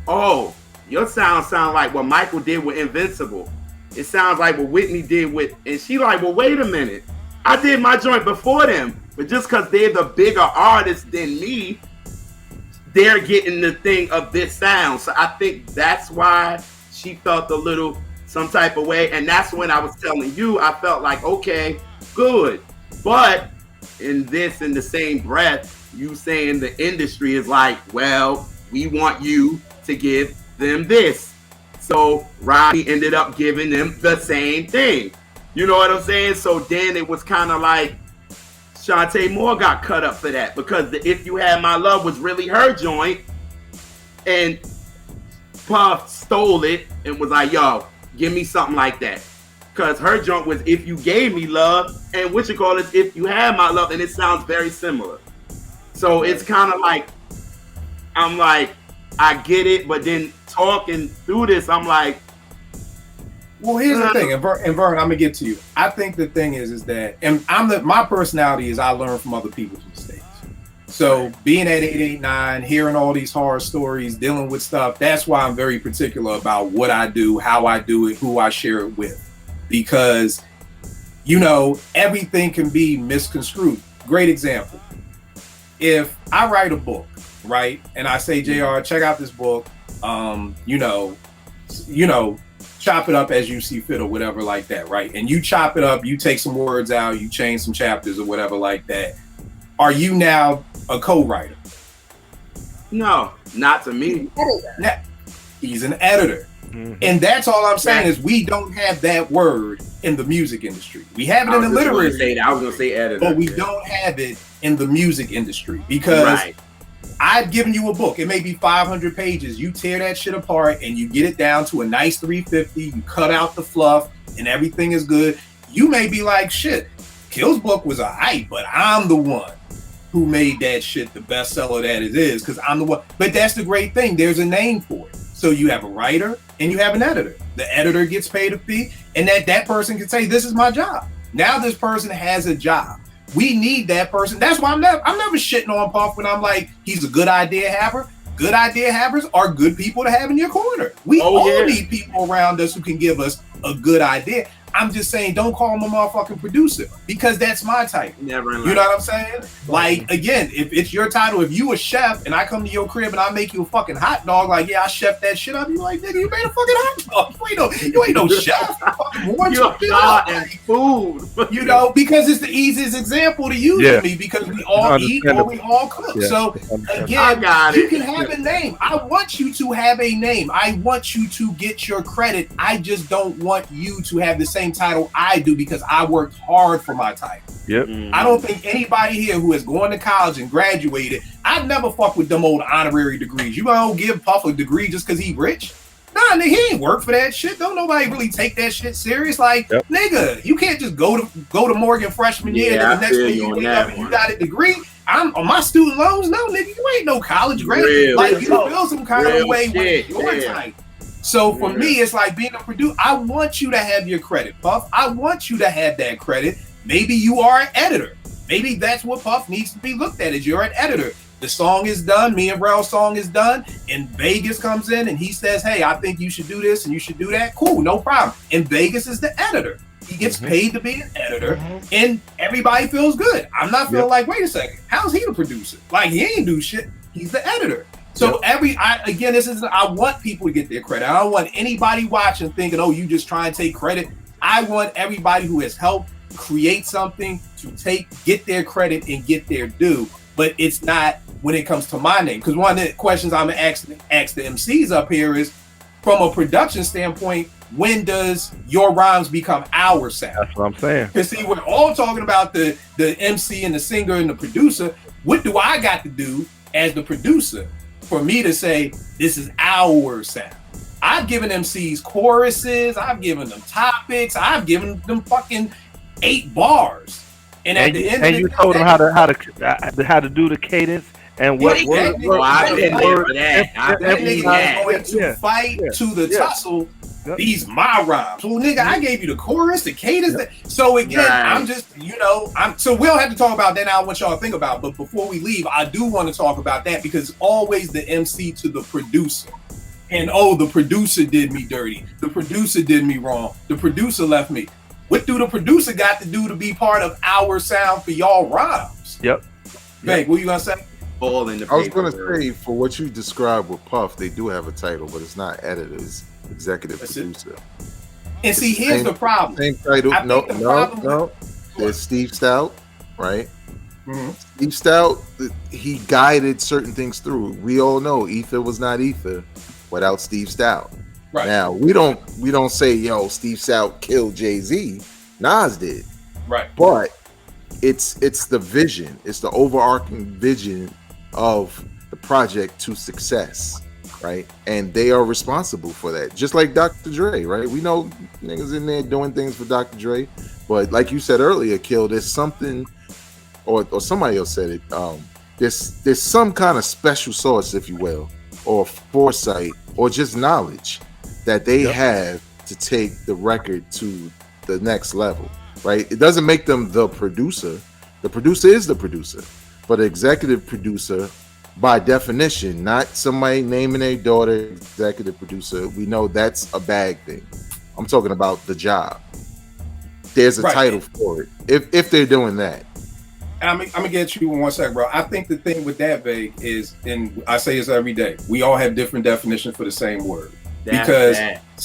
S5: oh, your sound like what Michael did with Invincible. It sounds like what Whitney did with, and she like, well, wait a minute. I did my joint before them, but just because they're the bigger artist than me, they're getting the thing of this sound. So I think that's why she felt a little some type of way. And that's when I was telling you, I felt like, okay, good. But in the same breath, you saying the industry is like, well, we want you to give them this. So Rodney ended up giving them the same thing. You know what I'm saying? So then it was kind of like Shantae Moore got cut up for that because the If You Had My Love was really her joint. And Puff stole it and was like, yo, give me something like that. Because her joint was If You Gave Me Love, and what you call it, If You Had My Love, and it sounds very similar. So it's kind of like, I'm like, I get it, but then talking through this, I'm like,
S3: well, here's the thing, and Vern, I'm gonna get to you. I think the thing is that, and my personality is I learn from other people's mistakes. stage. So being at 889, hearing all these horror stories, dealing with stuff, that's why I'm very particular about what I do, how I do it, who I share it with. Because, you know, everything can be misconstrued. Great example. If I write a book, right, and I say, JR, check out this book, you know, chop it up as you see fit or whatever like that, right? And you chop it up, you take some words out, you change some chapters or whatever like that. Are you now a co-writer?
S5: No, not to me.
S3: Now, he's an editor. Mm-hmm. And that's all I'm saying is we don't have that word in the music industry. We have it in the literary.
S5: I was going to say editor.
S3: But we don't have it in the music industry because I've given you a book. It may be 500 pages. You tear that shit apart and you get it down to a nice 350. You cut out the fluff and everything is good. You may be like, shit, Kill's book was a hype, but I'm the one who made that shit the bestseller that it is because I'm the one. But that's the great thing. There's a name for it. So you have a writer and you have an editor. The editor gets paid a fee and that person can say, this is my job. Now this person has a job. We need that person. That's why I'm never shitting on Puff when I'm like, he's a good idea haver. Good idea havers are good people to have in your corner. We all need people around us who can give us a good idea. I'm just saying, don't call him a motherfucking producer because that's my type.
S5: Never in life.
S3: You know what I'm saying? Like, again, if it's your title, if you a chef and I come to your crib and I make you a fucking hot dog, like, yeah, I chef that shit up. You like, nigga, you made a fucking hot dog. You ain't no chef.
S5: You're and food.
S3: You know, because it's the easiest example to use with me because we all eat or we all cook. Yeah. So again, you can have a name. I want you to have a name. I want you to get your credit. I just don't want you to have the same title I do because I worked hard for my title.
S6: Yep.
S3: I don't think anybody here who has gone to college and graduated, I've never fucked with them old honorary degrees. You gonna give Puff a degree just because he rich? Nah, nigga, he ain't work for that shit. Don't nobody really take that shit serious. Like, nigga, you can't just go to Morgan freshman year and then the next thing you wake up and you got a degree. I'm on my student loans. No, nigga, you ain't no college grad. Like, you feel some kind of way with your type. So for me, it's like being a producer. I want you to have your credit, Puff. I want you to have that credit. Maybe you are an editor. Maybe that's what Puff needs to be looked at as you're an editor. The song is done. Me and Rel's song is done. And Vegas comes in and he says, hey, I think you should do this and you should do that. Cool, no problem. And Vegas is the editor. He gets paid to be an editor and everybody feels good. I'm not feeling like, wait a second, how's he the producer? Like, he ain't do shit. He's the editor. So I want people to get their credit. I don't want anybody watching thinking, oh, you just try and take credit. I want everybody who has helped create something to get their credit and get their due. But it's not when it comes to my name. Because one of the questions I'm gonna ask the MCs up here is, from a production standpoint, when does your rhymes become our sound?
S6: That's what I'm saying.
S3: Because see, we're all talking about the MC and the singer and the producer. What do I got to do as the producer for me to say this is our sound? I've given MCs choruses, I've given them topics, I've given them fucking 8 bars, and at the end,
S6: you told them how to do the cadence and what
S3: that nigga going to fight to the tussle. These my rhymes. Well, nigga, I gave you the chorus, the cadence. So again, I'm just, so we'll have to talk about that now, what y'all think about. But before we leave, I do want to talk about that because it's always the MC to the producer. And the producer did me dirty. The producer did me wrong. The producer left me. What do the producer got to do to be part of our sound for y'all rhymes?
S6: Yep.
S3: Bank, what you gonna say?
S8: I was gonna say, for what you described with Puff, they do have a title, but it's not editor, it's executive producer.
S3: And see, here's the problem.
S8: Same title. No. There's Steve Stout, right? Mm-hmm. Steve Stout, he guided certain things through. We all know Ether was not Ether without Steve Stout. Right. Now we don't say, yo, Steve Stout killed Jay-Z. Nas did.
S3: Right.
S8: But it's the vision. It's the overarching vision of the project to success. Right. And they are responsible for that. Just like Dr. Dre, right? We know niggas in there doing things for Dr. Dre. But like you said earlier, Kill, there's something, or somebody else said it, there's some kind of special sauce, if you will, or foresight, or just knowledge that they have to take the record to the next level, right? It doesn't make them the producer. The producer is the producer, But an executive producer, by definition, not somebody naming their daughter executive producer, we know that's a bad thing. I'm talking about the job. There's a title for it if they're doing that.
S3: I'm gonna get you in 1 second, bro. I think the thing with that, Vague, is, and I say this every day, we all have different definitions for the same word. Because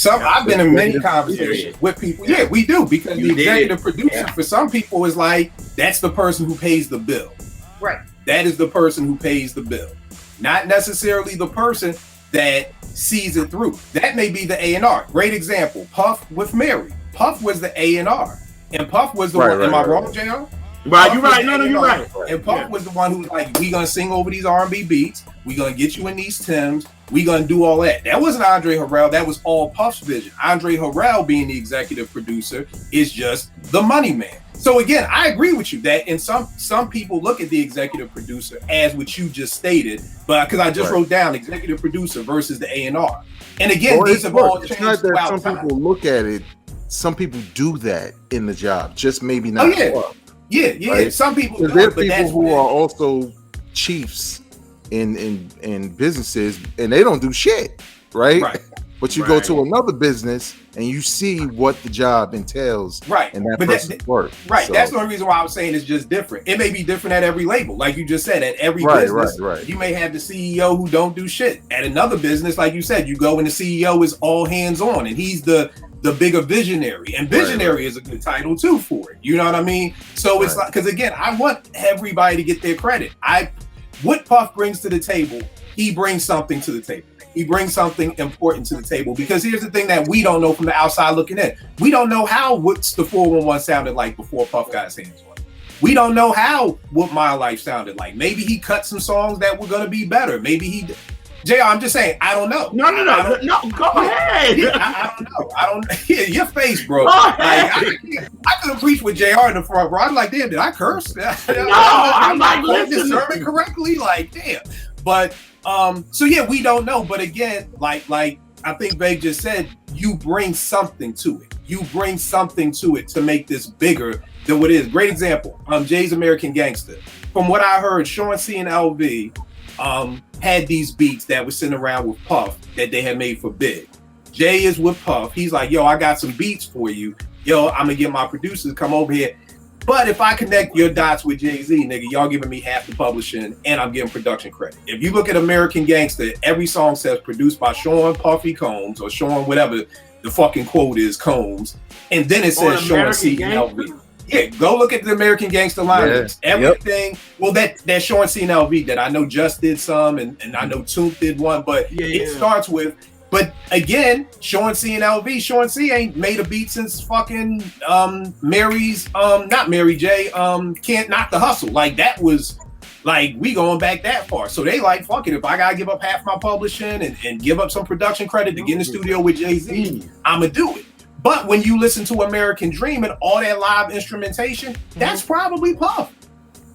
S3: I've been in many conversations with people. Yeah, we do, because the executive producer for some people is like, that's the person who pays the bill.
S4: Right.
S3: That is the person who pays the bill, not necessarily the person that sees it through. That may be the A&R. Great example, Puff with Mary. Puff was the A&R, and Puff was the one. Am I wrong, JR?
S5: Right, you're right. No, you're right.
S3: And Puff was the one who was like, we gonna sing over these R&B beats. We gonna get you in these Timbs. We gonna do all that. That wasn't Andre Harrell. That was all Puff's vision. Andre Harrell, being the executive producer, is just the money man. So again, I agree with you that in some people look at the executive producer as what you just stated, but because I just wrote down executive producer versus the A&R. And again, these have all changed.
S8: It's not that
S3: throughout
S8: some
S3: time.
S8: people look at it. Some people do that in the job, just maybe not.
S3: Yeah. Right? Some people do
S8: there are
S3: it, but
S8: people
S3: that's
S8: who are also chiefs in businesses, and they don't do shit, right? But you go to another business and you see what the job entails, and that person's work. So,
S3: that's the only reason why I was saying it's just different. It may be different at every label, like you just said. At every business, you may have the CEO who don't do shit. At another business, like you said, you go and the CEO is all hands on, and he's the bigger visionary, and visionary is a good title too for it. You know what I mean? So it's like, because again, I want everybody to get their credit. What Puff brings to the table, he brings something to the table. He brings something important to the table, because here's the thing that we don't know from the outside looking in. We don't know how what's the 411 sounded like before Puff got his hands on it. We don't know how what My Life sounded like. Maybe he cut some songs that were gonna be better. Maybe he. JR, I'm just saying, I don't know.
S5: No, go ahead.
S3: I don't know. Yeah, your face, bro. Like, I couldn't preach with JR in the front, bro. I'm like, damn, did I curse?
S5: I'm like,
S3: listen. The sermon correctly? Like, damn. But, so yeah, we don't know. But again, like I think Vague just said, you bring something to it. You bring something to it to make this bigger than what it is. Great example, Jay's American Gangster. From what I heard, Sean C and LV had these beats that were sitting around with Puff that they had made for Big. Jay is with Puff. He's like, yo, I got some beats for you. Yo, I'm gonna get my producers to come over here. But if I connect your dots with Jay-Z, nigga, y'all giving me half the publishing and I'm getting production credit. If you look at American Gangster, every song says produced by Sean Puffy Combs or Sean whatever the fucking quote is, Combs. And then it says Sean C and LV. Yeah, go look at the American Gangster lineups. Everything. Well, that Sean C and LV that I know just did some, and I know Toomp did one, but it starts with. But again, Sean C and LV. Sean C ain't made a beat since fucking Mary's not Mary J. Can't Knock the Hustle. Like that was like we going back that far. So they like, fuck it. If I gotta give up half my publishing and give up some production credit to get in the studio with Jay-Z, I'ma do it. But when you listen to American Dream and all that live instrumentation, that's probably Puff.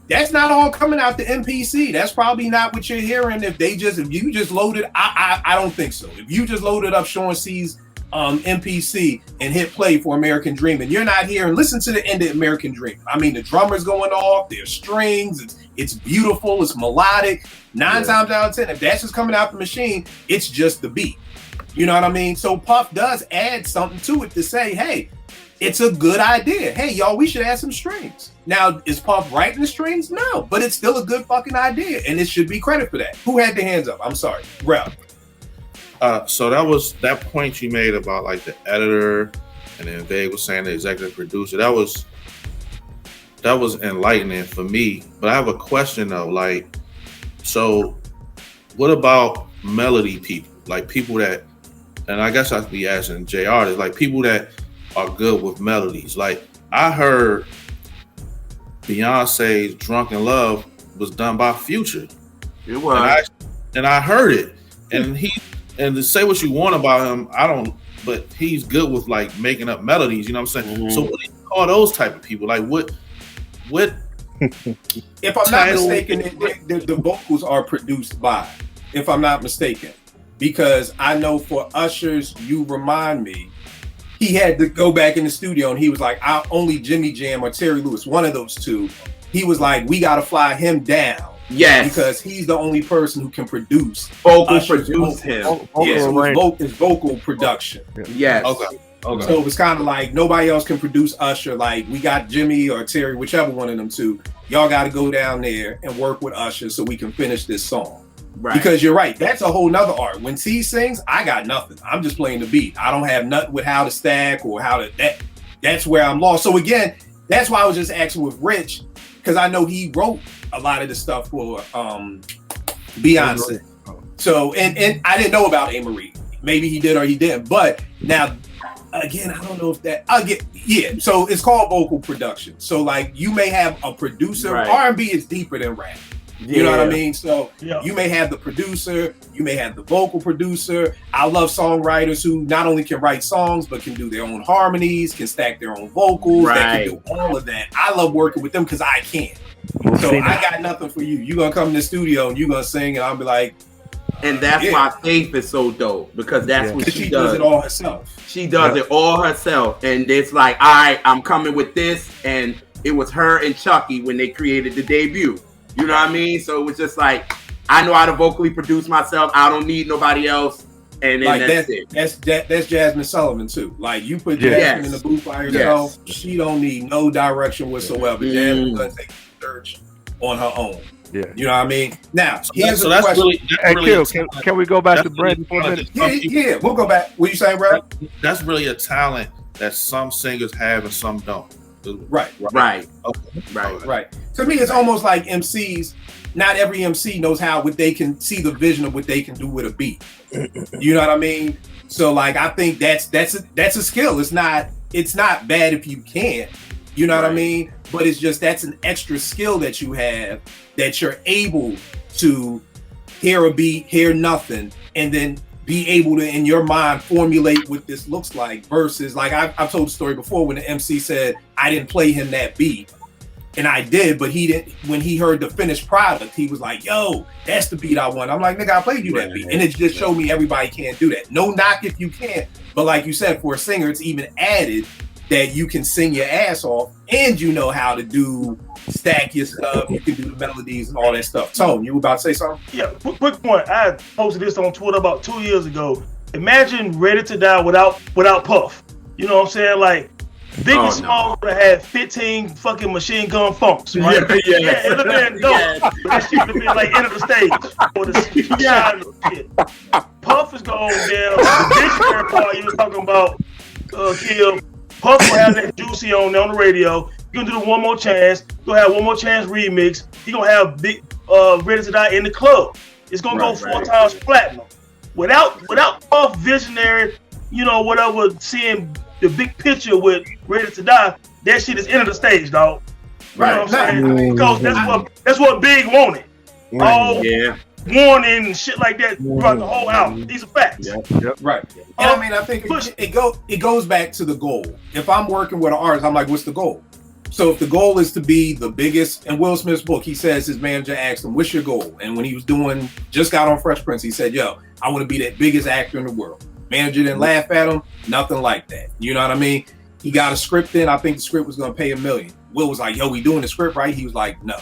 S3: That's not all coming out the MPC. That's probably not what you're hearing. If you just loaded, I don't think so. If you just loaded up Sean C's MPC and hit play for American Dream, and you're not hearing, listen to the end of American Dream. I mean, the drummer's going off, there's strings, it's beautiful, it's melodic. 9 times out of 10, if that's just coming out the machine, it's just the beat. You know what I mean? So Puff does add something to it to say, hey, it's a good idea. Hey, y'all, we should add some strings. Now, is Puff writing the strings? No, but it's still a good fucking idea, and it should be credit for that. Who had their hands up? I'm sorry. Rel.
S11: So that was that point you made about like the editor, and then Vague was saying the executive producer. That was enlightening for me. But I have a question though. Like, so what about melody people? Like people that, and I guess I'd be asking JR, is like people that are good with melodies. Like I heard Beyonce's Drunk in Love was done by Future.
S5: It was.
S11: And I heard it. And to say what you want about him, I don't, but he's good with like making up melodies, you know what I'm saying? So what do you call those type of people? Like what
S3: if I'm not mistaken, the vocals are produced by, if I'm not mistaken. Because I know for Usher's You Remind Me, he had to go back in the studio and he was like, only Jimmy Jam or Terry Lewis, one of those two, he was like, we got to fly him down.
S5: Yes,
S3: because he's the only person who can produce
S5: produce him.
S3: It's vocal production.
S5: Yes.
S3: Okay. So it was kind of like nobody else can produce Usher. Like we got Jimmy or Terry, whichever one of them two. Y'all got to go down there and work with Usher so we can finish this song.
S5: Right.
S3: Because you're right. That's a whole nother art. When T sings, I got nothing. I'm just playing the beat. I don't have nothing with how to stack or how to that's where I'm lost. So again, that's why I was just asking with Rich, because I know he wrote a lot of the stuff for Beyonce. So and I didn't know about A-Marie. Maybe he did or he didn't. But now again, I don't know if that so it's called vocal production. So like you may have a producer.
S5: Right.
S3: R&B is deeper than rap. You know what I mean? So you may have the producer, you may have the vocal producer. I love songwriters who not only can write songs, but can do their own harmonies, can stack their own vocals, that can do all of that. I love working with them because I can. So I got nothing for you. You're going to come in the studio and you're going to sing and I'll be like,
S5: and that's why Faith is so dope, because that's what she does.
S3: It all herself.
S5: She does it all herself. And it's like, all right, I'm coming with this. And it was her and Chucky when they created the debut. You know what I mean? So it was just like, I know how to vocally produce myself. I don't need nobody else. And then
S3: like
S5: that's it.
S3: That's Jasmine Sullivan too. Like you put Jasmine in the booth by herself, she don't need no direction whatsoever. Jasmine's gonna take research on her own.
S6: Yeah.
S3: You know what I mean? Now, here's
S11: so
S3: a
S11: that's
S3: question.
S6: Can we go back to Brandon for a minute?
S3: Yeah, we'll go back. What you saying, bro?
S11: That's really a talent that some singers have and some don't.
S3: Right. To me, it's almost like MCs. Not every MC knows what they can see the vision of what they can do with a beat. You know what I mean? So, like, I think that's a skill. It's not bad if you can't. You know what I mean? But it's just that's an extra skill that you have that you're able to hear a beat, hear nothing, and then be able to, in your mind, formulate what this looks like versus, like, I've told the story before when the MC said, I didn't play him that beat. And I did, but he didn't. When he heard the finished product, he was like, yo, that's the beat I want. I'm like, nigga, I played you that beat. And it just showed me everybody can't do that. No knock if you can't. But like you said, for a singer, it's even added that you can sing your ass off and you know how to stack your stuff. You can do the melodies and all that stuff. Tone, you were about to say something?
S9: Yeah, quick point. I posted this on Twitter about 2 years ago. Imagine Ready to Die without Puff. You know what I'm saying? Like, Biggie Smalls would have had 15 fucking Machine Gun Funks, right? Yeah, it would have been dope. But that shit would have been like end of the stage or the shit. Puff is going down. The dictionary part you was talking about, Kill. Puff will have that Juicy on the radio. You're gonna do the One More Chance. You're gonna have One More Chance remix. You're gonna have Big Ready to Die in the club. It's gonna go 4 times platinum. Without Puff visionary, you know, whatever, seeing the big picture with Ready to Die, that shit is end of the stage, dog. You know what I'm saying? Because that's what Big wanted. Warning and shit like that throughout the whole album. These are facts.
S3: Right. And I mean, I think it goes back to the goal. If I'm working with an artist, I'm like, what's the goal? So if the goal is to be the biggest, in Will Smith's book, he says his manager asked him, what's your goal? And when he was just got on Fresh Prince, he said, yo, I want to be that biggest actor in the world. Manager didn't laugh at him, nothing like that. You know what I mean? He got a script in. I think the script was going to pay $1 million. Will was like, yo, we doing the script right? He was like, no,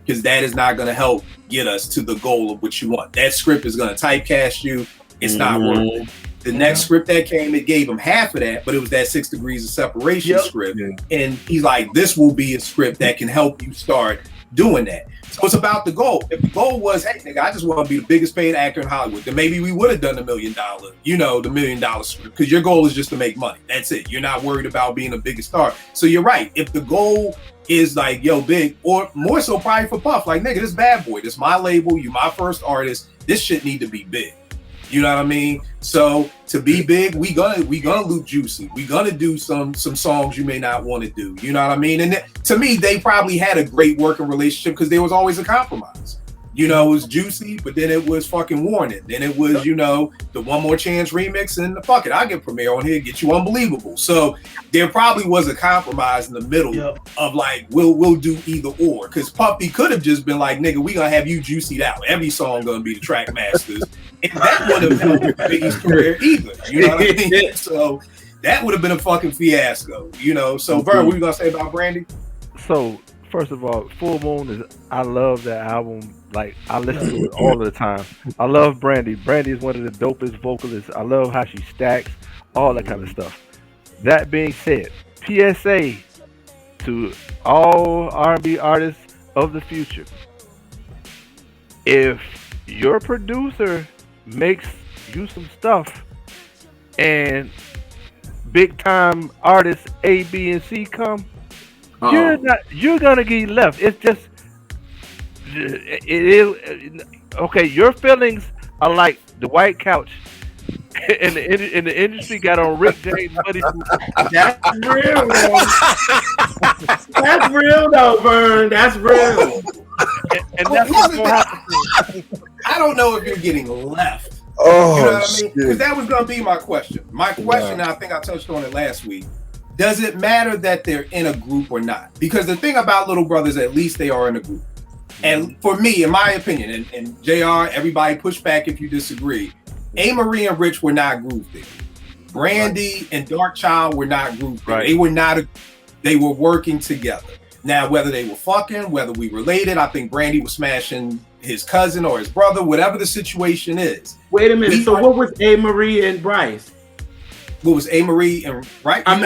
S3: because that is not going to help get us to the goal of what you want. That script is going to typecast you. It's not worth it. The next script that came, it gave him half of that, but it was that 6 Degrees of Separation script. And he's like, this will be a script that can help you start doing that. So it's about the goal. If the goal was, hey, nigga, I just want to be the biggest paid actor in Hollywood, then maybe we would have done the $1 million, the $1 million script, because your goal is just to make money. That's it. You're not worried about being the biggest star. So you're right. If the goal is like, yo, big, or more so probably for Puff, like, nigga, this Bad Boy, this my label, you my first artist, this shit need to be big. You know what I mean? So to be big, we gonna loop Juicy. We gonna do some songs you may not want to do. You know what I mean? And to me, they probably had a great working relationship because there was always a compromise. You know, it was Juicy, but then it was fucking Warning. Then it was, you know, the One More Chance remix, and fuck it, I'll get Premier on here, get you Unbelievable. So there probably was a compromise in the middle of like, we'll do either or. Because Puffy could have just been like, nigga, we gonna have you juicied out. Every song gonna be the track masters. And that wouldn't have helped Biggie's career either. You know what I mean? So that would have been a fucking fiasco, you know. So Vern, what you gonna say about Brandy?
S6: So First of all, Full Moon is. I love that album. Like I listen to it all the time. I love Brandy. Brandy is one of the dopest vocalists. I love how she stacks, all that kind of stuff. That being said, PSA to all R&B artists of the future: if your producer makes you some stuff, and big time artists A, B, and C come, you're gonna get left. It's just it is okay. Your feelings are like the white couch, and the industry got on Rick James.
S5: That's real, man. That's real though, Vern. That's real.
S6: And that's what's gonna happen.
S3: I don't know if you're getting left.
S8: Oh,
S3: you know what I mean? Because that was going to be my question. My question, I think I touched on it last week. Does it matter that they're in a group or not? Because the thing about Little Brothers, at least they are in a group. And for me, in my opinion, and JR, everybody push back if you disagree, A. Marie and Rich were not group theory. Brandy and Dark Child were not group theory. They were not. They were working together. Now, whether they were fucking, whether we related, I think Brandy was smashing his cousin or his brother, whatever the situation is.
S5: Wait a minute. So what was A. Marie and Bryce?
S3: What was A. Marie and Bryce?
S5: I'm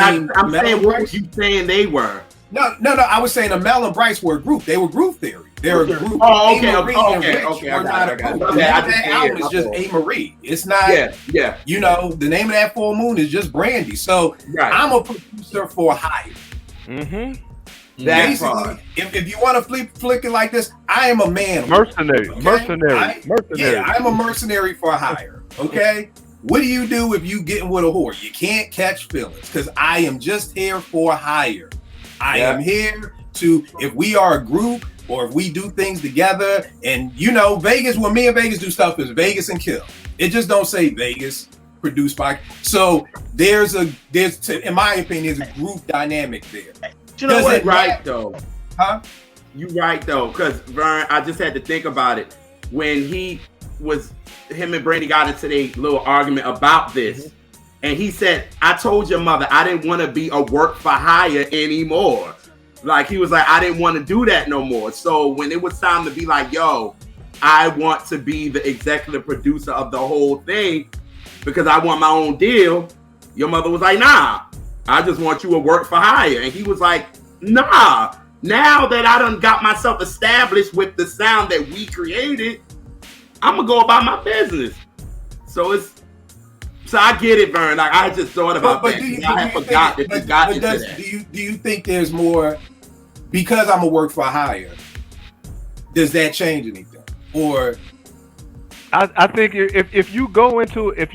S5: saying, what were you saying they were?
S3: No. I was saying Amel and Bryce were a group. They were group theory. They're a group.
S5: Oh, okay.
S3: That album is just A. Marie. It's not.
S5: Yeah.
S3: You know, the name of that Full Moon is just Brandy. So I'm a producer for hire.
S6: Mm-hmm.
S3: Basically, if you want to flick it like this, I am a man.
S6: Mercenary.
S3: Yeah, I'm a mercenary for hire. Okay. What do you do if you getting with a whore? You can't catch feelings because I am just here for hire. I am here to, if we are a group or if we do things together, and you know, Vegas, when me and Vegas do stuff is Vegas and Kill. It just don't say Vegas produced by. So there's in my opinion, there's a group dynamic there.
S5: You know what? Right though.
S3: Huh?
S5: You right though, because Vern, I just had to think about it when him and Brandy got into their little argument about this, and he said, "I told your mother I didn't want to be a work for hire anymore." Like he was like, "I didn't want to do that no more." So when it was time to be like, "Yo, I want to be the executive producer of the whole thing because I want my own deal," your mother was like, "Nah. I just want you to work for hire." And he was like, "Nah, now that I done got myself established with the sound that we created, I'm gonna go about my business." So I get it, Vern. Like I just thought about that. I forgot that you got into that.
S3: Do you think there's more because I'm a work for hire? Does that change anything? Or
S6: I think if you go into a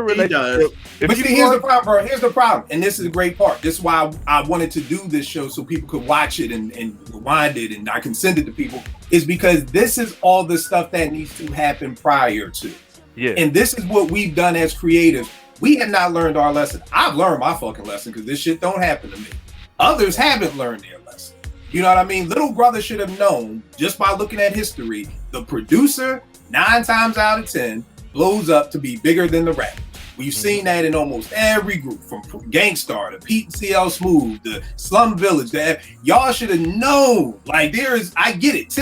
S6: relationship,
S3: but see, here's the problem, bro. Here's the problem, and this is a great part. This is why I wanted to do this show so people could watch it and rewind it, and I can send it to people. Is because this is all the stuff that needs to happen prior to. Yeah. And this is what we've done as creatives. We have not learned our lesson. I've learned my fucking lesson because this shit don't happen to me. Others haven't learned their lesson. You know what I mean? Little Brother should have known just by looking at history. The producer, 9 times out of 10, blows up to be bigger than the rapper. We've seen that in almost every group, from Gangstar to Pete and CL Smooth, the Slum Village. Y'all should have known. Like I get it.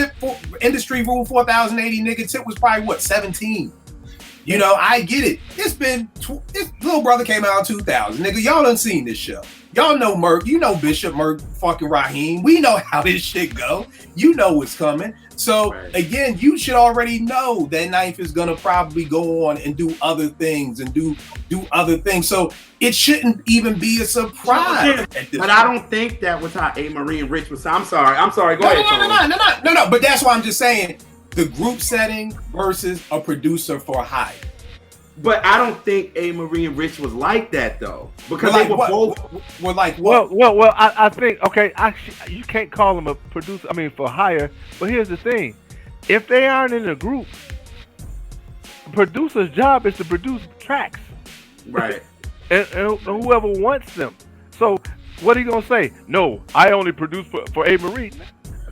S3: Industry rule 4080, nigga. Tip was probably what, 17. You know, I get it. This Little Brother came out in 2000, nigga. Y'all done seen this show. Y'all know Merc. You know Bishop, Merc, fucking Raheem. We know how this shit go. You know what's coming. So again, you should already know that Ninth is gonna probably go on and do other things and do other things. So it shouldn't even be a surprise.
S5: But I don't think that was how A. Marie and Rich was. I'm sorry. Go ahead.
S3: No. But that's why I'm just saying the group setting versus a producer for hire.
S5: But I don't think A. Marie and Rich was like that though, because they were both.
S3: Were like what?
S6: Well, I think you can't call them a producer. I mean, for hire. But here's the thing: if they aren't in a group, the producer's job is to produce tracks,
S5: right?
S6: and whoever wants them. So what are you gonna say? No, I only produce for A. Marie.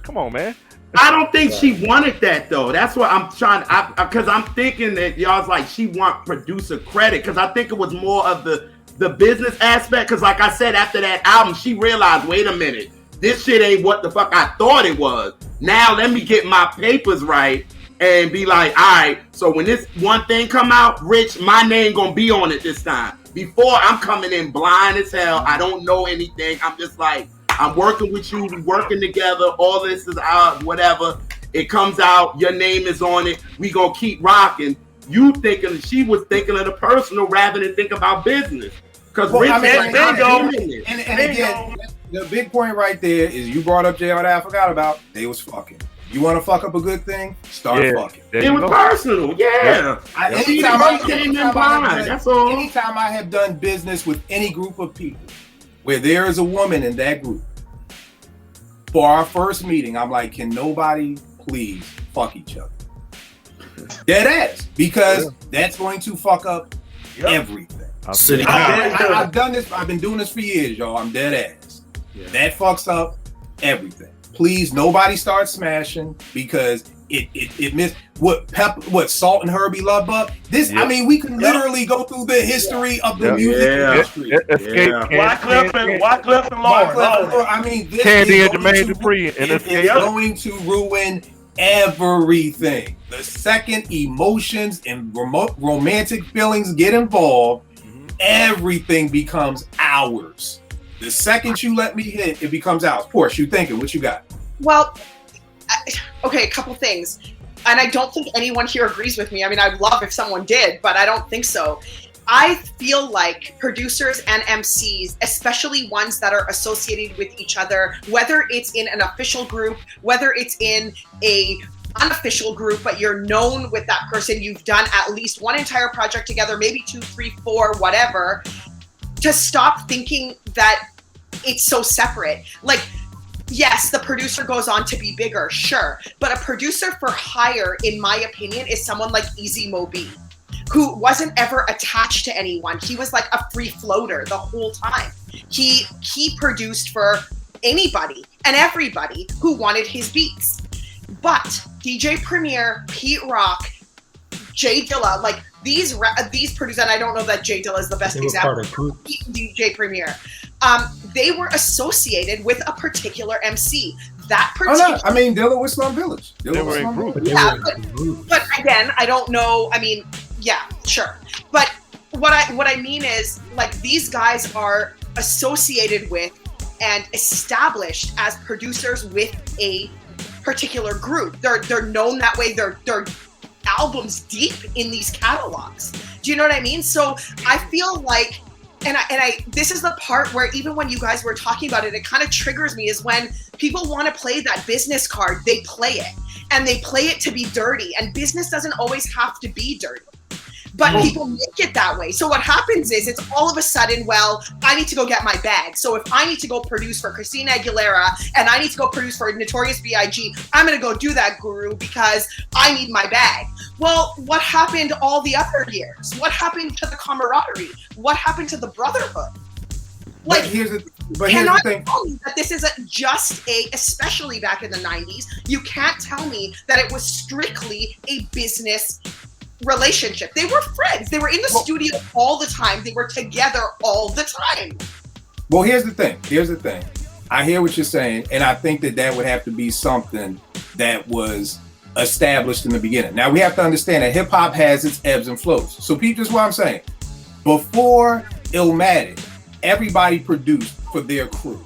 S6: Come on, man.
S5: I don't think she wanted that though. That's what I'm trying. Because I'm thinking that y'all's like she want producer credit. Because I think it was more of the business aspect. Because like I said, after that album, she realized, wait a minute, this shit ain't what the fuck I thought it was. Now let me get my papers right and be like, all right, so when this one thing come out, Rich, my name gonna be on it this time. Before, I'm coming in blind as hell. I don't know anything. I'm just like, I'm working with you. We working together. All this is out, whatever. It comes out. Your name is on it. We gonna keep rocking. She was thinking of the personal rather than think about business. Because
S3: and again, the big point right there is you brought up JR that I forgot about. They was fucking. You want to fuck up a good thing? Start fucking.
S5: It was personal,
S3: Anytime I have done business with any group of people where there is a woman in that group, for our first meeting, I'm like, can nobody please fuck each other? Dead ass. Because that's going to fuck up everything. I've done this. I've been doing this for years, y'all. I'm dead ass. That fucks up everything. Please, nobody start smashing because it missed what Salt and Herbie Love Bug. I mean, we can literally go through the history of the music industry.
S9: Wyclef and Lauren.
S3: I mean, this
S6: Candy
S3: is
S6: and Jermaine Dupri, and
S3: it's going to ruin everything. The second emotions and romantic feelings get involved, everything becomes ours. The second you let me hit, it becomes ours. Porsche, you thinking? What you got?
S4: Well, okay, a couple things. And I don't think anyone here agrees with me. I mean, I'd love if someone did, but I don't think so. I feel like producers and MCs, especially ones that are associated with each other, whether it's in an official group, whether it's in a unofficial group, but you're known with that person, you've done at least one entire project together, maybe 2, 3, 4, whatever, to stop thinking that it's so separate. Like, yes, the producer goes on to be bigger, sure. But a producer for hire, in my opinion, is someone like Easy Mo Bee, who wasn't ever attached to anyone. He was like a free floater the whole time. He produced for anybody and everybody who wanted his beats. But DJ Premier, Pete Rock, Jay Dilla, like these producers, and I don't know that Jay Dilla is the best example. DJ Premier. They were associated with a particular MC.
S3: I mean, Dilla was Slum Village.
S6: They were in group.
S4: But again, I don't know. I mean, yeah, sure. But what I mean is, like, these guys are associated with and established as producers with a particular group. They're known that way. They're albums deep in these catalogs. Do you know what I mean? So I feel like, and I this is the part where even when you guys were talking about it, it kind of triggers me, is when people want to play that business card, they play it. And they play it to be dirty. And business doesn't always have to be dirty. But people make it that way. So what happens is, it's all of a sudden, well, I need to go get my bag. So if I need to go produce for Christina Aguilera and I need to go produce for Notorious B.I.G., I'm going to go do that, Guru, because I need my bag. Well, what happened all the other years? What happened to the camaraderie? What happened to the brotherhood? Like,
S3: here's the
S4: cannot
S3: thing.
S4: tell me that this isn't just especially back in the 90s, you can't tell me that it was strictly a business relationship. They were friends. They were in the studio all the time. They were together all the time.
S3: Well, here's the thing. I hear what you're saying, and I think that would have to be something that was established in the beginning. Now, we have to understand that hip-hop has its ebbs and flows. So, Pete, this is what I'm saying. Before Illmatic, everybody produced for their crew.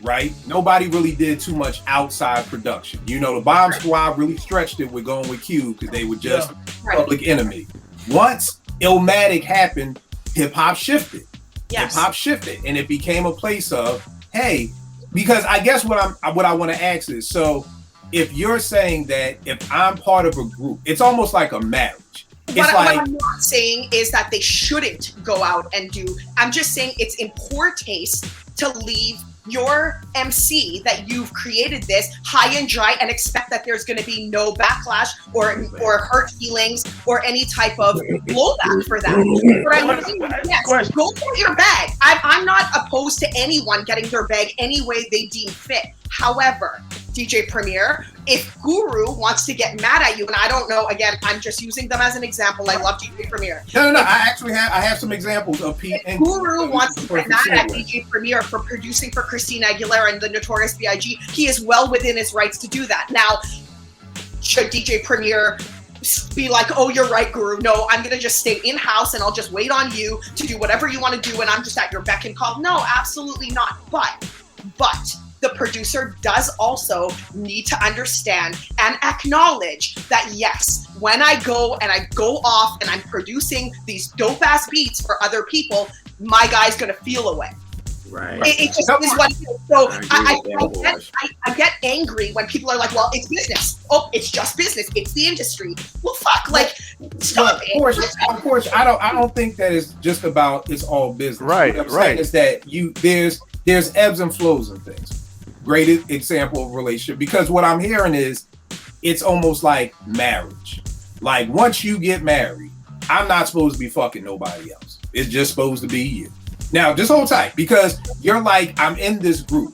S3: Right? Nobody really did too much outside production. You know, the Bomb Squad really stretched it with Going with Q because they were just Public Enemy. Once Illmatic happened, hip-hop shifted. Hip-hop shifted, and it became a place of, hey, because I guess what I want to ask is, so if you're saying that if I'm part of a group, it's almost like a marriage.
S4: What I'm not saying is that they shouldn't go out and do. I'm just saying it's in poor taste to leave your MC that you've created this high and dry and expect that there's going to be no backlash or hurt feelings or any type of blowback for that. But I'm saying, yes, go for your bag. I'm not opposed to anyone getting their bag any way they deem fit. However, DJ Premier, if Guru wants to get mad at you, and I don't know, again, I'm just using them as an example. I love DJ Premier.
S3: No. I have some examples of Pete.
S4: If Guru wants to get mad at DJ Premier for producing for Christina Aguilera and the Notorious B.I.G., he is well within his rights to do that. Now, should DJ Premier be like, oh, you're right, Guru. No, I'm going to just stay in-house and I'll just wait on you to do whatever you want to do and I'm just at your beck and call. No, absolutely not. But the producer does also need to understand and acknowledge that, yes, when I go off and I'm producing these dope-ass beats for other people, my guy's going to feel away.
S5: Right.
S4: It just is what it is. So I get angry when people are like, well, it's business. Oh, it's just business. It's the industry. Well, fuck, like, stop it.
S3: Of course, I don't think that it's just about it's all business.
S6: Right,
S3: what I'm saying is that there's ebbs and flows and things. Great example of relationship, because what I'm hearing is it's almost like marriage. Like, once you get married, I'm not supposed to be fucking nobody else. It's just supposed to be you. Now, just hold tight, because you're like, I'm in this group.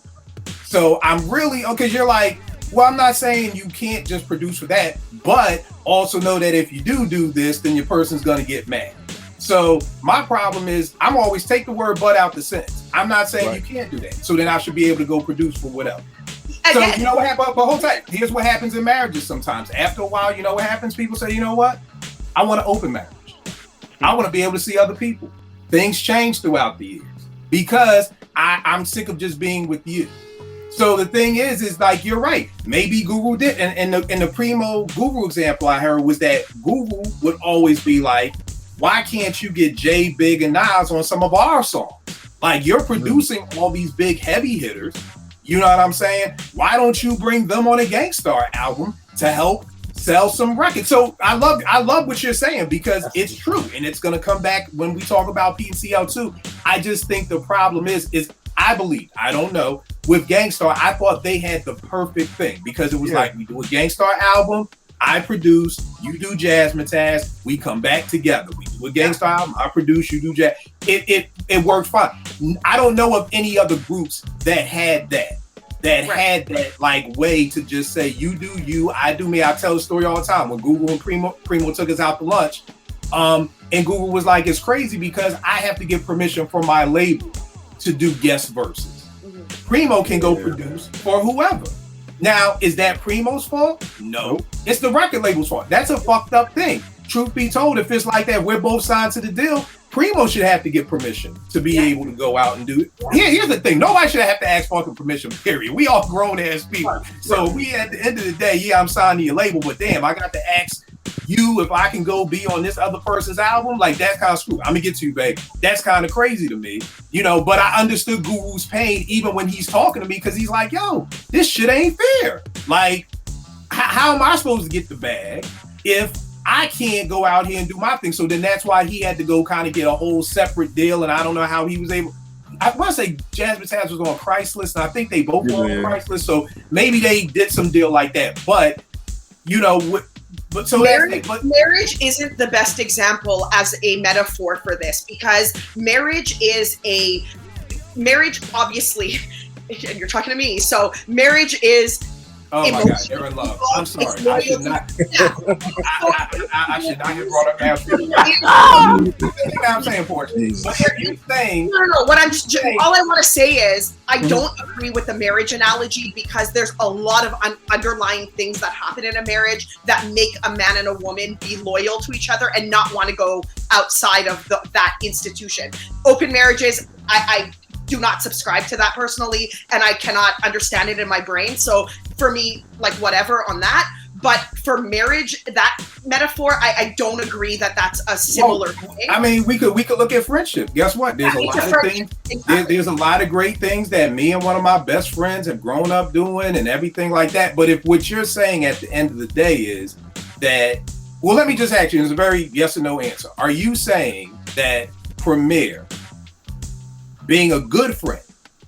S3: So I'm really, because you're like, well, I'm not saying you can't just produce for that, but also know that if you do this, then your person's going to get mad. So my problem is I'm always take the word but out the sentence. I'm not saying you can't do that. So then I should be able to go produce for whatever. So you know what happens? But hold tight. Here's what happens in marriages sometimes. After a while, you know what happens? People say, you know what? I want an open marriage. I want to be able to see other people. Things change throughout the years because I'm sick of just being with you. So the thing is like, you're right. Maybe Guru did. And the Primo Guru example I heard was that Guru would always be like, why can't you get Jay, Big, and Nas on some of our songs? Like, you're producing all these big heavy hitters. You know what I'm saying? Why don't you bring them on a Gang Starr album to help sell some records? So I love what you're saying, because it's true, and it's gonna come back when we talk about PCL too. I just think the problem is I believe, I don't know, with Gang Starr, I thought they had the perfect thing, because it was like, we do a Gang Starr album, I produce, you do Jazzmatazz, we come back together. We do a Gang Starr album, I produce, you do jazz. It worked fine. I don't know of any other groups that had that. Had that like way to just say, you do you, I do me. I tell the story all the time when Google and Primo took us out to lunch, and Google was like, it's crazy because I have to get permission from my label to do guest verses. Primo can go produce for whoever. Now, is that Primo's fault? No. It's the record label's fault. That's a fucked up thing. Truth be told, if it's like that, we're both signed to the deal, Primo should have to get permission to be able to go out and do it. Here's the thing. Nobody should have to ask fucking permission, period. We all grown ass people. So we, at the end of the day, I'm signed to your label, but damn, I got to ask you if I can go be on this other person's album. Like, that's kind of screwed. I'm gonna get to you, babe. That's kind of crazy to me, you know, but I understood Guru's pain even when he's talking to me, because he's like, yo, this shit ain't fair. Like, how am I supposed to get the bag if I can't go out here and do my thing? So then that's why he had to go kind of get a whole separate deal, and I don't know how he was able. I want to say Jazzmatazz was on Chrysler, and I think they both were on Chrysler, so maybe they did some deal like that. But, you know, but so
S4: marriage isn't the best example as a metaphor for this, because marriage obviously, and you're talking to me, so marriage is.
S3: Oh my God, you're in love. I'm sorry. I should not. I should not get brought up after. I'm saying, Portia. But you're saying.
S4: No. What I'm just all I want to say is I don't agree with the marriage analogy, because there's a lot of underlying things that happen in a marriage that make a man and a woman be loyal to each other and not want to go outside of that institution. Open marriages, I do not subscribe to that personally, and I cannot understand it in my brain. So for me, like, whatever on that. But for marriage, that metaphor, I don't agree that that's a similar thing.
S3: I mean, we could look at friendship. Guess what? There's a lot of things. Exactly. There's a lot of great things that me and one of my best friends have grown up doing and everything like that. But if what you're saying at the end of the day is that, well, let me just ask you, it's a very yes or no answer. Are you saying that Premier, being a good friend,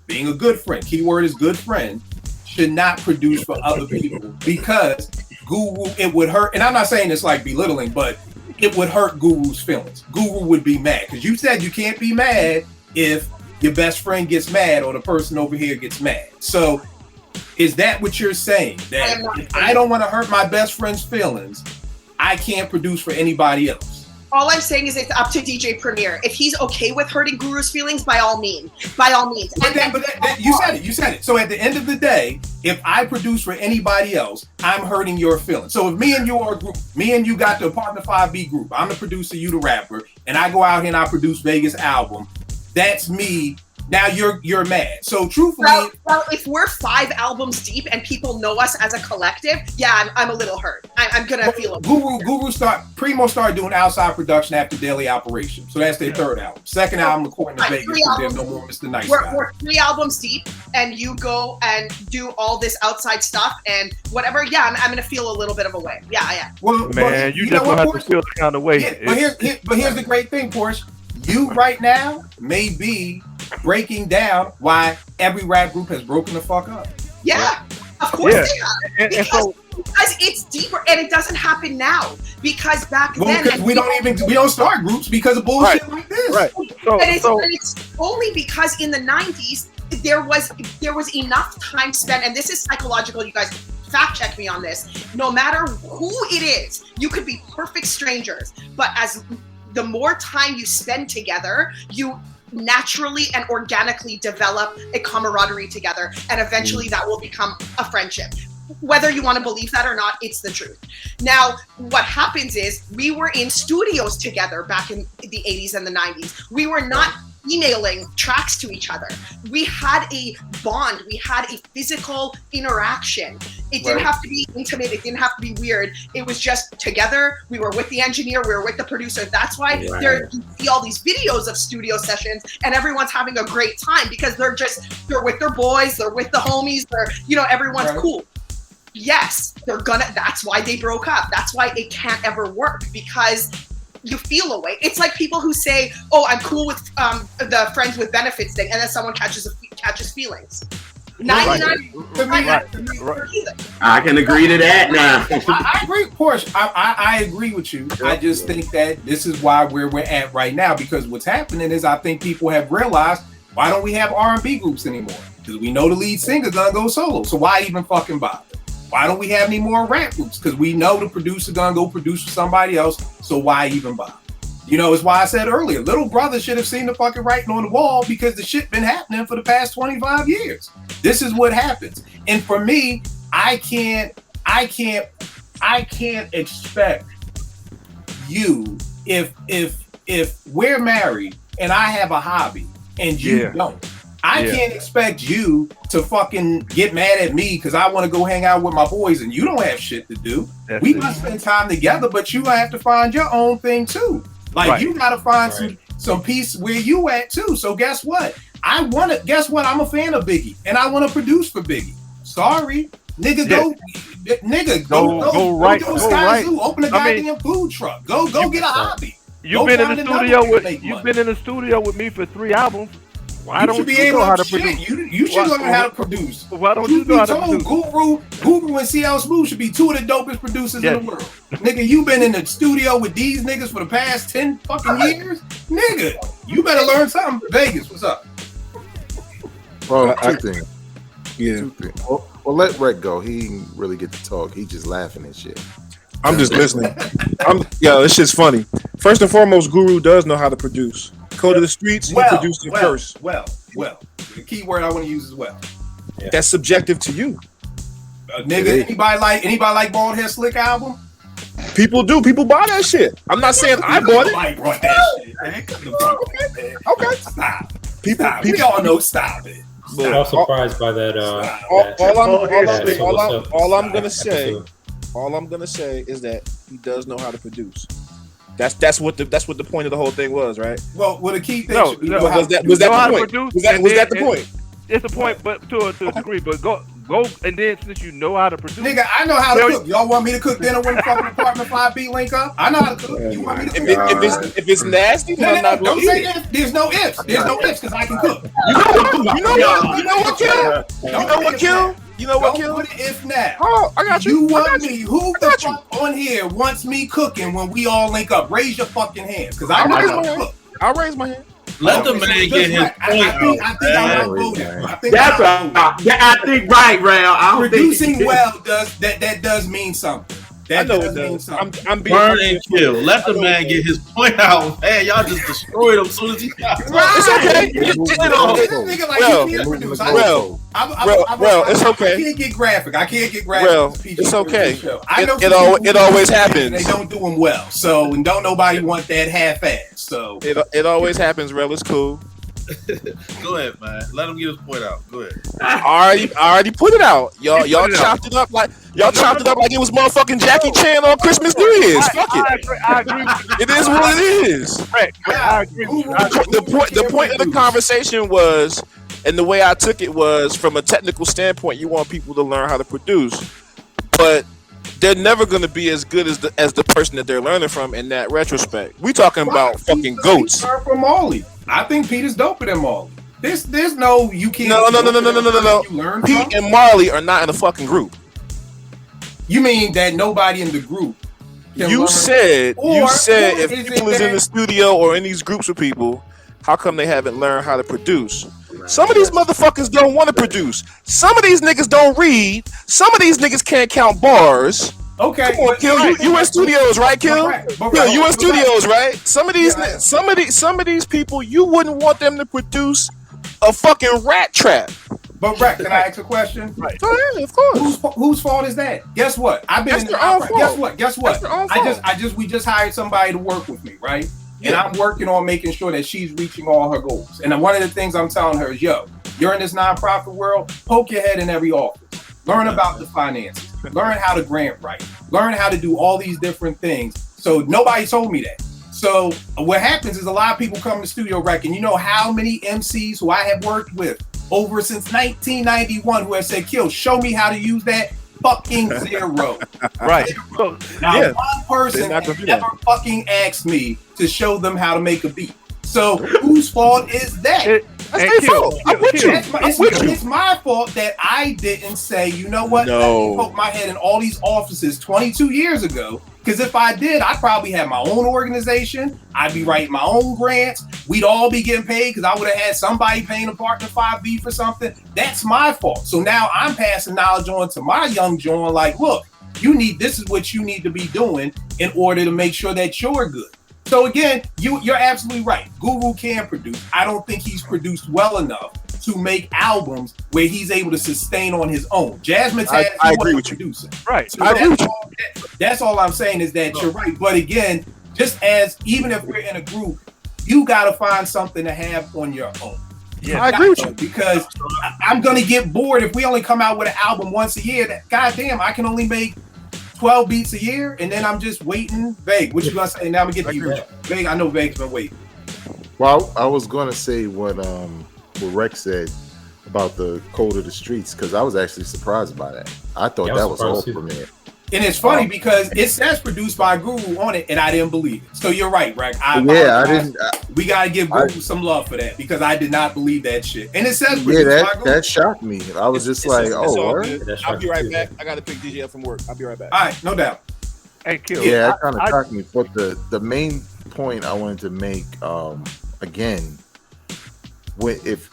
S3: keyword is good friend, should not produce for other people because Google, it would hurt? And I'm not saying it's like belittling, but it would hurt Guru's feelings. Guru would be mad because you said you can't be mad if your best friend gets mad or the person over here gets mad. So is that what you're saying? That if I don't want to hurt my best friend's feelings, I can't produce for anybody else?
S4: All I'm saying is it's up to DJ Premier. If he's okay with hurting Guru's feelings, by all means. By all means.
S3: But you said it. So at the end of the day, if I produce for anybody else, I'm hurting your feelings. So if me and you are a group, me and you got the Apartment 5B group, I'm the producer, you the rapper, and I go out here and I produce Vegas album, that's me. Now you're mad. So truthfully,
S4: well, if we're 5 albums deep and people know us as a collective, yeah, I'm a little hurt. I'm gonna feel it.
S3: Primo started doing outside production after Daily Operation, so that's their third album. Second album, according to Vegas, there's no more Mr. Nice Guy.
S4: We're 3 albums deep, and you go and do all this outside stuff and whatever. Yeah, I'm gonna feel a little bit of a way. Yeah.
S6: Well, man, you just don't have to feel the kind of way.
S3: Yeah, but here's the great thing, Porsche. You right now may be breaking down why every rap group has broken the fuck up.
S4: Yeah, of course they have. Because it's deeper and it doesn't happen now. Because back then,
S3: because we don't start groups because of bullshit like this.
S7: Right.
S4: And it's only because in the 90s there was enough time spent, and this is psychological. You guys fact check me on this. No matter who it is, you could be perfect strangers, but as the more time you spend together, you naturally and organically develop a camaraderie together, and eventually that will become a friendship. Whether you want to believe that or not, it's the truth. Now, what happens is we were in studios together back in the 80s and the 90s. We were not emailing tracks to each other. We had a bond. We had a physical interaction. It didn't have to be intimate. It didn't have to be weird. It was just together. We were with the engineer. We were with the producer. That's why you see all these videos of studio sessions and everyone's having a great time because they're with their boys. They're with the homies. Everyone's cool. Yes, that's why they broke up. That's why it can't ever work, because you feel away. It's like people who say, "Oh, I'm cool with the friends with benefits thing," and then someone catches feelings. 99.
S5: I can agree to that now.
S3: I agree, Porsche. I agree with you. I just think that this is why we're at right now, because what's happening is I think people have realized, why don't we have R&B groups anymore? Because we know the lead singer's gonna go solo. So why even fucking bother? Why don't we have any more rap groups? Because we know the producer gonna go produce for somebody else. So why even bother? It's why I said earlier, Little Brother should have seen the fucking writing on the wall, because the shit been happening for the past 25 years. This is what happens. And for me, I can't expect you, if we're married and I have a hobby and you don't, I can't expect you to fucking get mad at me because I want to go hang out with my boys and you don't have shit to do. We must spend time together, but you have to find your own thing too. Like you gotta find some peace where you at too. So guess what? I'm a fan of Biggie and I want to produce for Biggie. Sorry, nigga, go to Sky Zoo, open a goddamn food truck. Go get a hobby.
S6: You've been in the studio with me for 3 albums. Why don't you know how to produce?
S3: You should learn how to produce.
S6: Why don't you know how to produce?
S3: Guru and CL Smooth should be 2 of the dopest producers in the world. Nigga, you been in the studio with these niggas for the past 10 fucking years? Nigga, you better learn something. Vegas, what's up?
S8: Well, two things. Yeah. Well, let Rhett go. He didn't really get to talk. He just laughing and shit.
S7: I'm just listening. This shit's funny. First and foremost, Guru does know how to produce. Code of the Streets, he produced it first.
S3: Well. The key word I want to use is well.
S7: Yeah. That's subjective to you.
S3: Nigga, anybody like Bald Head Slick album?
S7: People do. People buy that shit. I'm not saying I bought it.
S3: Like brought that shit, man.
S7: Okay.
S3: Stop. People, we all know stop it.
S10: I was surprised by that.
S7: All I'm gonna say is that he does know how to produce. That's what the point of the whole thing was, right?
S3: Well, the key thing
S7: was that the point? Was that the point?
S6: It's a point, but to a degree. But go, and then since you know how to produce,
S3: nigga, I know how to cook. Y'all want me to cook dinner when the fucking Apartment 5B link up? I know how to cook. You want me to cook?
S7: If it's nasty, then I'm not
S3: don't say if. There's no ifs. There's no ifs because I can cook.
S7: You know what, Kill? You know what,
S3: Don't
S7: Kill?
S3: put an if now.
S7: Oh, I got you.
S3: You
S7: I
S3: want
S7: got
S3: me?
S7: you.
S3: Who the fuck on here wants me cooking when we all link up? Raise your fucking hands, because I know how to cook.
S7: I'll raise my hand.
S11: Let the man get his point
S3: I think I might go there. I think
S5: That's I think right, Rail.
S3: Producing well does mean something. That
S7: I know
S3: does
S7: it
S3: mean
S7: does.
S3: something.
S7: I'm being
S11: Burn and kill. Let the man get his point out. Man, y'all just destroyed him as soon as he got
S7: It's okay. Well, it's okay.
S3: I can't get graphic.
S7: Well, it's okay.
S3: I know
S7: It always happens.
S3: They don't do them well. So, and don't nobody want that half-ass. So
S7: it always happens, Rel. It's cool.
S11: Go ahead, man. Let him get his point out. Go ahead.
S7: I already put it out. Y'all chopped it up like it was motherfucking Jackie Chan on Christmas New Year's. Fuck it.
S6: I agree.
S7: It is what it is.
S6: I agree.
S7: The point of the conversation was, and the way I took it was, from a technical standpoint, you want people to learn how to produce, but they're never going to be as good as the person that they're learning from in that retrospect. We talking about fucking goats.
S3: Learn from Marley. I think Pete is doper than Marley. There's no you can't.
S7: No.
S3: You learn
S7: Pete
S3: from?
S7: and Marley are not in a fucking group.
S3: You mean that nobody in the group?
S7: You said if
S3: is
S7: people
S3: it
S7: is in the
S3: that-
S7: studio or in these groups of people, how come they haven't learned how to produce? Some of these motherfuckers don't want to produce. Some of these niggas don't read. Some of these niggas can't count bars.
S3: Okay,
S7: come on, Kill. You in studios, right, Kill? Kill, you in studios, right? Some of these people, you wouldn't want them to produce a fucking rat trap.
S3: But Rec, can I ask a question?
S7: Right. Go ahead, of course.
S3: Whose fault is that? Guess what? I've been
S7: That's
S3: in
S7: their own
S3: Guess
S7: fault.
S3: what?
S7: That's their own fault.
S3: We just hired somebody to work with me, right? And I'm working on making sure that she's reaching all her goals. And one of the things I'm telling her is, yo, you're in this nonprofit world, poke your head in every office. Learn about the finances. Learn how to grant write. Learn how to do all these different things. So nobody told me that. So what happens is a lot of people come to Studio Rec, and you know how many MCs who I have worked with over since 1991 who have said, Kill, show me how to use that. Fucking zero.
S6: Right.
S3: Zero. Now, one person never fucking asked me to show them how to make a beat. So whose fault is that?
S7: That's their fault. I'm with you.
S3: It's my fault that I didn't say, you know what?
S7: No.
S3: Let me poke my head in all these offices 22 years ago. Because if I did, I'd probably have my own organization. I'd be writing my own grants. We'd all be getting paid because I would have had somebody paying a partner 5B for something. That's my fault. So now I'm passing knowledge on to my young John. Like, look, this is what you need to be doing in order to make sure that you're good. So again, you're absolutely right. Guru can produce. I don't think he's produced well enough to make albums where he's able to sustain on his own. Jasmine Taz,
S7: I agree with you.
S3: Producing.
S6: Right.
S3: So that's all I'm saying is that you're right. But again, even if we're in a group, you got to find something to have on your own.
S7: Yeah, I agree with you.
S3: Because I'm going to get bored if we only come out with an album once a year. Goddamn, I can only make 12 beats a year, and then I'm just waiting. Vague, what you gonna say? Now I'm gonna get to you. Vague, I know Vague's been waiting.
S8: Well, I was gonna say what Rex said about the code of the streets, because I was actually surprised by that. I thought that was all premiere.
S3: And it's funny because it says produced by Guru on it, and I didn't believe it. So you're right, Rex.
S8: I didn't.
S3: We gotta give Guru some love for that because I did not believe that shit. And it says produced by Guru.
S8: That shocked me. I was just like,
S7: I'll be right back. I gotta pick DJ up from work. I'll be right back.
S3: All right, no doubt.
S6: Hey, Kill.
S8: Yeah, that kind of shocked me. But the main point I wanted to make, again, if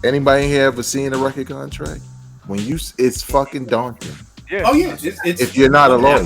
S8: anybody here ever seen a record contract, it's fucking daunting.
S6: Yeah.
S3: Oh yeah,
S8: if you're not a lawyer,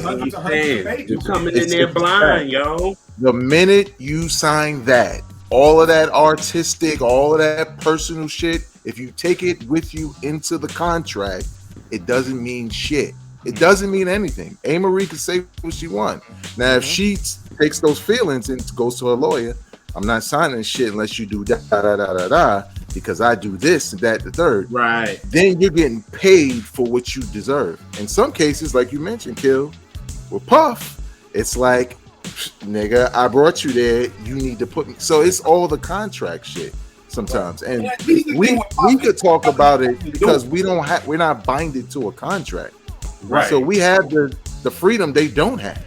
S5: you coming in there blind, yo.
S8: The minute you sign that, all of that artistic, all of that personal shit, if you take it with you into the contract, it doesn't mean shit. It doesn't mean anything. A. Marie can say what she wants. Now, if she takes those feelings and goes to a lawyer, I'm not signing shit unless you do da because I do this and that, the third.
S5: Right.
S8: Then you're getting paid for what you deserve. In some cases, like you mentioned, Kill, with Puff, it's like, nigga, I brought you there. You need to put me. So it's all the contract shit sometimes, and we could talk about it because we're not binded to a contract.
S3: Right.
S8: So we have the freedom they don't have.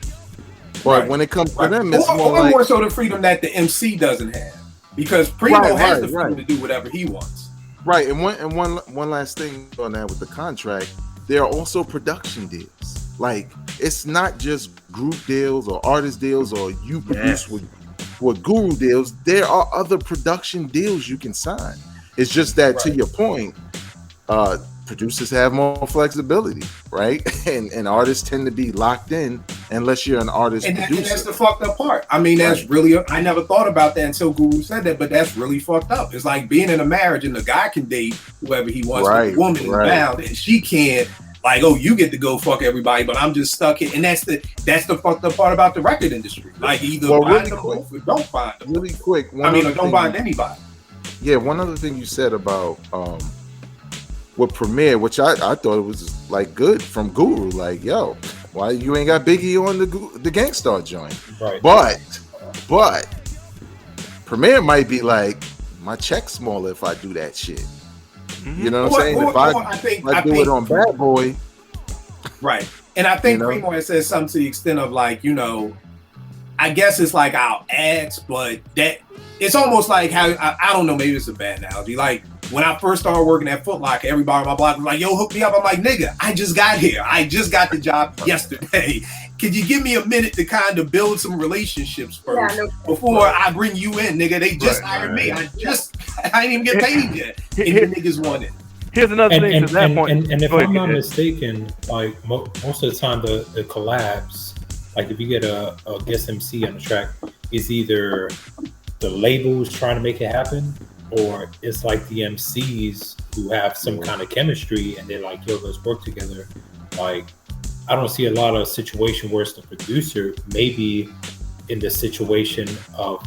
S8: But when it comes to them, it's
S3: more so the freedom that the MC doesn't have. Because Primo has the freedom to do whatever he wants.
S8: Right. And one last thing on that with the contract, there are also production deals. Like, it's not just group deals or artist deals or you produce with Guru deals. There are other production deals you can sign. It's just that, to your point, producers have more flexibility, right? And artists tend to be locked in unless you're an artist producer.
S3: And that's the fucked up part. I mean, that's really, I never thought about that until Guru said that, but that's really fucked up. It's like being in a marriage and the guy can date whoever he wants, but the woman is bound and she can't. Like, oh, you get to go fuck everybody, but I'm just stuck here. And that's the fucked up part about the record industry. Like, either find them both or don't find them.
S8: Really quick.
S3: I mean, or don't find anybody.
S8: Yeah, one other thing you said about with Premier, which I thought it was like good from Guru. Like, yo, why you ain't got Biggie on the Gangstar joint? Right. But Premier might be like, my check's smaller if I do that shit. You know what I'm saying? If I do it on Bad Boy.
S3: Right. And I think Primo has said something to the extent of like, you know, I guess it's like I'll ask, but that it's almost like how I don't know, maybe it's a bad analogy. Like when I first started working at Foot Locker, everybody on my block was like, yo, hook me up. I'm like, nigga, I just got here. I just got the job yesterday. Could you give me a minute to kind of build some relationships first before I bring you in, nigga? They just hired me. I ain't even get paid yet. And the niggas want it.
S6: Here's another thing to that point.
S10: And if I'm not mistaken, like most of the time, the collabs, like if you get a guest MC on the track, is either the labels trying to make it happen, or it's like the MCs who have some kind of chemistry and they're like, yo, let's work together. Like, I don't see a lot of situation where it's the producer, maybe in the situation of,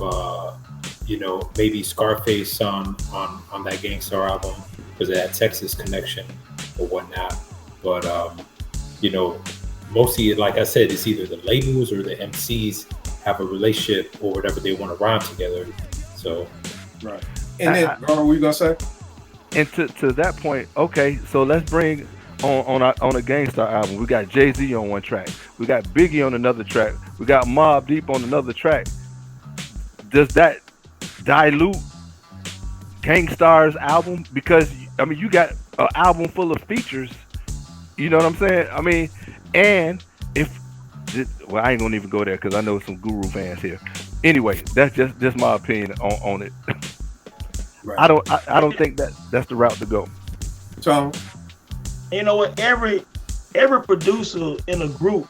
S10: maybe Scarface on that Gangstar album because of that Texas connection or whatnot. But, mostly, like I said, it's either the labels or the MCs have a relationship or whatever, they want to rhyme together. So,
S3: right. And then, what were you gonna say?
S6: And to that point, okay, so let's bring on a Gangstar album. We got Jay-Z on one track. We got Biggie on another track. We got Mobb Deep on another track. Does that dilute Gangstar's album? Because I mean, you got an album full of features. You know what I'm saying? I mean, and I ain't gonna even go there because I know some Guru fans here. Anyway, that's just my opinion on it. Right. I don't think that's the route to go.
S3: So,
S9: you know what? Every producer in a group,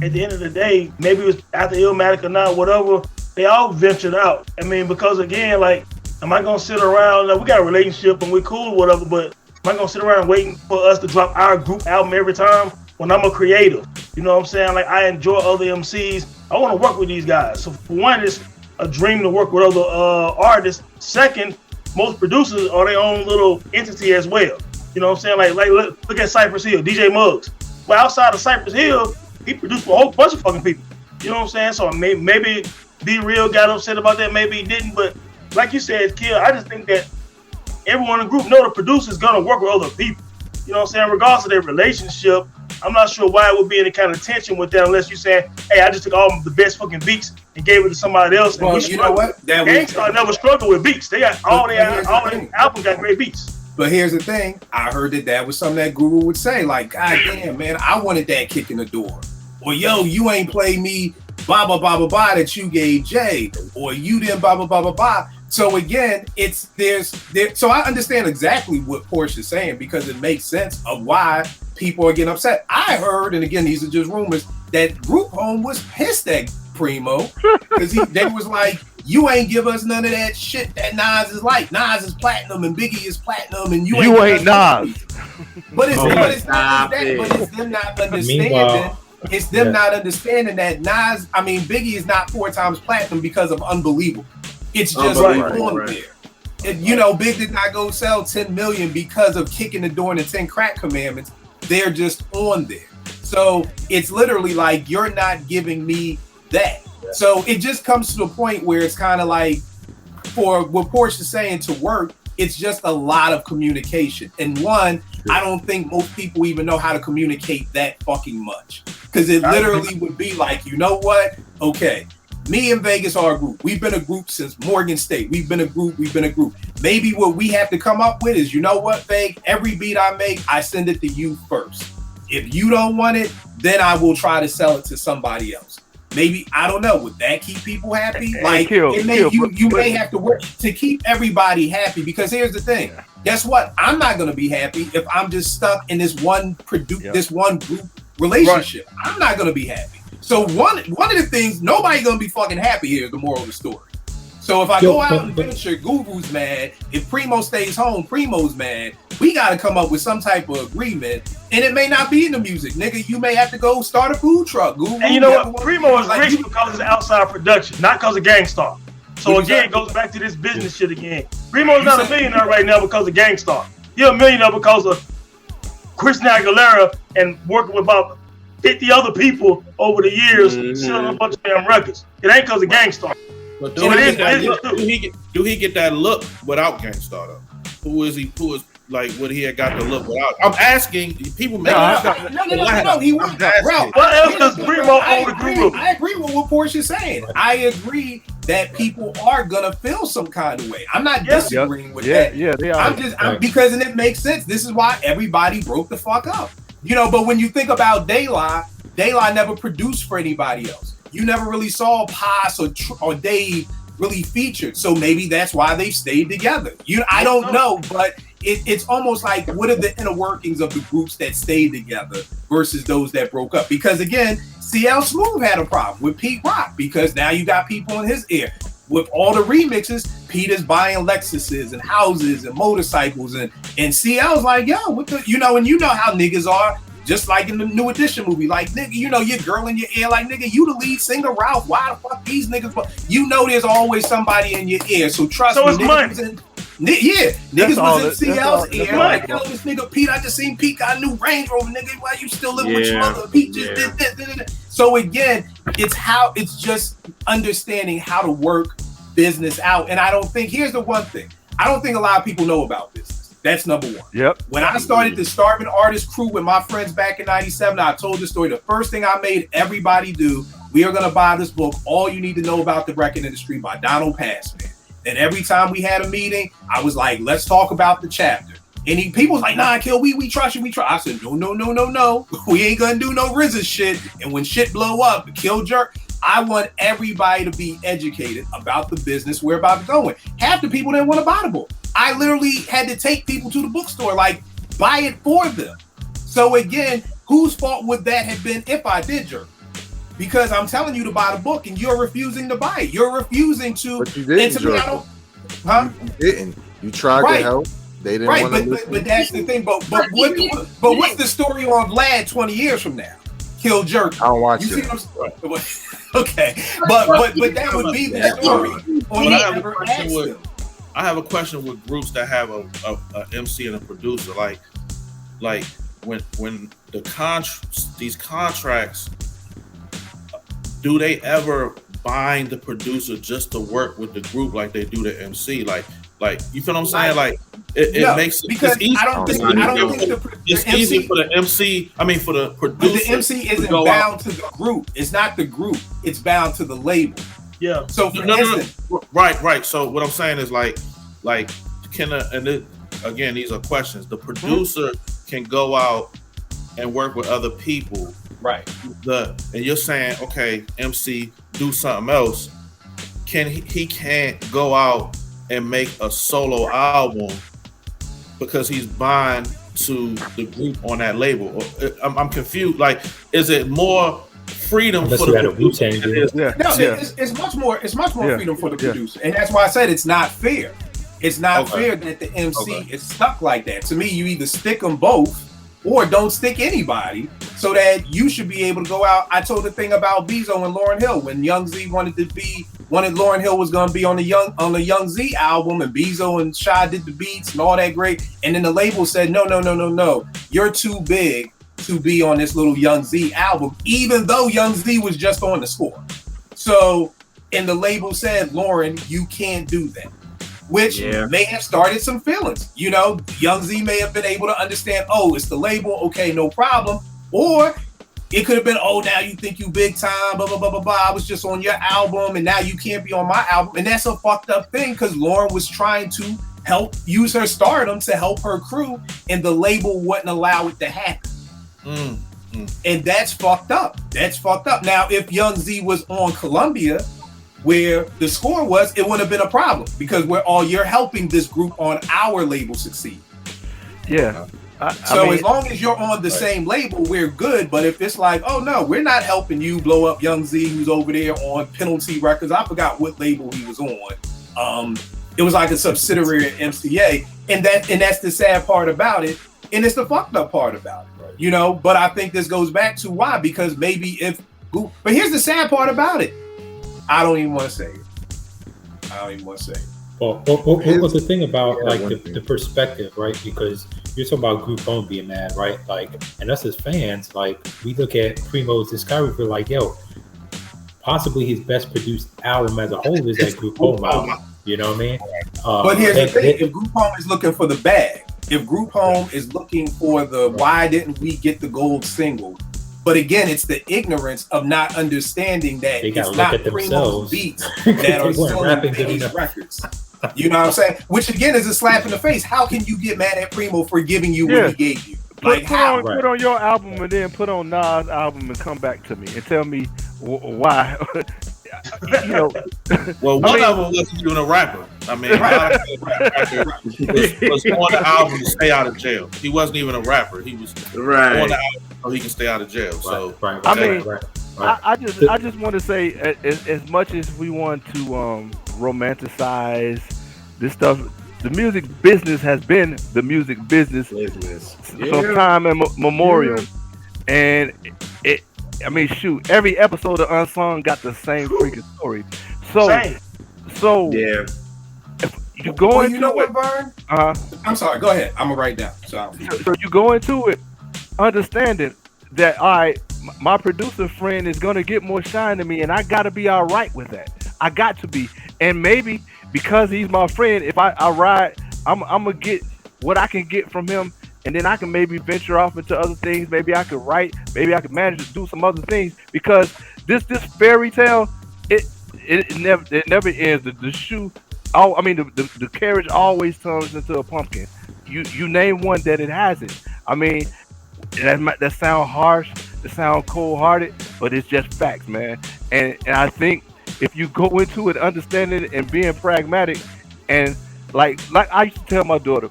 S9: at the end of the day, maybe it was after Illmatic or not, whatever, they all ventured out. I mean, because again, like, am I gonna sit around? Like, we got a relationship and we're cool, whatever, but am I gonna sit around waiting for us to drop our group album every time when I'm a creative? You know what I'm saying? Like, I enjoy other MCs. I want to work with these guys. So for one, it's a dream to work with other artists. Second, most producers are their own little entity as well. You know what I'm saying? Like look at Cypress Hill, DJ Muggs. But outside of Cypress Hill, he produced for a whole bunch of fucking people. You know what I'm saying? So maybe Be Real got upset about that, maybe he didn't. But like you said, Kill, I just think that everyone in the group know the producer's gonna work with other people. You know what I'm saying? Regardless of their relationship, I'm not sure why it would be any kind of tension with that unless you say, hey, I just took all the best fucking beats and gave it to somebody else.
S3: Well, you know what?
S9: Gangstar never struggled with beats. They got all their albums got great beats.
S3: But here's the thing. I heard that was something that Guru would say. Like, God damn, man, I wanted that kick in the door. Or, yo, you ain't played me blah, blah, blah, blah, blah that you gave Jay. Or you didn't blah, blah, blah, blah, blah. So again, so I understand exactly what Portia's saying because it makes sense of why people are getting upset. I heard, and again, these are just rumors, that Group Home was pissed at Primo because they was like, you ain't give us none of that shit that Nas is like. Nas is platinum and Biggie is platinum and you ain't Nas. But it's not that, but it's them not understanding. It's them not understanding that Biggie is not 4 times platinum because of Unbelievable. It's just on there. And, Big did not go sell 10 million because of kicking the door in the 10 crack commandments. They're just on there. So it's literally like, you're not giving me that. So it just comes to the point where it's kind of like, for what Portia's saying to work, it's just a lot of communication. And one, I don't think most people even know how to communicate that fucking much. Because it literally would be like, you know what? Okay. Me and Vegas are a group. We've been a group since Morgan State. We've been a group. Maybe what we have to come up with is, you know what, Veg? Every beat I make, I send it to you first. If you don't want it, then I will try to sell it to somebody else. Maybe, I don't know, would that keep people happy? Like, you may have to work to keep everybody happy, because here's the thing. Guess what? I'm not going to be happy if I'm just stuck in this one this one group relationship. Right. I'm not going to be happy. So one of the things, nobody's going to be fucking happy here is the moral of the story. So if I go out and venture, Guru's mad. If Primo stays home, Primo's mad. We got to come up with some type of agreement, and it may not be in the music, nigga. You may have to go start a food truck. Guru,
S9: and you know what? Primo is rich because of outside production, not because of Gangstar. So again, it goes back to this business shit again. Primo's not a millionaire right now because of Gangstar. He's a millionaire because of Christina Aguilera and working with about 50 other people over the years, selling a bunch of damn records. It ain't because of Gangstar.
S11: But do he get that look without Gangstar though? Who is like what he had got the look without? I'm asking people.
S3: No. He was.
S9: What else does Primo own the group?
S3: I agree with what Portia's saying. I agree that people are gonna feel some kind of way. I'm not disagreeing with that.
S6: Yeah, they are.
S3: Because it makes sense. This is why everybody broke the fuck up. You know, but when you think about De La never produced for anybody else. You never really saw Paz or Dave really featured. So maybe that's why they stayed together. I don't know, but it's almost like, what are the inner workings of the groups that stayed together versus those that broke up? Because again, CL Smooth had a problem with Pete Rock, because now you got people in his ear. With all the remixes, Pete is buying Lexuses and houses and motorcycles, and CL's like, yo, what the, and you know how niggas are. Just like in the New Edition movie, like, nigga, your girl in your ear, like, nigga, you the lead singer, Ralph. Why the fuck these niggas? There's always somebody in your ear. So trust me.
S9: So it's money.
S3: Niggas was in CL's ear. Like, yo, this nigga Pete, I just seen Pete got a new Range Rover, nigga. Why you still living with your mother? Pete just did this. So again, it's just understanding how to work business out. And here's the one thing. I don't think a lot of people know about business. That's number one.
S6: Yep.
S3: When I started the Starving Artist crew with my friends back in 97, I told the story. The first thing I made everybody do, we are going to buy this book, All You Need to Know About the Record Industry by Donald Passman. And every time we had a meeting, I was like, let's talk about the chapter. And people was like, nah, Kill, we trust you, we trust. I said, no. We ain't going to do no RZA shit. And when shit blow up, the Kill Jerk, I want everybody to be educated about the business we're about to go in. Half the people didn't want to buy the book. I literally had to take people to the bookstore, like, buy it for them. So again, whose fault would that have been if I did jerk? Because I'm telling you to buy the book and you're refusing to buy it. You're refusing to.
S8: But you didn't jerk. You didn't. You tried to help. They didn't want to listen.
S3: But that's the thing. But what's the story on Vlad 20 years from now? Kill Jerk.
S8: I don't watch
S3: it. Okay, but that would be the story.
S11: I have a question with groups that have a MC and a producer. Like when these contracts, do they ever bind the producer just to work with the group like they do the MC? Like you feel what I'm saying? Like it makes
S3: because
S11: it's easy.
S3: I don't think
S11: it's easy for the MC. I mean, for the producer.
S3: The MC isn't bound to the group. It's not the group. It's bound to the label.
S9: Yeah.
S3: So for instance,
S11: right. So what I'm saying is like again, these are questions. The producer can go out and work with other people.
S3: Right.
S11: And you're saying, okay, MC, do something else. He can't go out and make a solo album because he's bound to the group on that label? I'm confused. Like, is it more freedom for the producer?
S3: It's much more freedom for the producer, and that's why I said it's not fair. It's not fair that the MC is stuck like that. To me, you either stick them both or don't stick anybody, so that you should be able to go out. I told the thing about Bezo and Lauryn Hill when Young Z wanted Lauryn Hill was going to be on the Young Z album, and Bezo and Shy did the beats and all that great, and then the label said no, you're too big to be on this little Young Z album, even though Young Z was just on the score. So, and the label said, Lauryn, you can't do that. Which may have started some feelings. You know, Young Z may have been able to understand, oh, it's the label, okay, no problem. Or it could have been, oh, now you think you big time, blah, blah, blah, blah, blah. I was just on your album and now you can't be on my album. And that's a fucked up thing because Lauryn was trying to use her stardom to help her crew, and the label wouldn't allow it to happen. And that's fucked up. That's fucked up. Now, if Young Z was on Columbia, where the score was, it wouldn't have been a problem because you're helping this group on our label succeed.
S6: Yeah.
S3: So as long as you're on the same label, we're good. But if it's like, oh no, we're not helping you blow up Young Z, who's over there on Penalty Records. I forgot what label he was on. It was like a subsidiary of MCA, and that's the sad part about it, and it's the fucked up part about it. Right. You know, but I think this goes back to why, because maybe but here's the sad part about it. I don't even want to say it.
S10: Well, what's the thing about the perspective, right? Because you're talking about Group Home being mad, right? Like, and us as fans, like, we look at Primo's Discovery, we're like, yo, possibly his best produced album as a whole is that Group Home album. You know what I mean?
S3: But here's the thing: if Group Home is looking for the bag, if Group Home is looking for the why didn't we get the gold single? But again, it's the ignorance of not understanding that it's not Primo's beats that are selling these records. You know what I'm saying? Which again is a slap in the face. How can you get mad at Primo for giving you what he gave you? Like
S6: put on your album and then put on Nas' album and come back to me and tell me why. You know,
S11: well, one of them wasn't even a rapper. I mean, he was on the album to stay out of jail. He wasn't even a rapper. He was on the album so he can stay out of jail. So,
S6: I just want to say, as much as we want to romanticize this stuff, the music business has been the music business from time immemorial, and I mean, shoot, every episode of Unsung got the same freaking story. So yeah. If you go into
S3: what, Vern? I'm sorry. Go ahead. I'm gonna write down. So
S6: you go into it, understanding that my producer friend is gonna get more shine than me, and I gotta be all right with that. I got to be, and maybe because he's my friend, if I ride, I'm gonna get what I can get from him. And then I can maybe venture off into other things. Maybe I could write. Maybe I could manage to do some other things. Because this fairy tale, it never ends. The shoe, the carriage always turns into a pumpkin. You name one that it hasn't. I mean, that sound harsh, that sound cold-hearted, but it's just facts, man. And I think if you go into it understanding it and being pragmatic, and like I used to tell my daughter,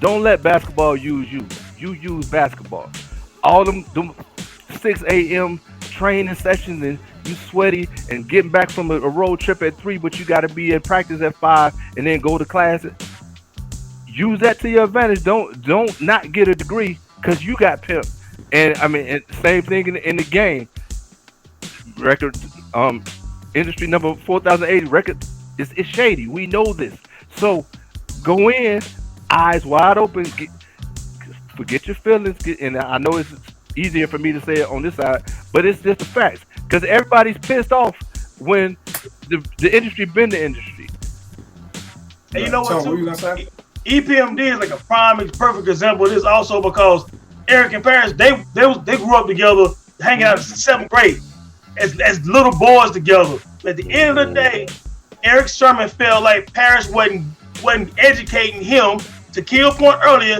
S6: don't let basketball use you. You use basketball. All them 6 a.m. training sessions and you sweaty and getting back from a road trip at 3, but you got to be in practice at 5 and then go to class. Use that to your advantage. Don't not get a degree because you got pimped. And I mean, same thing in the game. Record industry number 4080 record is shady. We know this. So go in. Eyes wide open, forget your feelings, and I know it's easier for me to say it on this side, but it's just the facts. Because everybody's pissed off when the industry been the industry.
S9: And you know what? So, EPMD is like a perfect example of this. Also because Eric and Paris, they grew up together, hanging out in 7th grade as little boys together. But at the end of the day, Eric Sermon felt like Paris wasn't educating him. To Kill point earlier,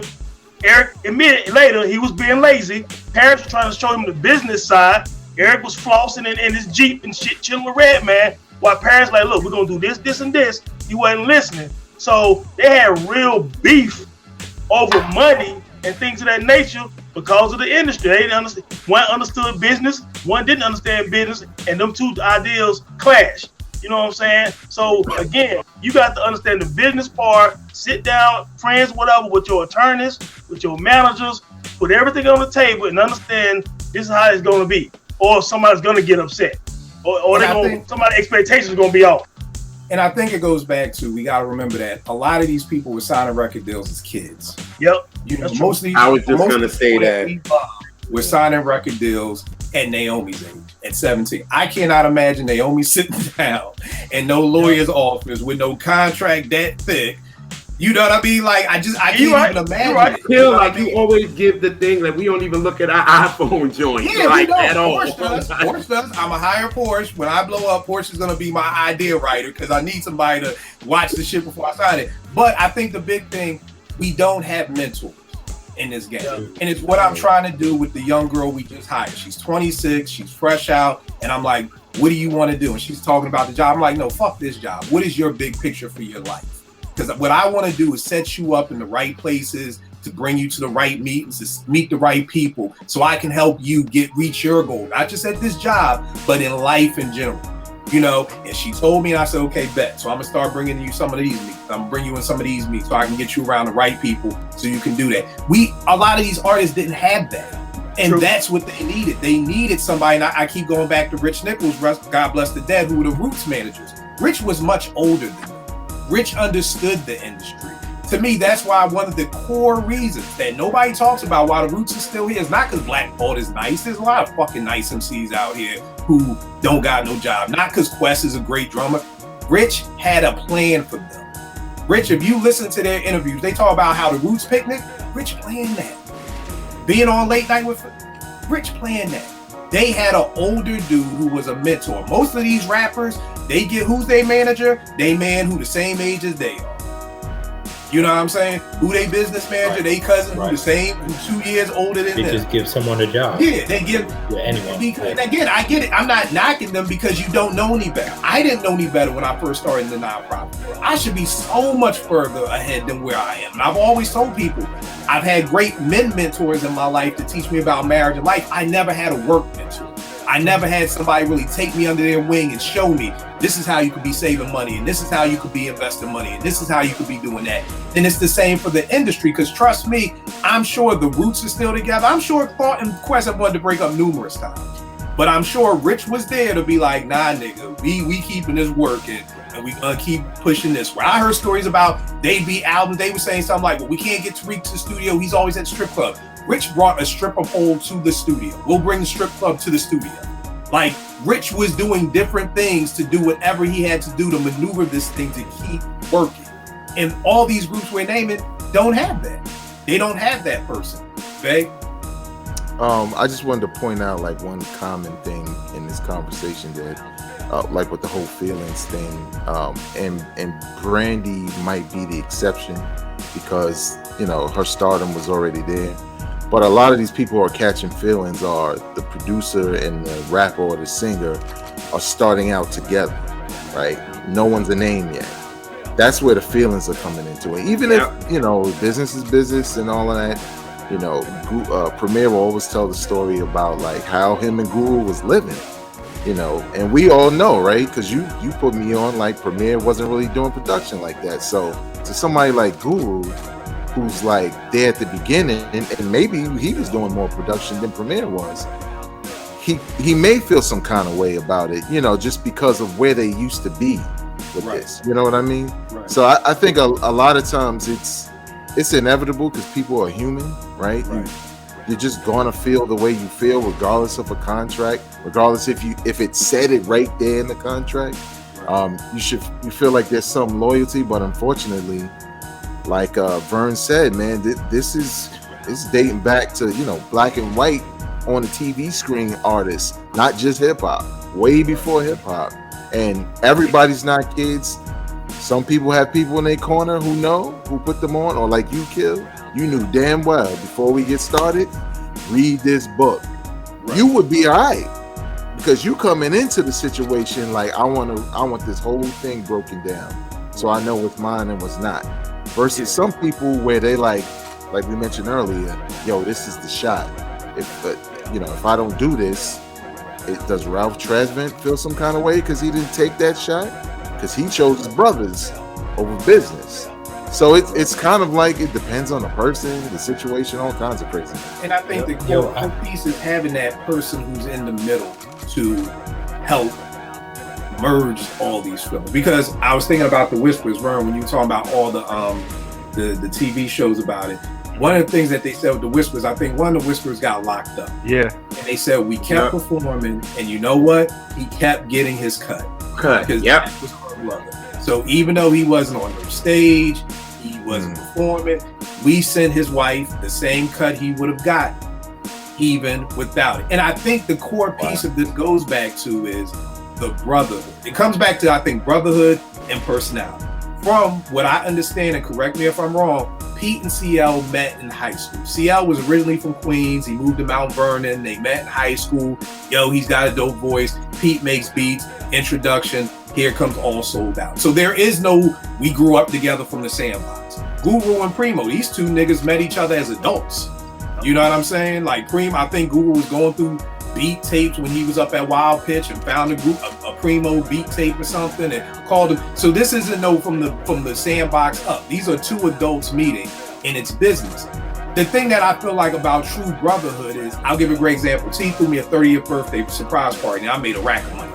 S9: Eric admitted later he was being lazy. Paris was trying to show him the business side. Eric was flossing in his Jeep and shit, chilling with Redman. While Paris like, look, we're gonna do this, this, and this. He wasn't listening. So they had real beef over money and things of that nature because of the industry. They didn't understand. One understood business, one didn't understand business, and them two ideals clashed. You know what I'm saying? So again, you got to understand the business part. Sit down, friends, whatever, with your attorneys, with your managers, put everything on the table and understand this is how it's going to be. Or somebody's going to get upset. Or somebody's expectations are going to be off.
S3: And I think it goes back to, we got to remember that a lot of these people were signing record deals as kids.
S9: Yep.
S3: You know, most of these
S5: I was just going to say that.
S3: We're signing record deals at Naomi's age, at 17. I cannot imagine Naomi sitting down in no lawyer's office with no contract that thick. You know what I mean? Like, I can't even imagine.
S5: I feel like you always give the thing that we don't even look at our iPhone joint.
S3: Yeah,
S5: like
S3: we don't.
S5: At all.
S3: Porsche does. I'm a hire Porsche. When I blow up, Porsche is going to be my idea writer because I need somebody to watch the shit before I sign it. But I think the big thing, we don't have mentors. in this game. And it's what I'm trying to do with the young girl we just hired. She's 26, she's fresh out, and I'm like, what do you want to do? And she's talking about the job. I'm like, no, fuck this job. What is your big picture for your life? Because what I want to do is set you up in the right places, to bring you to the right meetings, to meet the right people, so I can help you reach your goal, not just at this job, but in life in general. You know, and she told me, and I said, okay, bet. So I'm gonna start bringing you some of these meetings. I'm gonna bring you in some of these meetings so I can get you around the right people so you can do that. A lot of these artists didn't have that. And that's what they needed. They needed somebody, and I keep going back to Rich Nichols, God bless the dead, who were the Roots managers. Rich was much older than them. Rich understood the industry. To me, that's why one of the core reasons that nobody talks about why the Roots is still here is not because Black Thought is nice. There's a lot of fucking nice MCs out here who don't got no job. Not because Quest is a great drummer. Rich had a plan for them. Rich, if you listen to their interviews, they talk about how the Roots picnic, Rich planned that. Being on Late Night with Rich planned that. They had an older dude who was a mentor. Most of these rappers, they get who's their manager? They man who the same age as they are. You know what I'm saying? Who they business manager, they cousin, who the same, who 2 years older than them.
S10: They just give someone a job.
S3: Yeah, they give
S10: anyone.
S3: And again, I get it. I'm not knocking them because you don't know any better. I didn't know any better when I first started in the nonprofit world. I should be so much further ahead than where I am. And I've always told people, I've had great mentors in my life to teach me about marriage and life. I never had a work mentor. I never had somebody really take me under their wing and show me this is how you could be saving money, and this is how you could be investing money, and this is how you could be doing that. And it's the same for the industry, because trust me, I'm sure the Roots are still together. I'm sure Thought and Quest have wanted to break up numerous times. But I'm sure Rich was there to be like, nah, nigga, we keeping this working, and we gonna keep pushing this. Where I heard stories about they beat albums, they were saying something like, well, we can't get Tariq to the studio, he's always at the strip club. Rich brought a stripper pole to the studio. We'll bring the strip club to the studio. Like, Rich was doing different things to do whatever he had to do to maneuver this thing to keep working. And all these groups we're naming don't have that. They don't have that person. Okay?
S8: I just wanted to point out like one common thing in this conversation that like with the whole feelings thing, and Brandy might be the exception because, you know, her stardom was already there. But a lot of these people who are catching feelings are the producer and the rapper or the singer are starting out together, right? No one's a name yet. That's where the feelings are coming into it. Even if, you know, business is business and all of that, you know, Premier will always tell the story about like how him and Guru was living, you know, and we all know, right? Because you put me on like Premier wasn't really doing production like that. So to somebody like Guru, who's like there at the beginning, and maybe he was doing more production than Premier was, he may feel some kind of way about it, you know, just because of where they used to be with this. You know what I mean? Right. So I think a lot of times it's inevitable because people are human, right? You're just gonna feel the way you feel regardless of a contract, regardless if it said it right there in the contract. You feel like there's some loyalty, but unfortunately, like Vern said, man, this is dating back to, you know, black and white on the TV screen artists, not just hip hop, way before hip hop. And everybody's not kids. Some people have people in their corner who know, who put them on, or like you, Kill, you knew damn well before we get started, read this book. You would be all right because you coming into the situation like I want this whole thing broken down so I know what's mine and what's not. Versus some people where they like we mentioned earlier, yo, this is the shot. If I don't do this, does Ralph Tresvant feel some kind of way because he didn't take that shot? Because he chose his brothers over business. So it's kind of like it depends on the person, the situation, all kinds of crazy.
S3: And I think the core piece is having that person who's in the middle to help merge all these films. Because I was thinking about The Whispers, Vern, when you were talking about all the TV shows about it. One of the things that they said with The Whispers, I think one of the Whispers got locked up.
S6: Yeah.
S3: And they said we kept performing, and you know what? He kept getting his cut. Because that was her brother. So even though he wasn't on the stage, he wasn't performing, we sent his wife the same cut he would have got even without it. And I think the core piece of this goes back to is the brotherhood. It comes back to, I think, brotherhood and personality. from what I understand, and correct me if I'm wrong, Pete and CL met in high school. CL was originally from Queens. He moved to Mount Vernon. They met in high school. Yo, he's got a dope voice. Pete makes beats. Introduction. Here comes All Sold Out. So there is no, we grew up together from the Sandbox. Guru and Primo, these two niggas met each other as adults. You know what I'm saying? Like Primo, I think Guru was going through beat tapes when he was up at Wild Pitch and found a Primo beat tape or something and called him. So this isn't no from the Sandbox up. These are two adults meeting and it's business. The thing that I feel like about true brotherhood is, I'll give a great example. T threw me a 30th birthday surprise party and I made a rack of money,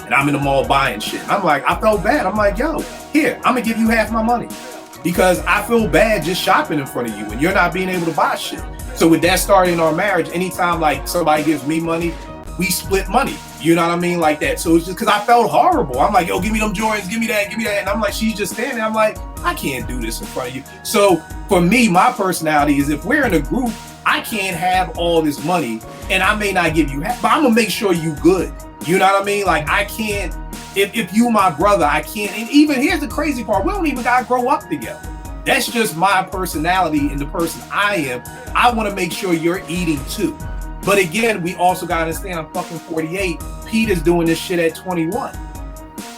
S3: and I'm in the mall buying shit. I'm like, I felt bad. I'm like, yo, here, I'm gonna give you half my money because I feel bad just shopping in front of you and you're not being able to buy shit. So with that starting our marriage, anytime like somebody gives me money, we split money. You know what I mean? Like that. So it's just because I felt horrible. I'm like, yo, give me them Jordans, give me that. And I'm like, she's just standing there. I'm like, I can't do this in front of you. So for me, my personality is if we're in a group, I can't have all this money and I may not give you half, but I'm gonna make sure you good. You know what I mean? Like I can't, if you my brother, I can't. And even here's the crazy part, we don't even gotta grow up together. That's just my personality and the person I am. I want to make sure you're eating too. But again, we also got to understand I'm fucking 48. Pete is doing this shit at 21.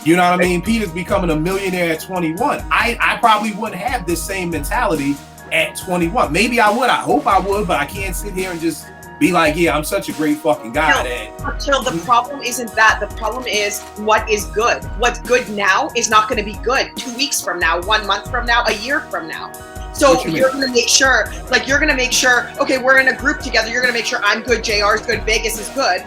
S3: You know what I mean? Pete is becoming a millionaire at 21. I probably wouldn't have this same mentality at 21. Maybe I would. I hope I would, but I can't sit here and just be like, yeah, I'm such a great fucking guy.
S4: Until the problem isn't that. The problem is what is good. What's good now is not going to be good 2 weeks from now, 1 month from now, a year from now. So you're going to make sure, okay, we're in a group together. You're going to make sure I'm good, JR's good, Vegas is good.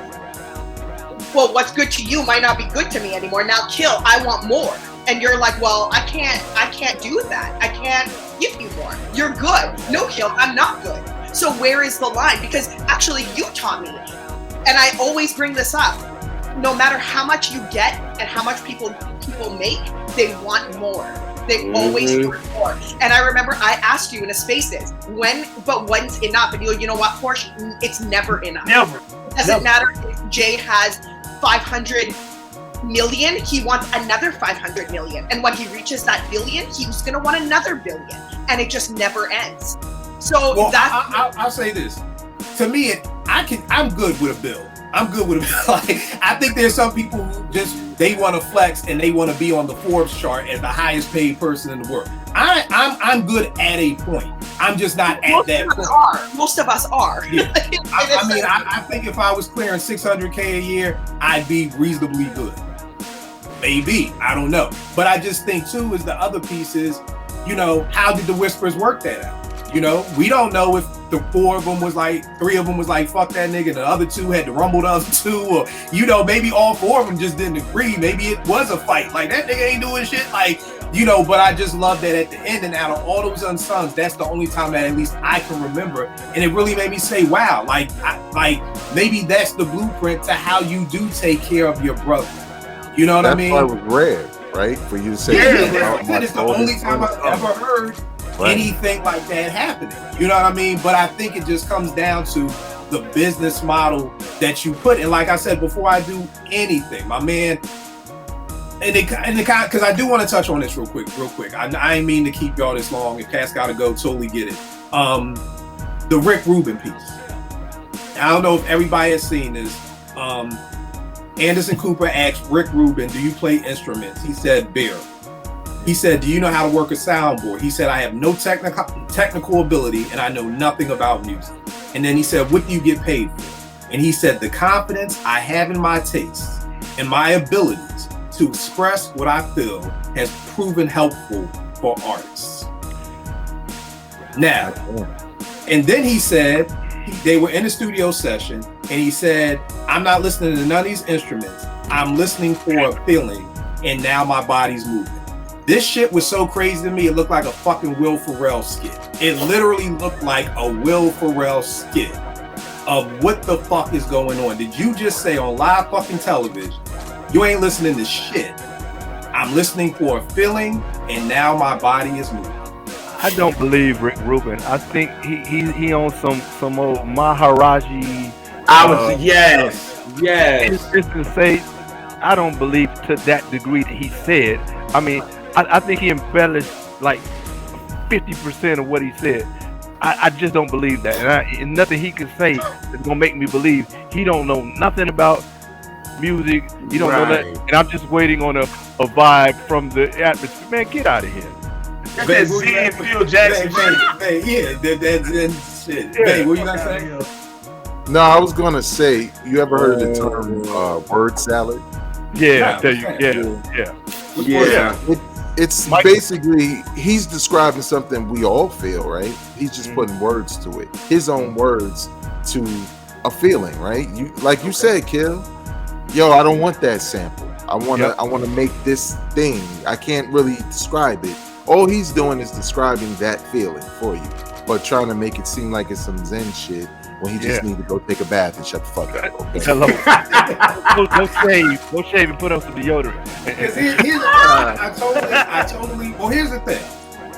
S4: Well, what's good to you might not be good to me anymore. Now, Kill, I want more. And you're like, well, I can't do that. I can't give you more. You're good. No, Kill, I'm not good. So where is the line? Because actually you taught me, and I always bring this up, no matter how much you get and how much people make, they want more. They always want more. And I remember I asked you in a Spaces, when's enough? And you know what, Porsche, it's never enough.
S9: Never.
S4: It doesn't matter if Jay has 500 million, he wants another 500 million. And when he reaches that billion, he's gonna want another billion. And it just never ends. So
S3: well, I'll say this. To me, I'm good with a bill. I'm good with a bill. Like, I think there's some people who just, they want to flex and they want to be on the Forbes chart as the highest paid person in the world. I'm good at a point. I'm just not at that point.
S4: Most of us are.
S3: Yeah. I think if I was clearing $600K a year, I'd be reasonably good. Maybe, I don't know. But I just think too is the other piece is, how did the Whispers work that out? We don't know if the 3 of them was like, fuck that nigga. The other 2 had to rumble the other 2, or, maybe all 4 of them just didn't agree. Maybe it was a fight. Like, that nigga ain't doing shit. Like, but I just love that at the end, and out of all those unsuns, that's the only time that at least I can remember. And it really made me say, wow, maybe that's the blueprint to how you do take care of your brother. You know what I mean?
S8: That's why it was rare, right? For you to say,
S3: it's the only time I've ever heard anything like that happening. You know what I mean? But I think it just comes down to the business model that you put in. Like I said, before I do anything, my man, because I do want to touch on this real quick. I ain't mean to keep y'all this long. If Cass gotta go, totally get it. The Rick Rubin piece. I don't know if everybody has seen this. Anderson Cooper asked Rick Rubin, do you play instruments? He said, barely. He said, do you know how to work a soundboard? He said, I have no technical ability and I know nothing about music. And then he said, what do you get paid for? And he said, the confidence I have in my tastes and my abilities to express what I feel has proven helpful for artists. Now, and then he said, they were in a studio session and he said, I'm not listening to none of these instruments. I'm listening for a feeling and now my body's moving. This shit was so crazy to me, it looked like a fucking Will Ferrell skit. It literally looked like a Will Ferrell skit of what the fuck is going on. Did you just say on live fucking television, you ain't listening to shit? I'm listening for a feeling and now my body is moving.
S6: I don't believe Rick Rubin. I think he on some old Maharaji. Yes. Just to say, I don't believe to that degree that he said. I mean, I think he embellished like 50% of what he said. I just don't believe that, and nothing he can say is gonna make me believe he don't know nothing about music. He don't know that, and I'm just waiting on a vibe from the atmosphere. Man, get out of here.
S9: That's that Zen Phil Jackson shit.
S3: Yeah, that's shit. Hey, what you gonna say?
S8: No, I was gonna say, you ever heard of the term word salad?
S6: Yeah.
S8: It's basically, he's describing something we all feel, right? He's just putting words to it, his own words to a feeling, right? You like you said, Kill. Yo, I don't want that sample. I wanna make this thing. I can't really describe it. All he's doing is describing that feeling for you, but trying to make it seem like it's some Zen shit when he just need to go take a bath and shut the fuck up. Okay?
S6: Hello. Go shave and put on some deodorant.
S3: I totally. Well, here's the thing.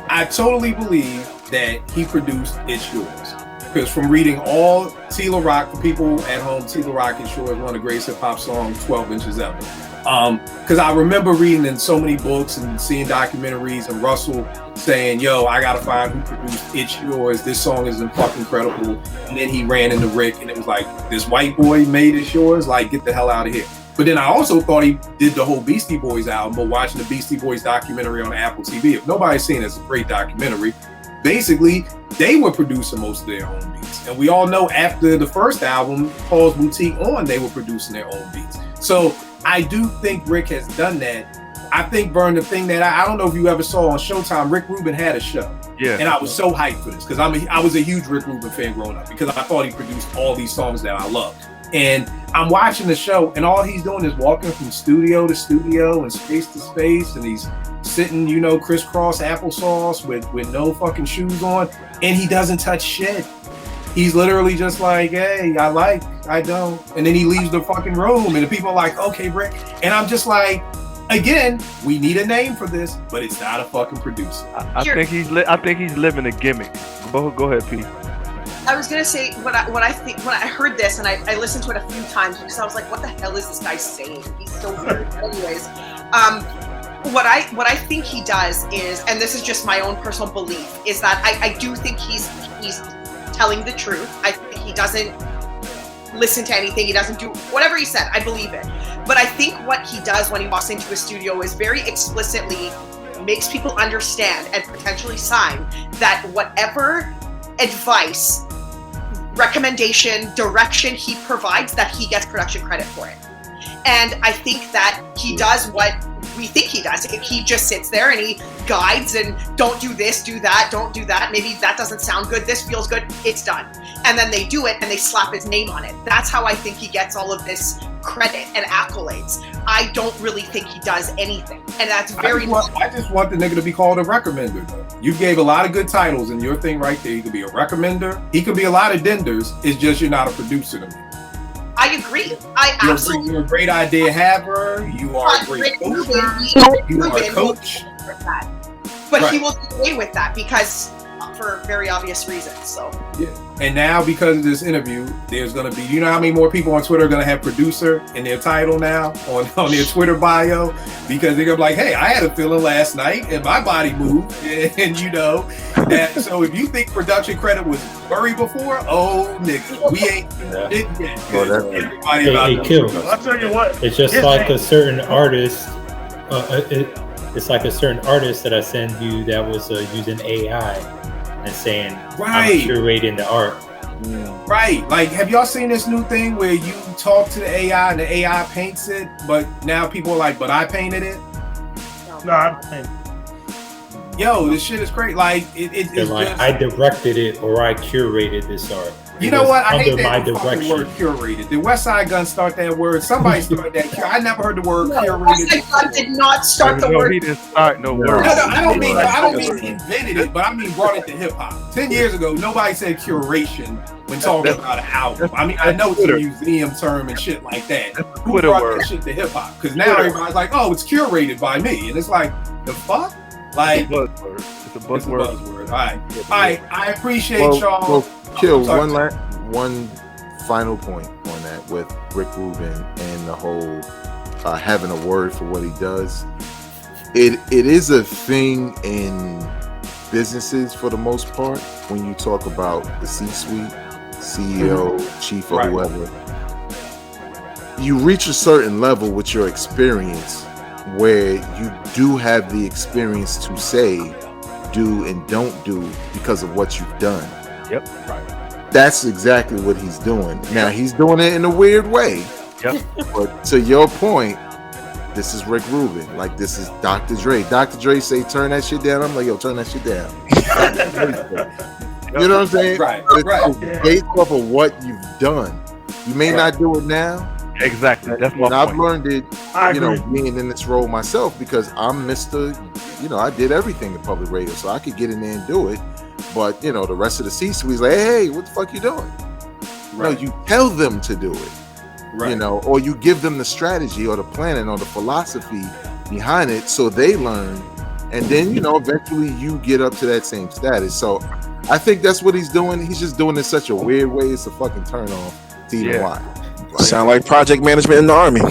S3: I totally believe that he produced It's Yours. Because from reading all Tila Rock, for people at home, Tila Rock is sure is one of the greatest hip hop songs, 12 inches ever. Because I remember reading in so many books and seeing documentaries and Russell saying, yo, I gotta find who produced It's Yours. This song is fucking incredible. And then he ran into Rick and it was like, this white boy made It's Yours? Like, get the hell out of here. But then I also thought he did the whole Beastie Boys album, but watching the Beastie Boys documentary on Apple TV, if nobody's seen it, it's a great documentary. Basically, they were producing most of their own beats. And we all know after the first album, Paul's Boutique On, they were producing their own beats. So I do think Rick has done that. I think, Vern, the thing that I don't know if you ever saw on Showtime, Rick Rubin had a show. Yeah. And I was so hyped for this because I was a huge Rick Rubin fan growing up because I thought he produced all these songs that I loved. And I'm watching the show and all he's doing is walking from studio to studio and space to space, and he's sitting, crisscross applesauce with no fucking shoes on, and he doesn't touch shit. He's literally just like, hey, I don't. And then he leaves the fucking room and the people are like, okay, Rick. And I'm just like, again, we need a name for this, but it's not a fucking producer.
S6: I think he's living a gimmick. Go ahead, Pete.
S4: I was gonna say when I heard this and I listened to it a few times because I was like, what the hell is this guy saying? He's so weird. Anyways, what I think he does is, and this is just my own personal belief, is that I do think he's telling the truth. I think he doesn't listen to anything. He doesn't do whatever he said. I believe it. But I think what he does when he walks into a studio is very explicitly makes people understand and potentially sign that whatever advice, recommendation, direction he provides, that he gets production credit for it. And I think that he does what we think he does. He just sits there and he guides and don't do this, do that, don't do that. Maybe that doesn't sound good. This feels good. It's done. And then they do it and they slap his name on it. That's how I think he gets all of this credit and accolades. I don't really think he does anything. And that's very...
S3: I just want the nigga to be called a recommender, though. You gave a lot of good titles in your thing right there. You could be a recommender. He could be a lot of denders. It's just you're not a producer to me.
S4: I agree. Absolutely.
S3: You're a great idea haver. You are a great coach. You are a coach.
S4: But right. He will get away with that because for very obvious reasons. So
S3: yeah. And now because of this interview, there's going to be, you know how many more people on Twitter are going to have producer in their title now on their Twitter bio, because they're going to be like, hey, I had a feeling last night and my body moved. And that. So if you think production credit was blurry before, oh, nigga, we ain't it yet.
S10: Hey, Kill.
S9: I'll tell you what.
S10: It's just like a certain artist. It's like a certain artist that I send you that was using AI and saying,
S3: right,
S10: I'm curating the art.
S3: Right. Like, have y'all seen this new thing where you talk to the AI and the AI paints it, but now people are like, but I painted it?
S9: No, I painted it.
S3: Yo, this shit is great. Like, it's
S10: like,
S3: just...
S10: I directed it or I curated this art.
S3: You know what? I hate that
S10: fucking
S3: word curated. Did West Side Gun start that word? Somebody started that. I never heard the word curated.
S4: West Side Gun did not start the word.
S6: He didn't start no word.
S3: No, I don't mean he invented it, but I mean brought it to hip hop. 10 years ago, nobody said curation when talking about an album. I mean, I know it's a museum term and shit like that. Who brought that shit to hip hop? Because now everybody's like, oh, it's curated by me, and it's like, the fuck? Like,
S6: it's a buzzword.
S3: All right. I appreciate y'all.
S8: Well, Kill, one final point on that with Rick Rubin and the whole having a word for what he does. it is a thing in businesses for the most part when you talk about the C-suite, CEO, chief, or whoever. You reach a certain level with your experience where you do have the experience to say, do and don't do because of what you've done.
S6: Yep.
S8: That's exactly what he's doing. Now he's doing it in a weird way.
S6: Yep.
S8: But to your point, this is Rick Rubin. Like, this is Dr. Dre. Dr. Dre say, turn that shit down. I'm like, yo, turn that shit down. You know what I'm saying?
S3: Right.
S8: It's based off of what you've done. You may not do it now.
S6: Exactly. That's my point.
S8: I've learned it, being in this role myself, because I'm Mr. I did everything in public radio, so I could get in there and do it. But, the rest of the C-suite's like, hey, what the fuck you doing? No, you tell them to do it. Right. Or you give them the strategy or the planning or the philosophy behind it so they learn. And then, eventually you get up to that same status. So I think that's what he's doing. He's just doing it in such a weird way. It's a fucking turn off to even watch.
S7: Sound like project management in the Army.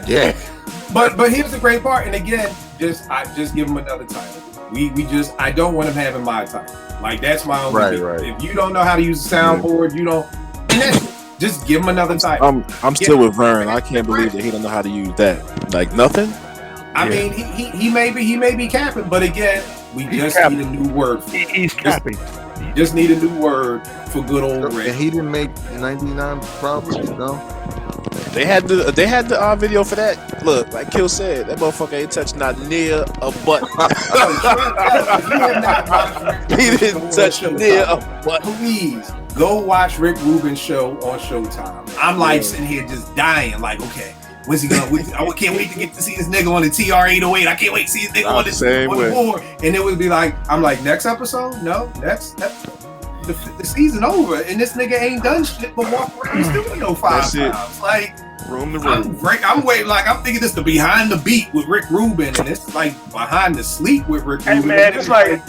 S8: Yeah.
S3: But here's the great part. And again, just give him another title. I don't want him having my title. Like, that's my only thing.
S8: Right.
S3: If you don't know how to use the soundboard, you don't. Just give him another title.
S7: I'm still with Vern. I can't believe that he don't know how to use that. Like, nothing.
S3: I mean, he may be capping, but again, we just need a new word for it.
S6: He's capping.
S3: Just need a new word for good old Rick.
S8: And he didn't make 99 Problems, no?
S7: They had the video for that. Look, like Kill said, that motherfucker ain't touched not near a button. He didn't touch near a button.
S3: Please go watch Rick Rubin's show on Showtime. I'm like sitting here just dying. Like, okay, when's he gonna? I can't wait to get to see this nigga on the TR-808. I can't wait to see this nigga on the board. And it would be like, I'm like, next episode? No, that's the season over, and this nigga ain't done shit but walk around the studio 5 times. Like,
S7: room to room.
S3: I'm waiting. Like, I'm thinking this the behind the beat with Rick Rubin, and it's like behind the sleep with Rick Rubin.
S9: Hey man, it's like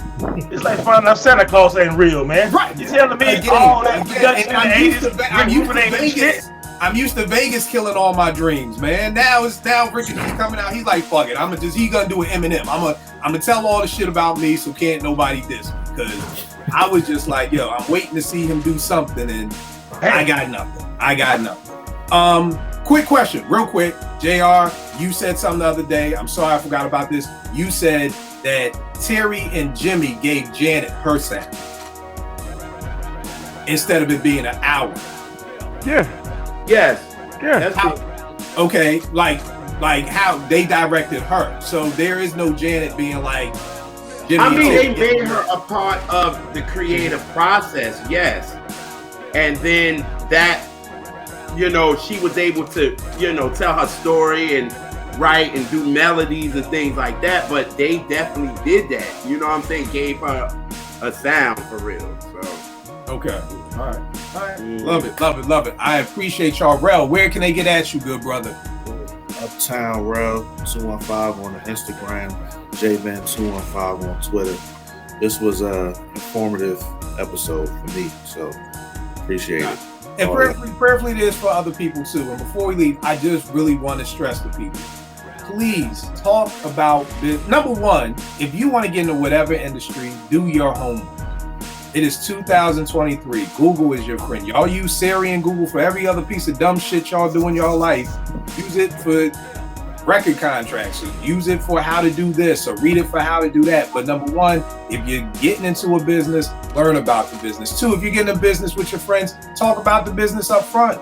S9: finding out Santa Claus ain't real, man.
S3: Right?
S9: You telling me all that production in the 80s?
S3: I'm used to Vegas killing all my dreams, man. Now Rick is coming out. He's like, fuck it. He's gonna do an Eminem. I'm gonna tell all the shit about me, so can't nobody diss me. Because I was just like, yo, I'm waiting to see him do something, and I got nothing. Quick question, real quick. JR, you said something the other day. I'm sorry I forgot about this. You said that Terry and Jimmy gave Janet her sound instead of it being an hour.
S6: Yeah.
S5: Yes.
S6: Yeah.
S3: Okay, like how they directed her. So there is no Janet being like, Jimmy.
S5: I mean, they made her a part of the creative process, yes. And then that, she was able to, tell her story and write and do melodies and things like that. But they definitely did that. You know what I'm saying? Gave her a sound for real. So.
S3: Okay. All right. Love it. I appreciate y'all. Rel, where can they get at you, good brother?
S11: Uptown Rel 215 on the Instagram, JVan215 on Twitter. This was a informative episode for me, so appreciate it.
S3: And prayerfully this for other people too. And before we leave, I just really want to stress to people, please talk about this. Number one, if you want to get into whatever industry, do your homework. It is 2023. Google is your friend. Y'all use Siri and Google for every other piece of dumb shit y'all do in your life. Use it for record contracts. Or use it for how to do this, or read it for how to do that. But number one, if you're getting into a business, learn about the business. Two, if you're getting a business with your friends, talk about the business up front.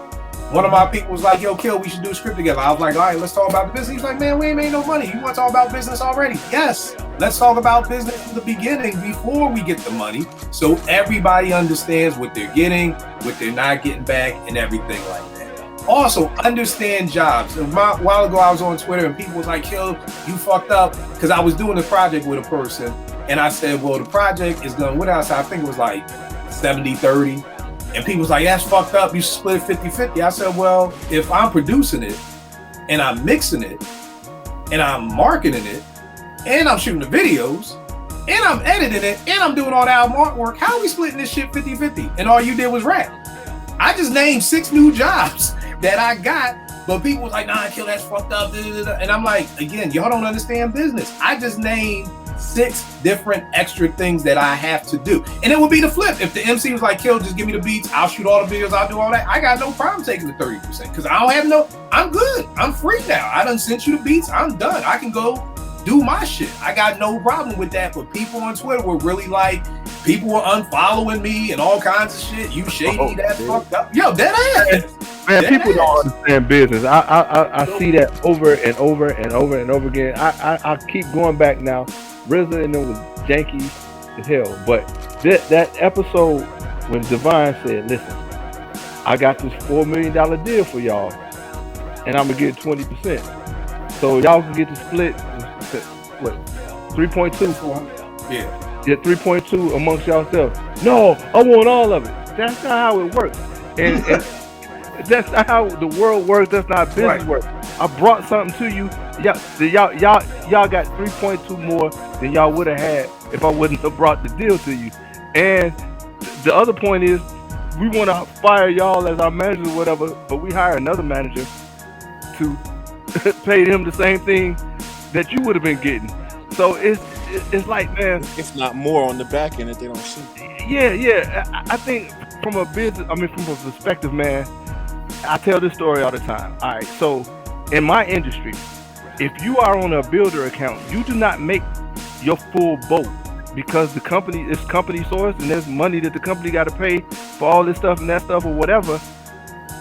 S3: One of my people was like, yo, Kill, we should do a script together. I was like, all right, let's talk about the business. He's like, man, we ain't made no money. You want to talk about business already? Yes. Let's talk about business from the beginning before we get the money, so everybody understands what they're getting, what they're not getting back, and everything like that. Also, understand jobs. A while ago, I was on Twitter, and people was like, Kill, you fucked up, because I was doing a project with a person, and I said, well, the project is going, what else? I think it was like 70-30. And people was like, that's fucked up. You should split it 50-50. I said, well, if I'm producing it and I'm mixing it and I'm marketing it and I'm shooting the videos and I'm editing it and I'm doing all the album artwork, how are we splitting this shit 50-50? And all you did was rap. I just named 6 new jobs that I got But people was like, nah, Kill, that's fucked up. And I'm like, again, y'all don't understand business. I just named 6 different extra things that I have to do. And it would be the flip. If the MC was like, Kill, just give me the beats, I'll shoot all the videos, I'll do all that. I got no problem taking the 30% because I don't have I'm good. I'm free now. I done sent you the beats. I'm done. I can go do my shit. I got no problem with that. But people on Twitter were really like, people were unfollowing me and all kinds of shit. You shady, that's fucked up. Yo, dead ass.
S6: Man, people don't understand business. I see that over and over and over and over again. I keep going back now. RZA and them was janky as hell. But that episode when Divine said, listen, I got this $4 million deal for y'all, and I'm going to get 20%. So y'all can get the split, what, 3.2?
S3: Yeah.
S6: Yeah, 3.2 amongst yourselves. No, I want all of it. That's not how it works. And that's not how the world works. That's not business work. I brought something to you. Y'all got 3.2 more than y'all would have had if I wouldn't have brought the deal to you. And the other point is, we want to fire y'all as our manager or whatever, but we hire another manager to pay him the same thing that you would have been getting. So it's like, man,
S7: if not more on the back end that they don't see.
S6: Yeah. I think from a perspective, man, I tell this story all the time. All right, so in my industry, if you are on a builder account, you do not make your full boat because the company is company source and there's money that the company got to pay for all this stuff and that stuff or whatever.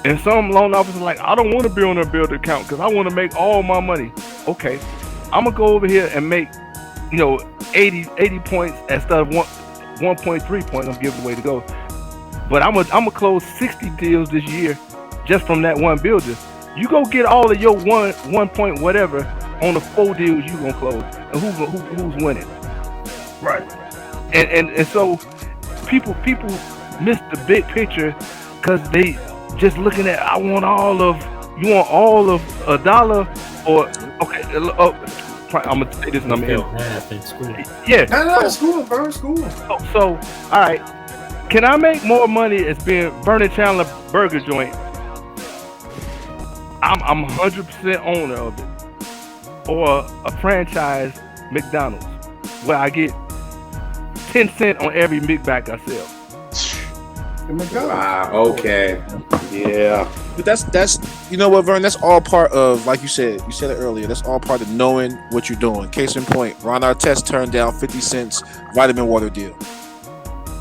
S6: And some loan officers are like, I don't want to be on a builder account because I want to make all my money. Okay, I'm gonna go over here and make 80 points instead of 1.3 points. I'm giving the way to go. But I'm gonna close 60 deals this year just from that one builder. You go get all of your one point whatever on the 4 deals you gonna close, and who's winning?
S9: Right.
S6: And so people miss the big picture because they just looking at you want all of $1 or okay. I'm gonna say this and I'm in. Yeah.
S3: No, school, bro, school.
S6: So, all right. Can I make more money as being Vernon Chandler Burger Joint? I'm 100% owner of it, or a franchise McDonald's where I get 10 cents on every Big Mac I sell.
S5: Wow. Okay.
S7: Yeah. But that's you know what, Vern, that's all part of, like you said it earlier, that's all part of knowing what you're doing. Case in point, Ron Artest turned down 50 cents vitamin water deal.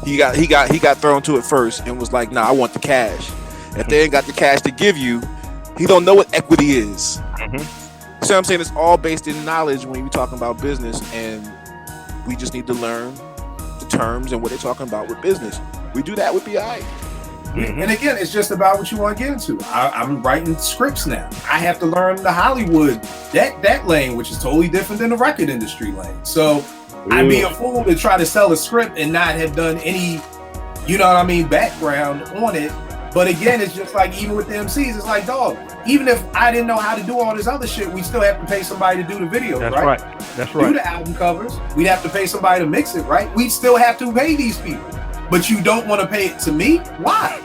S7: He got thrown to it first and was like, nah, I want the cash. If they ain't got the cash to give you, he don't know what equity is.
S6: Mm-hmm.
S7: See what I'm saying? It's all based in knowledge when you're talking about business, and we just need to learn the terms and what they're talking about with business. We do that with BI.
S3: Mm-hmm. And again, it's just about what you want to get into. I'm writing scripts now. I have to learn the Hollywood, that lane, which is totally different than the record industry lane. So I'd be a fool to try to sell a script and not have done any, background on it. But again, it's just like, even with the MCs, it's like, dog, even if I didn't know how to do all this other shit, we still have to pay somebody to do the video, right?
S6: That's right.
S3: Do the album covers. We'd have to pay somebody to mix it, right? We'd still have to pay these people. But you don't want to pay it to me? Why?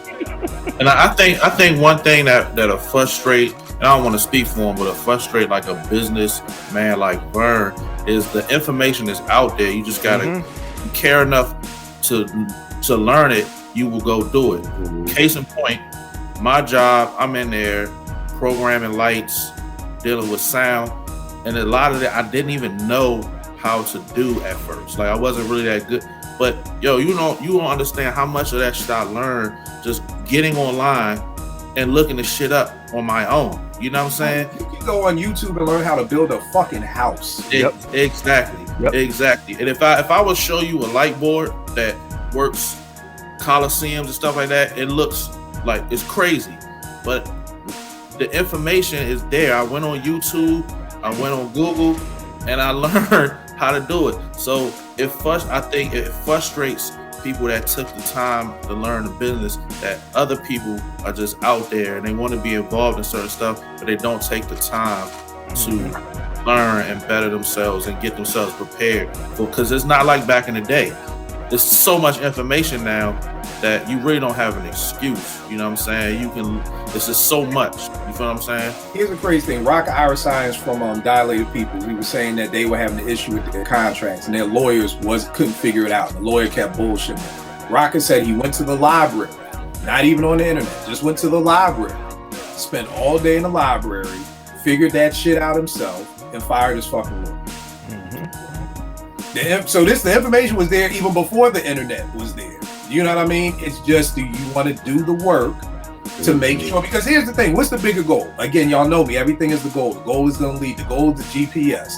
S11: And I think one thing that'll frustrate, and I don't want to speak for him, but it'll frustrate like a business man like Vern, is the information is out there. You just gotta you care enough to learn it, you will go do it. Case in point, my job, I'm in there programming lights, dealing with sound, and a lot of that I didn't even know how to do at first. Like, I wasn't really that good. But yo, you don't understand how much of that shit I learned just getting online and looking the shit up on my own. You know what I'm saying?
S3: You can go on YouTube and learn how to build a fucking house.
S11: Exactly. And if I would show you a light board that works Coliseums and stuff like that, it looks like it's crazy. But the information is there. I went on YouTube, I went on Google, and I learned how to do it. So I think it frustrates people that took the time to learn the business, that other people are just out there and they want to be involved in certain stuff, but they don't take the time to learn and better themselves and get themselves prepared. Because it's not like back in the day. there's so much information now that you really don't have an excuse. You know what I'm saying? This is so much. You feel what I'm saying?
S3: Here's the crazy thing. Rock Ira Science from Dilated People, he was saying that they were having an issue with their contracts and their lawyers couldn't figure it out. The lawyer kept bullshitting. Rocker said he went to the library, not even on the internet, just went to the library, spent all day in the library, figured that shit out himself, and fired his fucking lawyer. So the information was there even before the internet was there. You know what I mean? It's just, do you want to do the work to make sure? Because here's the thing, what's the bigger goal? Again, y'all know me, everything is the goal. The goal is going to lead. The goal is the GPS.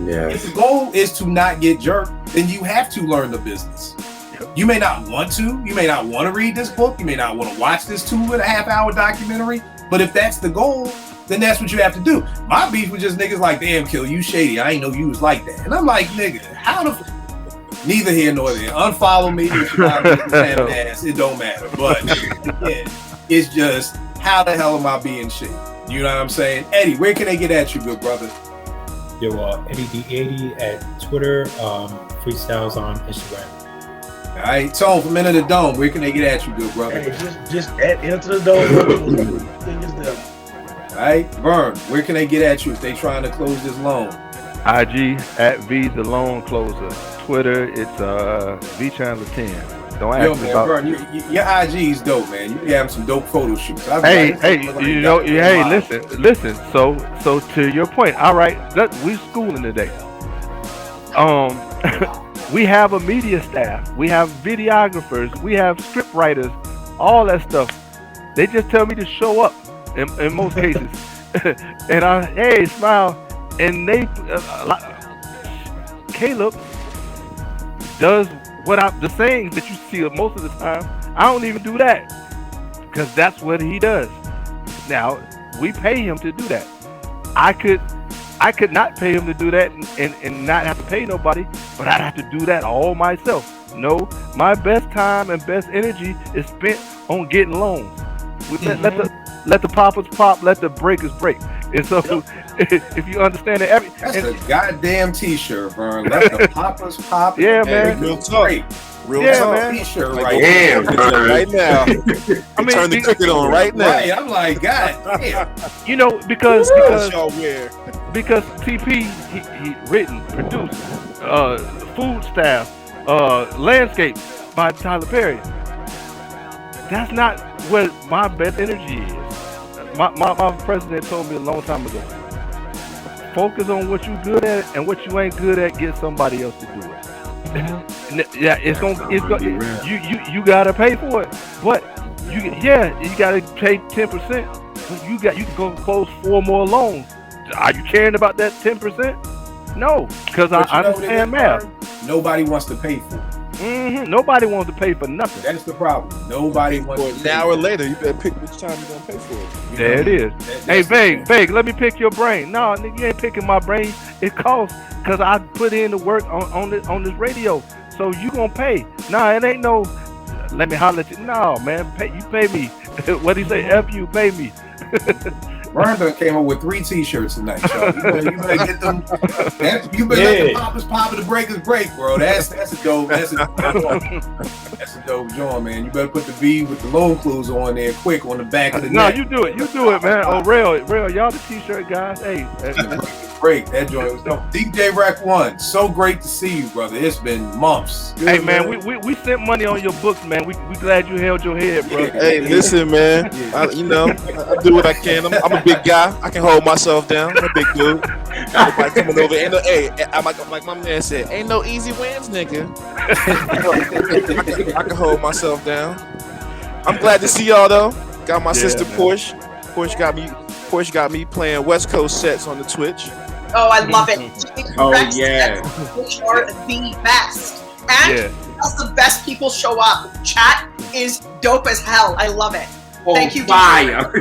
S5: Yeah.
S3: If the goal is to not get jerked, then you have to learn the business. You may not want to. You may not want to read this book. You may not want to watch this 2.5-hour documentary. But if that's the goal, then that's what you have to do. My beef was just niggas like, damn, Kill, you shady. I ain't know you was like that. And I'm like, nigga, how the neither here nor there. Unfollow me if you got ass. It don't matter. But again, it's just, how the hell am I being shady? You know what I'm saying? Eddie, where can they get at you, good brother?
S10: Yo, Eddie D80 at Twitter, freestyles on Instagram.
S3: All right, Tone from Enter the Dome, where can they get at you, good brother?
S9: Hey, just at Enter the Dome. Thing is there.
S3: All right, Vern, where can they get at you if they trying to close this loan?
S6: IG at V the Loan Closer. Twitter, it's V Chandler 10. Don't ask me about.
S3: Vern, your IG is dope, man. You be having some dope photo shoots. Listen. So to your point, all right, we schooling today. We have a media staff, we have videographers, we have script writers, all that stuff. They just tell me to show up in most cases, and hey, smile, and they Caleb does the sayings that you see most of the time. I don't even do that because that's what he does. Now we pay him to do that. I could not pay him to do that and not have to pay nobody, but I'd have to do that all myself. No, my best time and best energy is spent on getting loans. Let the poppers pop, let the breakers break. And so, if you understand that, that's a goddamn t-shirt, Vern. Let the poppers pop.
S6: Yeah, man.
S7: Real talk. Real talk.
S3: Man. T-shirt
S7: like,
S3: right
S7: damn, right now. I mean, turn the cricket on right now.
S3: Right, I'm like, God damn.
S6: You know, because
S7: y'all wear.
S6: Because TP, he written, produced, food staff, landscape by Tyler Perry. That's not what my best energy is. My president told me a long time ago. Focus on what you're good at, and what you ain't good at, get somebody else to do it. Yeah, you gotta pay for it, but you gotta pay 10%. But you can go close 4 more loans. Are you caring about that 10%? No, because I understand math.
S3: Nobody wants to pay for it.
S6: Nobody wants to pay for nothing.
S3: That's the problem. Nobody wants to pay.
S7: An hour later, you better pick which time you're gonna pay for it.
S6: There it is. Hey, Vague, let me pick your brain. No, nigga, you ain't picking my brain. It costs because I put in the work on this radio. So you gonna pay. Nah, it ain't no. Let me holler at you. No, man, you pay me. What he say? F you, pay me.
S3: Rhonda came up with 3 t-shirts tonight, y'all. You better get them. Let the poppers pop and the breakers break, bro. That's a dope. That's a dope joint, man. You better put the V with the loan clues on there quick on the back of the neck.
S6: No, you do it, man. Oh, real, y'all the t-shirt guys. Hey,
S3: great. That joint was dope. DJ Rec 1, so great to see you, brother. It's been months.
S6: Good, hey, man, we sent money on your books, man. We glad you held your head, bro.
S7: Hey, listen, man. I do what I can. I'm a big guy. I can hold myself down. I'm a big dude. Nobody coming over. I'm like my man said, ain't no easy wins, nigga. I can hold myself down. I'm glad to see y'all though. Got my sister man. Porsche got me playing West Coast sets on the Twitch.
S4: Oh, I love it.
S5: Oh yeah.
S4: Which are the best. And the best people show up. Chat is dope as hell. I love it. Thank you.
S5: Fire.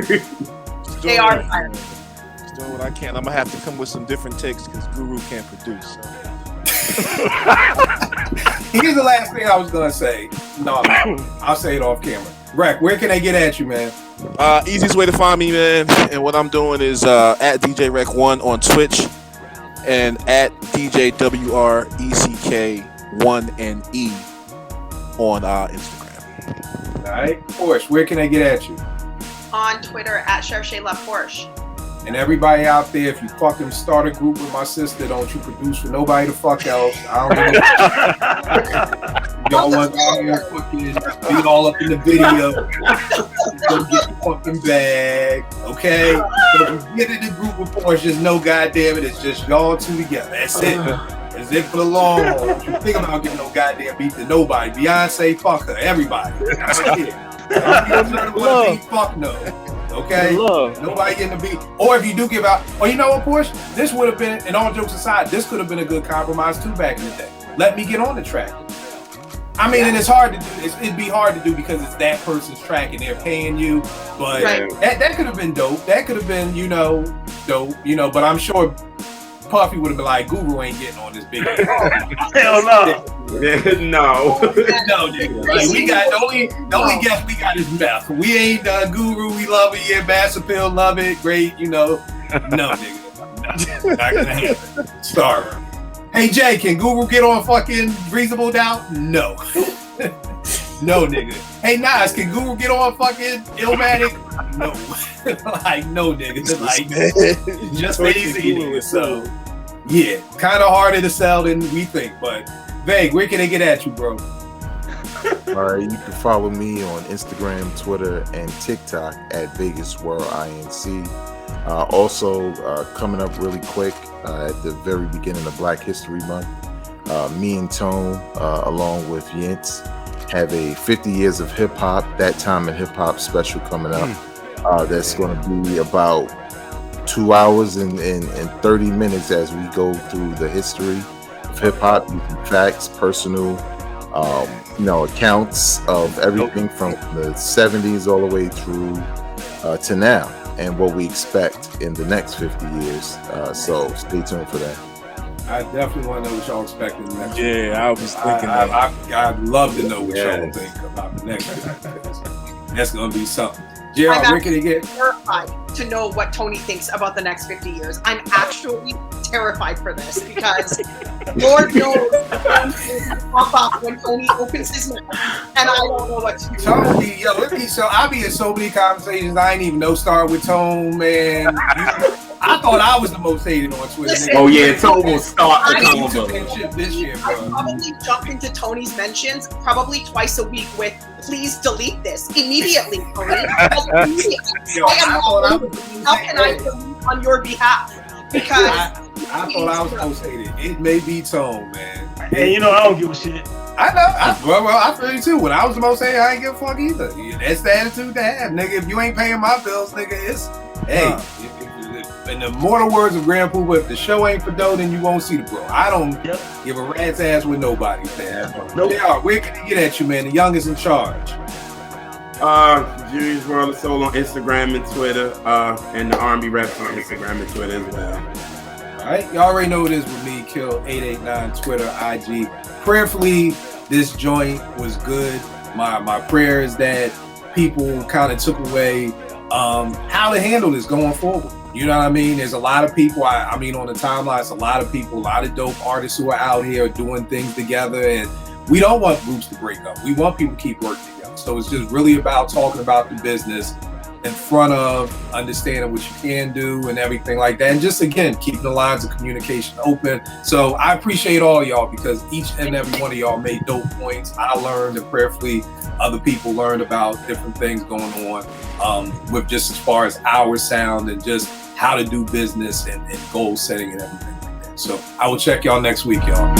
S4: They are fire.
S7: Just doing what I can. I'm gonna have to come with some different takes because Guru can't produce. So.
S3: Here's the last thing I was gonna say. No, I'll say it off camera. Rec, where can they get at you, man?
S7: Easiest way to find me, man, and what I'm doing is at DJ Rec 1 on Twitch and at DJ WRECK 1 and E on Instagram.
S3: All right, Porsche, where can they get at you?
S4: On Twitter at Porsche.
S3: And everybody out there, if you fucking start a group with my sister, don't you produce for nobody the fuck else. I don't know. Y'all want to fucking be all up in the video. Go get the fucking bag, okay? So if you get in the group with Porsche, just know, goddamn it, it's just y'all two together. That's it. That's it for the long haul. Don't you think about getting no goddamn beat to nobody. Beyonce, fuck her. Everybody. That's it. Fuck no. Okay? Nobody getting the beat. Or if you do give out, or you know what, Porsche? This would have been, and all jokes aside, this could have been a good compromise too back in the day. Let me get on the track. I mean, and it's hard to do. It'd be hard to do because it's that person's track and they're paying you. But that could have been dope. That could have been, dope. But I'm sure Puffy would have been like, Guru ain't getting on this big.
S9: Hell no.
S5: No,
S3: nigga. Like, we got the only guest we got is Meth. We ain't Guru. We love it. Yeah, Mass Appeal, love it. Great, No, nigga. No, not gonna happen. Sorry. Hey Jay, can Guru get on fucking Reasonable Doubt? No. No, nigga. Hey Nas, can Guru get on fucking Illmatic? No. Like, no, nigga. Like, just easy, nigga. So, yeah, kind of harder to sell than we think. But, Vague, where can they get at you, bro?
S8: All right, you can follow me on Instagram, Twitter, and TikTok at Vegas World INC. Also, coming up really quick at the very beginning of Black History Month, me and Tone, along with Yintz, have a 50 years of hip hop, that time in hip hop special coming up. That's going to be about 2 hours and 30 minutes as we go through the history of hip hop, facts, personal, accounts of everything from the 70s all the way through to now, and what we expect in the next 50 years. So stay tuned for that.
S3: I definitely want to know what y'all expect in the next.
S7: Yeah, I was thinking
S3: I'd love to know what y'all think about the next 50 years. That's going to be something. Gerald, where can he get?
S4: Terrified to know what Tony thinks about the next 50 years. I'm actually terrified for this because Lord knows pop up when Tony opens his mouth, and I don't know what to do.
S3: Tony, I'll be in so many conversations I ain't even know start with Tone, man. I thought I was the most hated on Twitter.
S4: Listen,
S5: oh yeah, Tone will start the
S3: conversation this year, bro.
S4: I probably jump into Tony's mentions probably twice a week with, please delete this immediately, Tony. How can I delete on your behalf? Because
S3: I thought I was most hated. It may be Tone, man.
S9: Hey, I don't give a shit.
S3: I know. I feel you too. When I was the most hated, I ain't give a fuck either. That's the attitude to have, nigga. If you ain't paying my bills, nigga, it's in the mortal words of Grand Poopa, if the show ain't for dough, then you won't see the bro. I don't give a rat's ass with nobody, man. Nope. Where can they get at you, man? The youngest in charge.
S5: Julius World of Soul on Instagram and Twitter, and the R&B Reps on Instagram and Twitter as well.
S3: All right, y'all already know what it is with me. Kill 889 Twitter, IG. Prayerfully, this joint was good. My prayer is that people kind of took away how to handle this going forward. You know what I mean? There's a lot of people, I mean, on the timeline, it's a lot of people, a lot of dope artists who are out here doing things together, and we don't want groups to break up. We want people to keep working together. So it's just really about talking about the business in front of understanding what you can do and everything like that. And just, again, keeping the lines of communication open. So I appreciate all y'all because each and every one of y'all made dope points. I learned, and prayerfully other people learned about different things going on with just as far as our sound and just how to do business and goal setting and everything like that. So I will check y'all next week, y'all.